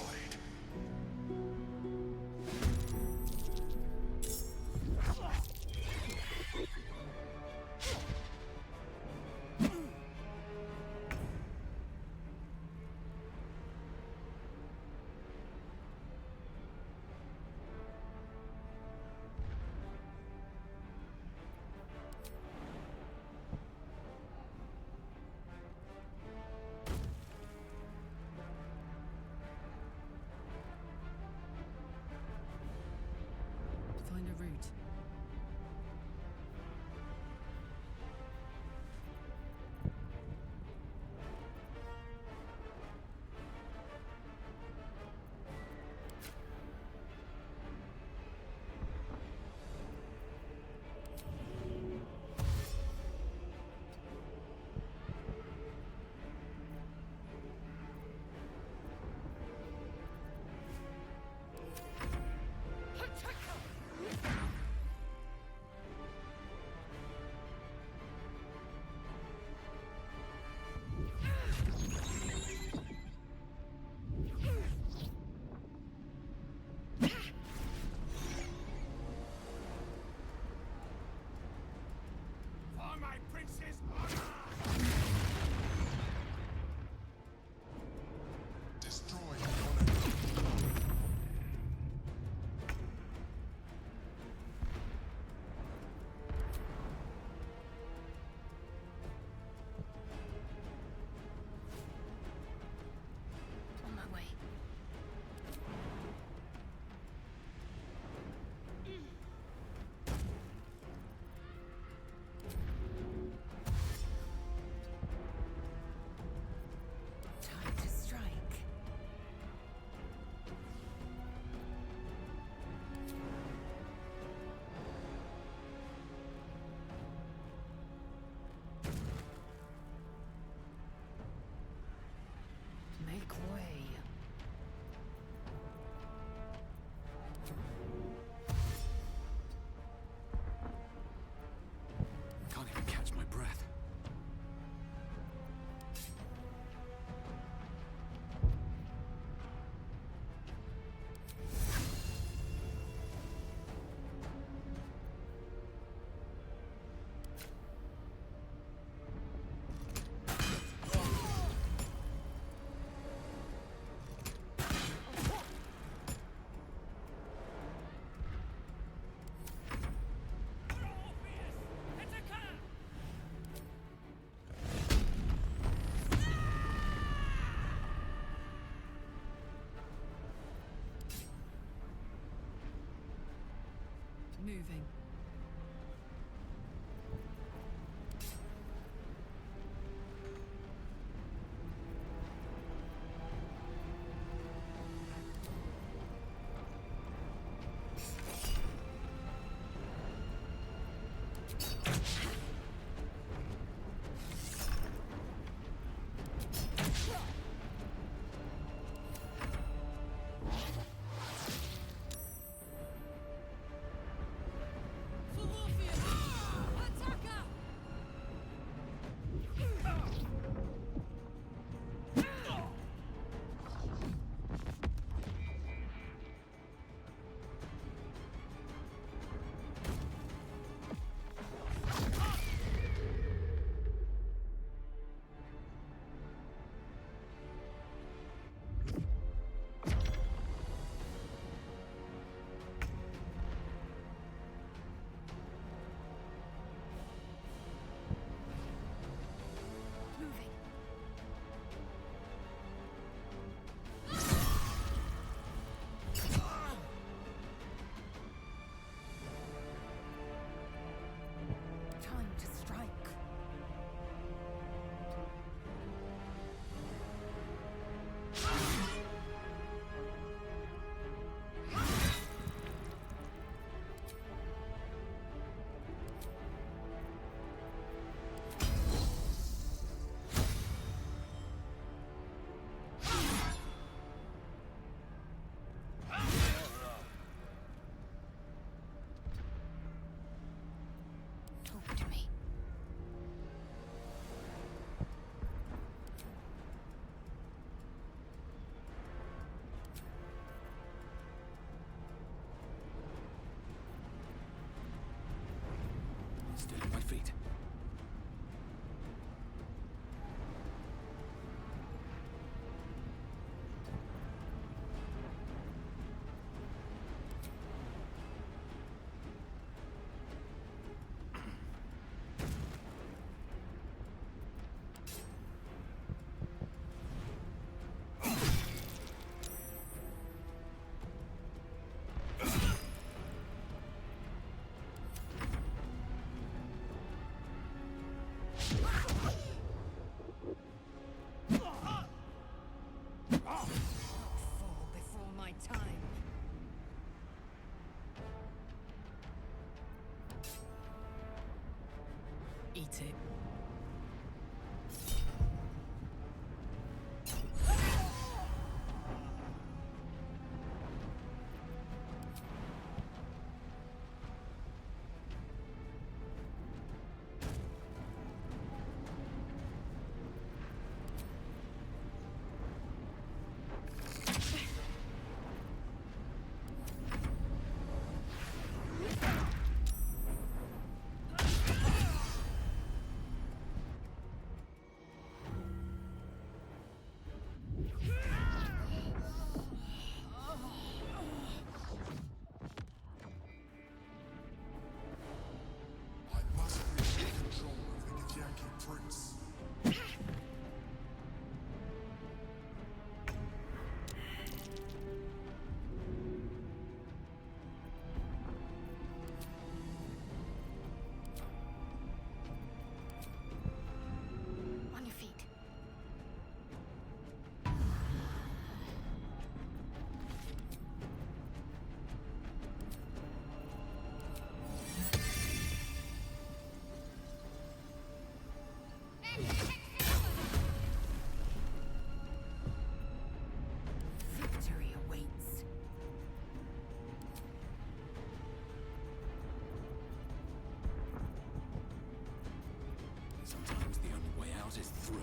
moving. Time to strike. Talk to me. Still on my feet. Fall before my time. Eat it. I must regain control of the Githyanki prince. On your feet. Victory awaits. Sometimes the only way out is through.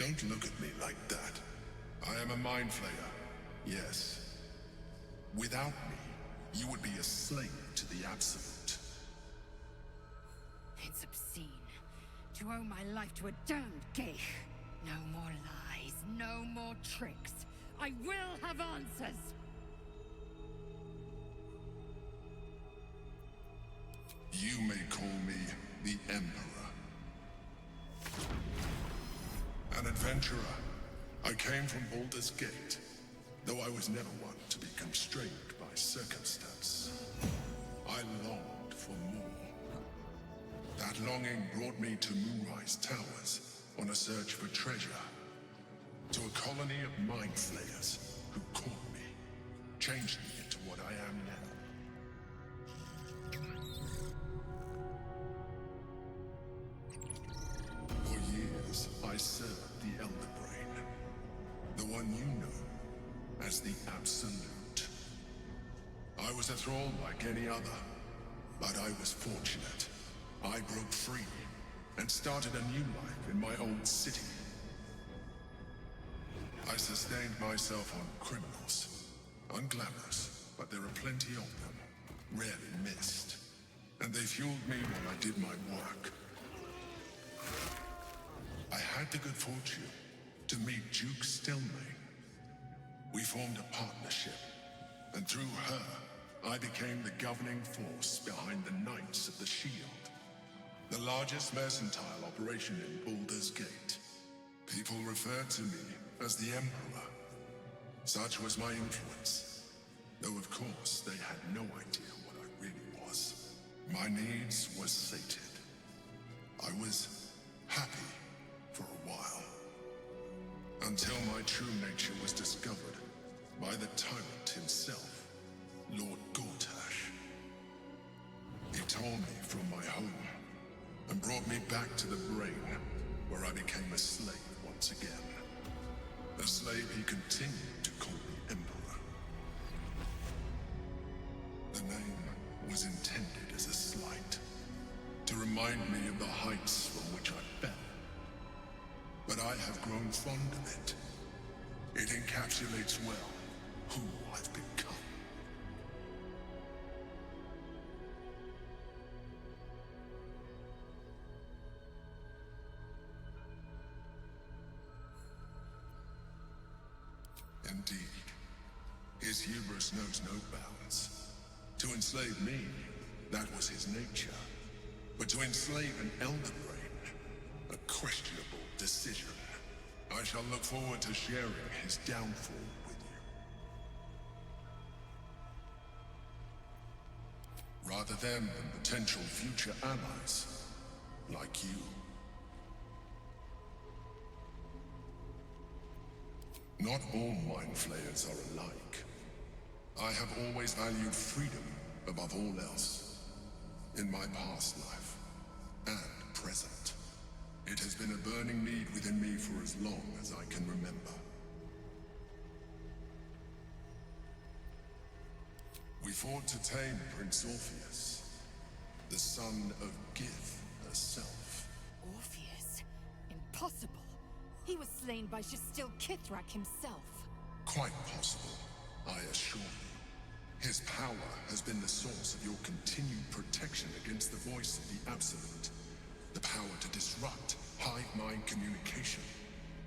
Don't look at me like that. I am a mind flayer, yes. Without me, you would be a slave to the Absolute. It's obscene. To owe my life to a damned geich. No more lies, no more tricks. I will have answers! You may call me the Emperor. An adventurer. I came from Baldur's Gate, though I was never one to be constrained by circumstance. I longed for more. That longing brought me to Moonrise Towers on a search for treasure. To a colony of mind flayers who caught me, changed me into what I am now. For years, I served the Elder Brain, the one you know as the Absolute. I was a thrall like any other, but I was fortunate. I broke free and started a new life in my old city. I sustained myself on criminals. Unglamorous, but there are plenty of them, rarely missed. And they fueled me while I did my work. I had the good fortune to meet Duke Stelmane. We formed a partnership, and through her, I became the governing force behind the Knights of the Shield, the largest mercantile operation in Baldur's Gate. People referred to me as the Emperor. Such was my influence, though of course they had no idea what I really was. My needs were sated. I was happy for a while, until my true nature was discovered by the tyrant himself, Lord Gortash. He tore me from my home and brought me back to the Brain, where I became a slave once again. A slave he continued to call the Emperor. The name was intended as a slight, to remind me of the heights from which I fell. But I have grown fond of it. It encapsulates well who I've become. Indeed, his hubris knows no bounds. To enslave me, that was his nature. But to enslave an Elder Brain, a questionable decision. I shall look forward to sharing his downfall with you. Rather them than potential future allies, like you. Not all mind flayers are alike. I have always valued freedom above all else. In my past life, and present. It has been a burning need within me for as long as I can remember. We fought to tame Prince Orpheus, the son of Gith herself. Orpheus? Impossible. He was slain by Shastil Kithrak himself. Quite possible, I assure you. His power has been the source of your continued protection against the voice of the Absolute. The power to disrupt hive-mind communication.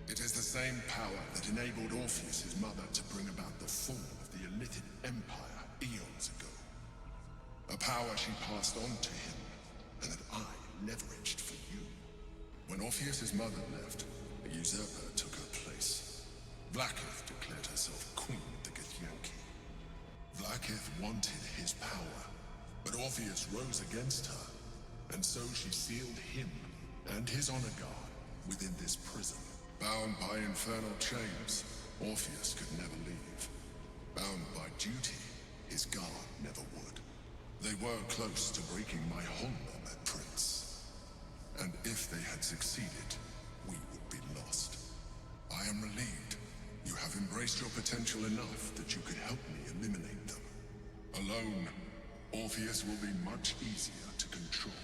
It is the same power that enabled Orpheus' mother to bring about the fall of the Illithid Empire eons ago. A power she passed on to him, and that I leveraged for you. When Orpheus' mother left, a usurper took her place. Vlaakith declared herself queen of the Githyanki. Vlaakith wanted his power, but Orpheus rose against her, and so she sealed him and his honor guard within this prison. Bound by infernal chains, Orpheus could never leave. Bound by duty, his guard never would. They were close to breaking my hold on that prince. And if they had succeeded, we would be lost. I am relieved. You have embraced your potential enough that you could help me eliminate them. Alone, Orpheus will be much easier to control.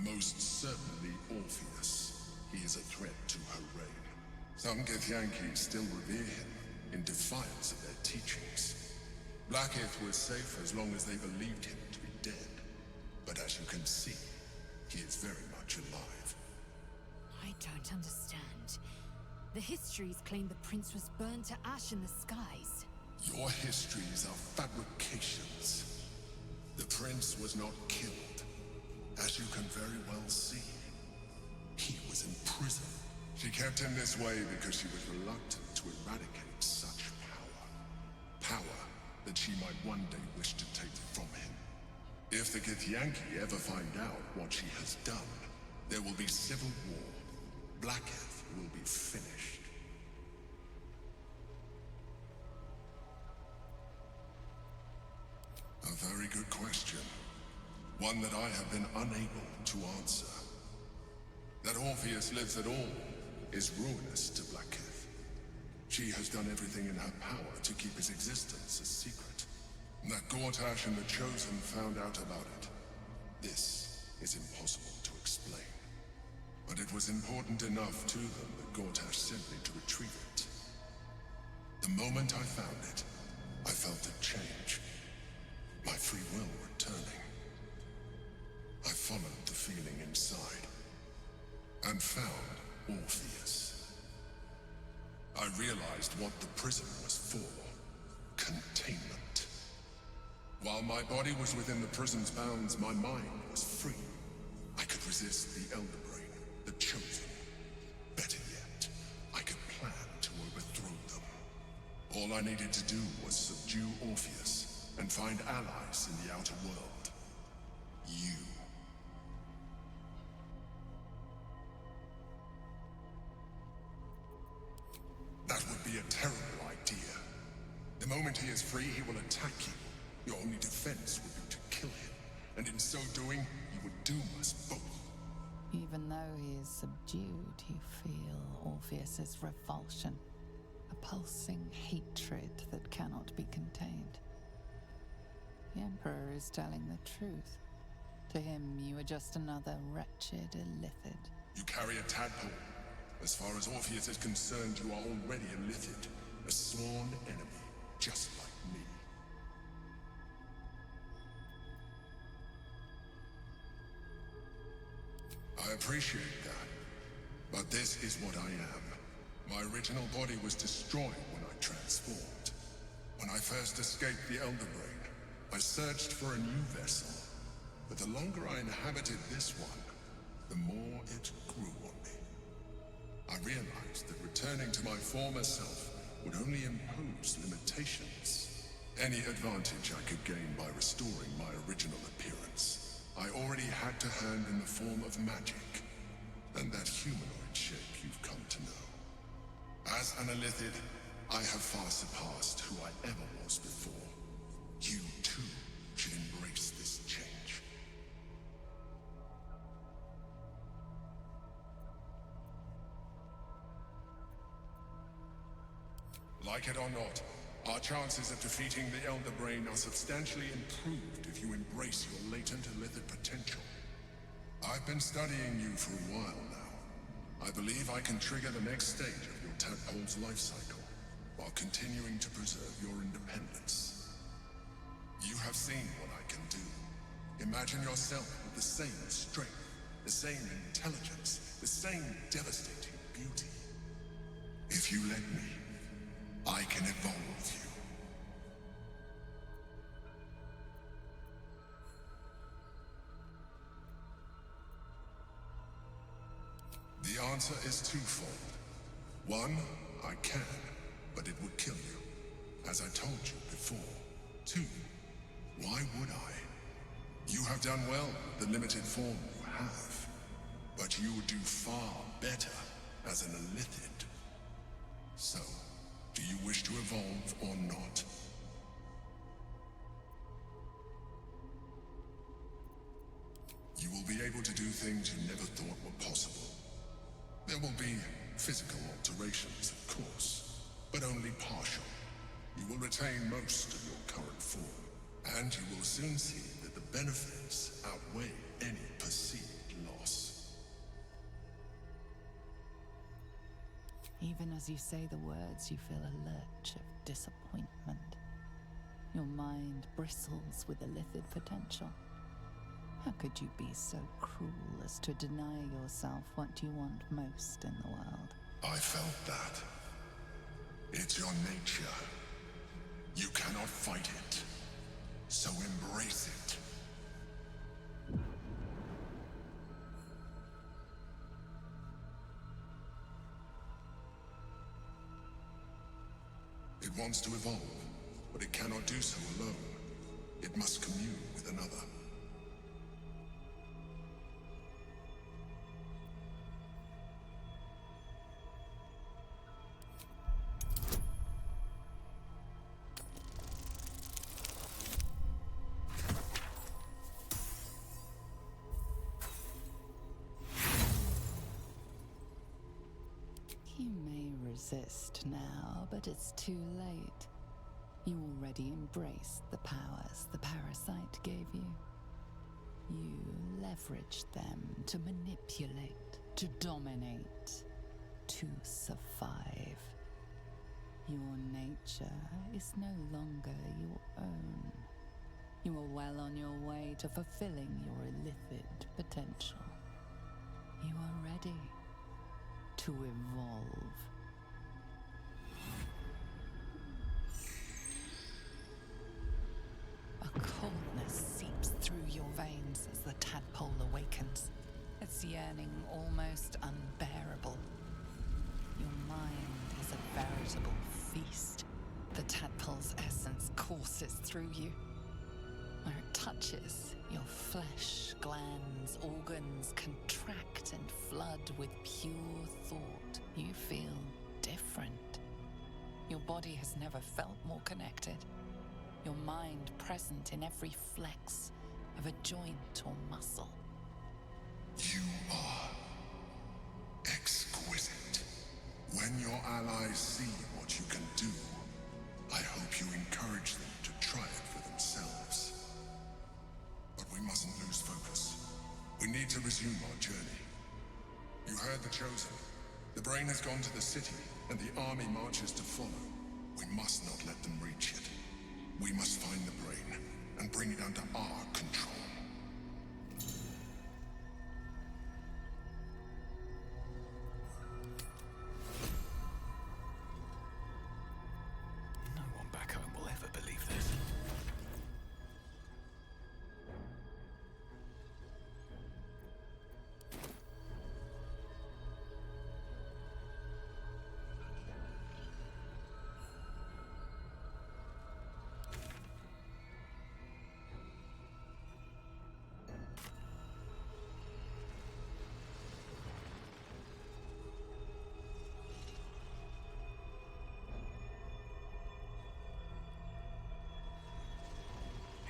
Most certainly Orpheus. He is a threat to her reign. Some Githyanki still revere him, in defiance of their teachings. Blackith was safe as long as they believed him to be dead. But as you can see, he is very much alive. I don't understand. The histories claim the prince was burned to ash in the skies. Your histories are fabrications. The prince was not killed. As you can very well see, he was in prison. She kept him this way because she was reluctant to eradicate such power. Power that she might one day wish to take from him. If the Githyanki ever find out what she has done, there will be civil war. Blackith will be finished. A very good question. One that I have been unable to answer. That Orpheus lives at all is ruinous to Blackith. She has done everything in her power to keep his existence a secret. That Gortash and the Chosen found out about it. This is impossible to explain. But it was important enough to them that Gortash sent me to retrieve it. The moment I found it, I felt a change. My free will returning. I followed the feeling inside, and found Orpheus. I realized what the prison was for. Containment. While my body was within the prison's bounds, my mind was free. I could resist the Elder Brain, the Chosen. Better yet, I could plan to overthrow them. All I needed to do was subdue Orpheus, and find allies in the outer world. You. That would be a terrible idea. The moment he is free, he will attack you. Your only defense would be to kill him, and in so doing, he would doom us both. Even though he is subdued, you feel Orpheus's revulsion, a pulsing hatred that cannot be contained. The Emperor is telling the truth. To him, you are just another wretched illithid. You carry a tadpole. As far as Orpheus is concerned, you are already a Lithid, a sworn enemy, just like me. I appreciate that, but this is what I am. My original body was destroyed when I transformed. When I first escaped the Elder Brain, I searched for a new vessel, but the longer I inhabited this one, the more it grew on me. I realized that returning to my former self would only impose limitations. Any advantage I could gain by restoring my original appearance, I already had to hand in the form of magic, and that humanoid shape you've come to know. As an Illithid, I have far surpassed who I ever was before. You, too, should embrace this change. Like it or not, our chances of defeating the Elder Brain are substantially improved if you embrace your latent Illithid potential. I've been studying you for a while now. I believe I can trigger the next stage of your tadpole's life cycle, while continuing to preserve your independence. You have seen what I can do. Imagine yourself with the same strength, the same intelligence, the same devastating beauty. If you let me, I can evolve you. The answer is twofold. One, I can, but it would kill you, as I told you before. Two, why would I? You have done well with the limited form you have, but you would do far better as an Illithid. So, do you wish to evolve or not? You will be able to do things you never thought were possible. There will be physical alterations, of course, but only partial. You will retain most of your current form, and you will soon see that the benefits outweigh any perceived Even as you say the words, you feel a lurch of disappointment. Your mind bristles with illithid potential. How could you be so cruel as to deny yourself what you want most in the world? I felt that. It's your nature. You cannot fight it. So embrace it. It wants to evolve, but it cannot do so alone. It must commune with another. You may resist now, but it's too late. You already embraced the powers the parasite gave you. You leveraged them to manipulate, to dominate, to survive. Your nature is no longer your own. You are well on your way to fulfilling your illithid potential. You are ready to evolve. A coldness seeps through your veins as the tadpole awakens, its yearning almost unbearable. Your mind is a veritable feast. The tadpole's essence courses through you. Where it touches, your flesh, glands, organs contract and flood with pure thought. You feel different. Your body has never felt more connected. Your mind present in every flex of a joint or muscle. You are exquisite. When your allies see what you can do, I hope you encourage them to try it for themselves. But we mustn't lose focus. We need to resume our journey. You heard the Chosen. The Brain has gone to the city, and the army marches to follow. We must not let them reach it. We must find the Brain, and bring it under our control. No one back home will ever believe this.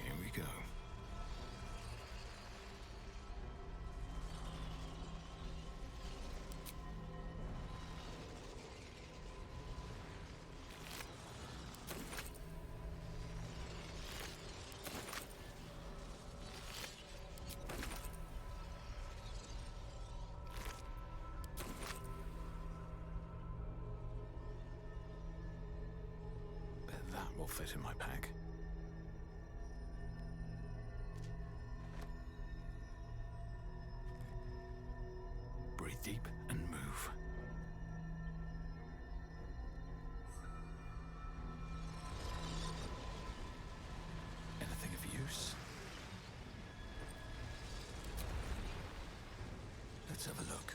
Here we go. Bet that will fit in my pack. Breathe deep and move. Anything of use? Let's have a look.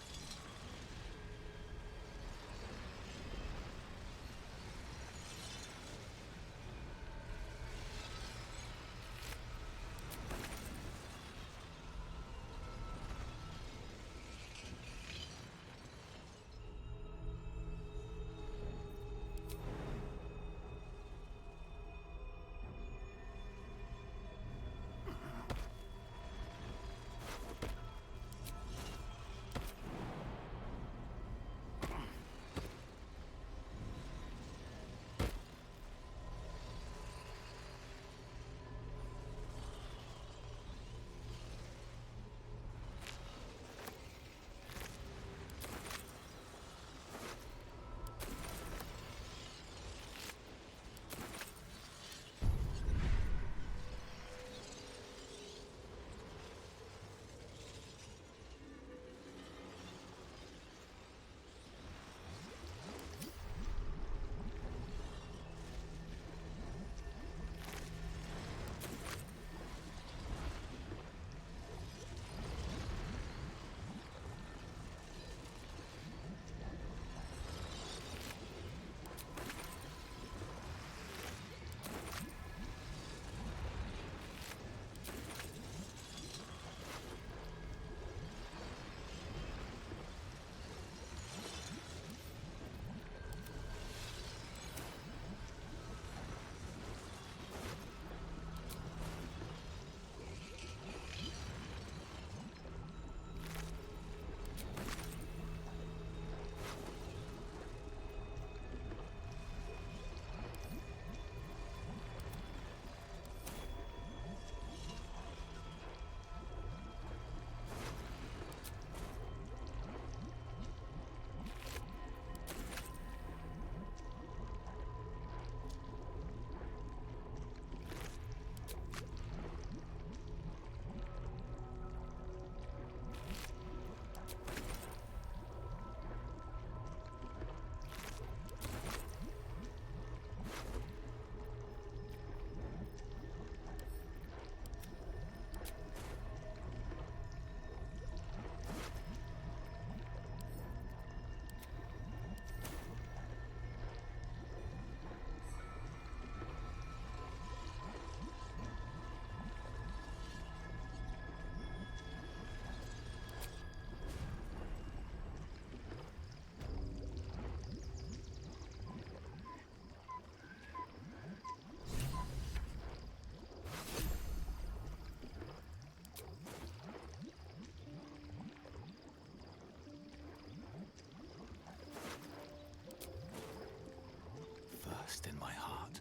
deepest in my heart.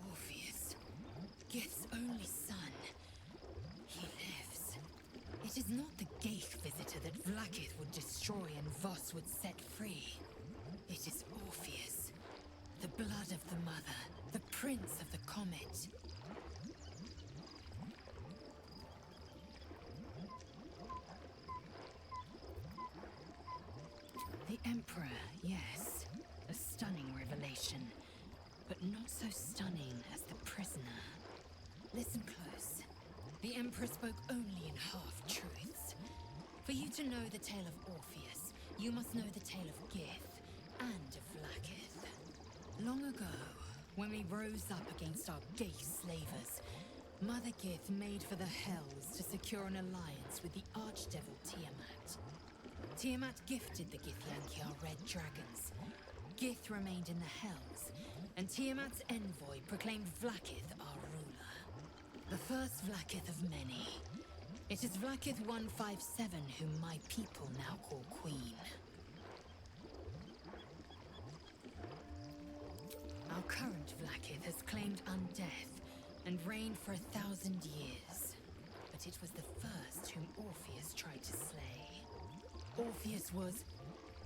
Orpheus, Gith's only son. He lives. It is not the Geich visitor that Vlaakith would destroy and Voss would set free. It is Orpheus, the blood of the mother, the prince of the comet. The Emperor, yes. A stunning revelation. But not so stunning as the prisoner. Listen close. The Emperor spoke only in half-truths. For you to know the tale of Orpheus, you must know the tale of Gith and of Vlaakith. Long ago, when we rose up against our Geich slavers, Mother Gith made for the Hells to secure an alliance with the Archdevil Tiamat. Tiamat gifted the Githyanki our red dragons. Gith remained in the Hells, and Tiamat's envoy proclaimed Vlaakith our ruler. The first Vlaakith of many. It is Vlaakith 157 whom my people now call Queen. Our current Vlaakith has claimed undeath and reigned for 1,000 years. But it was the first whom Orpheus tried to slay. Orpheus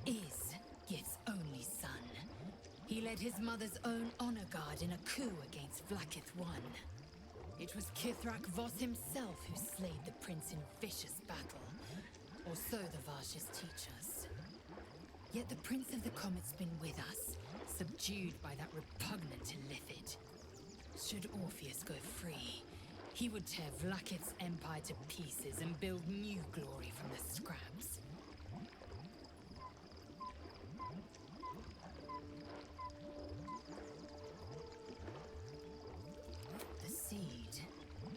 is Gith's only son. He led his mother's own honor guard in a coup against Vlaakith I. It was Kithrak Voss himself who slayed the prince in vicious battle. Or so the Varshas teach us. Yet the Prince of the Comet's been with us, subdued by that repugnant Illithid. Should Orpheus go free, he would tear Vlaakith's empire to pieces and build new glory from the scraps. The seed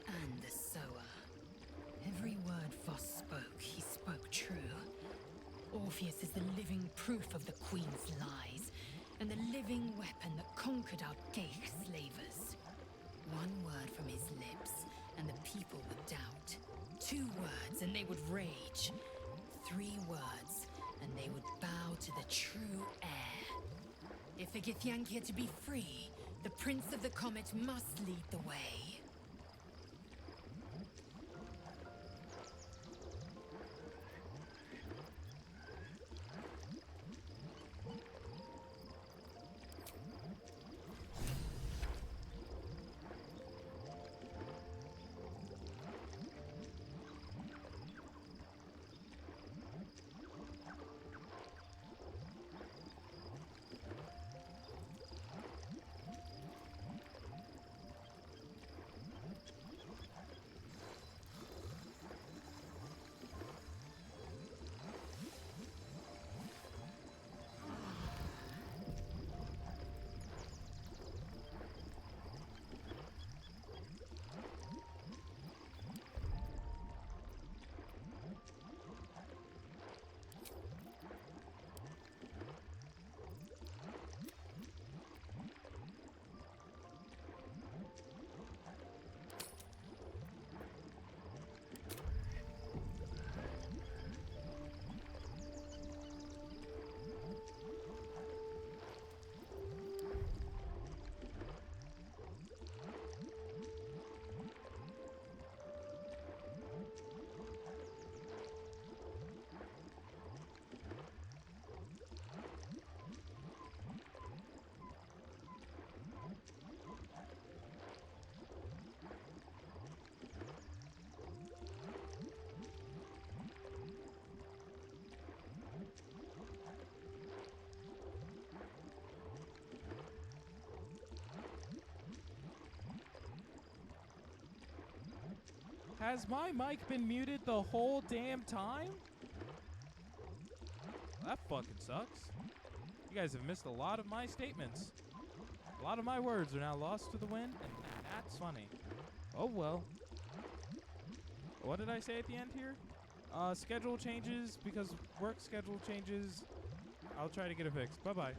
and the sower. Every word Voss spoke, he spoke true. Orpheus is the living proof of the Queen's lies, and the living weapon that conquered our Geich slavers. One word from his lips, and the people would doubt. 2 words, and they would rage. 3 words, and they would bow to the true heir. If the Githyanki are to be free, the Prince of the Comet must lead the way. Has my mic been muted the whole damn time? That fucking sucks. You guys have missed a lot of my statements. A lot of my words are now lost to the wind, and that's funny. Oh well. What did I say at the end here? Schedule changes because work schedule changes. I'll try to get it fixed. Bye-bye.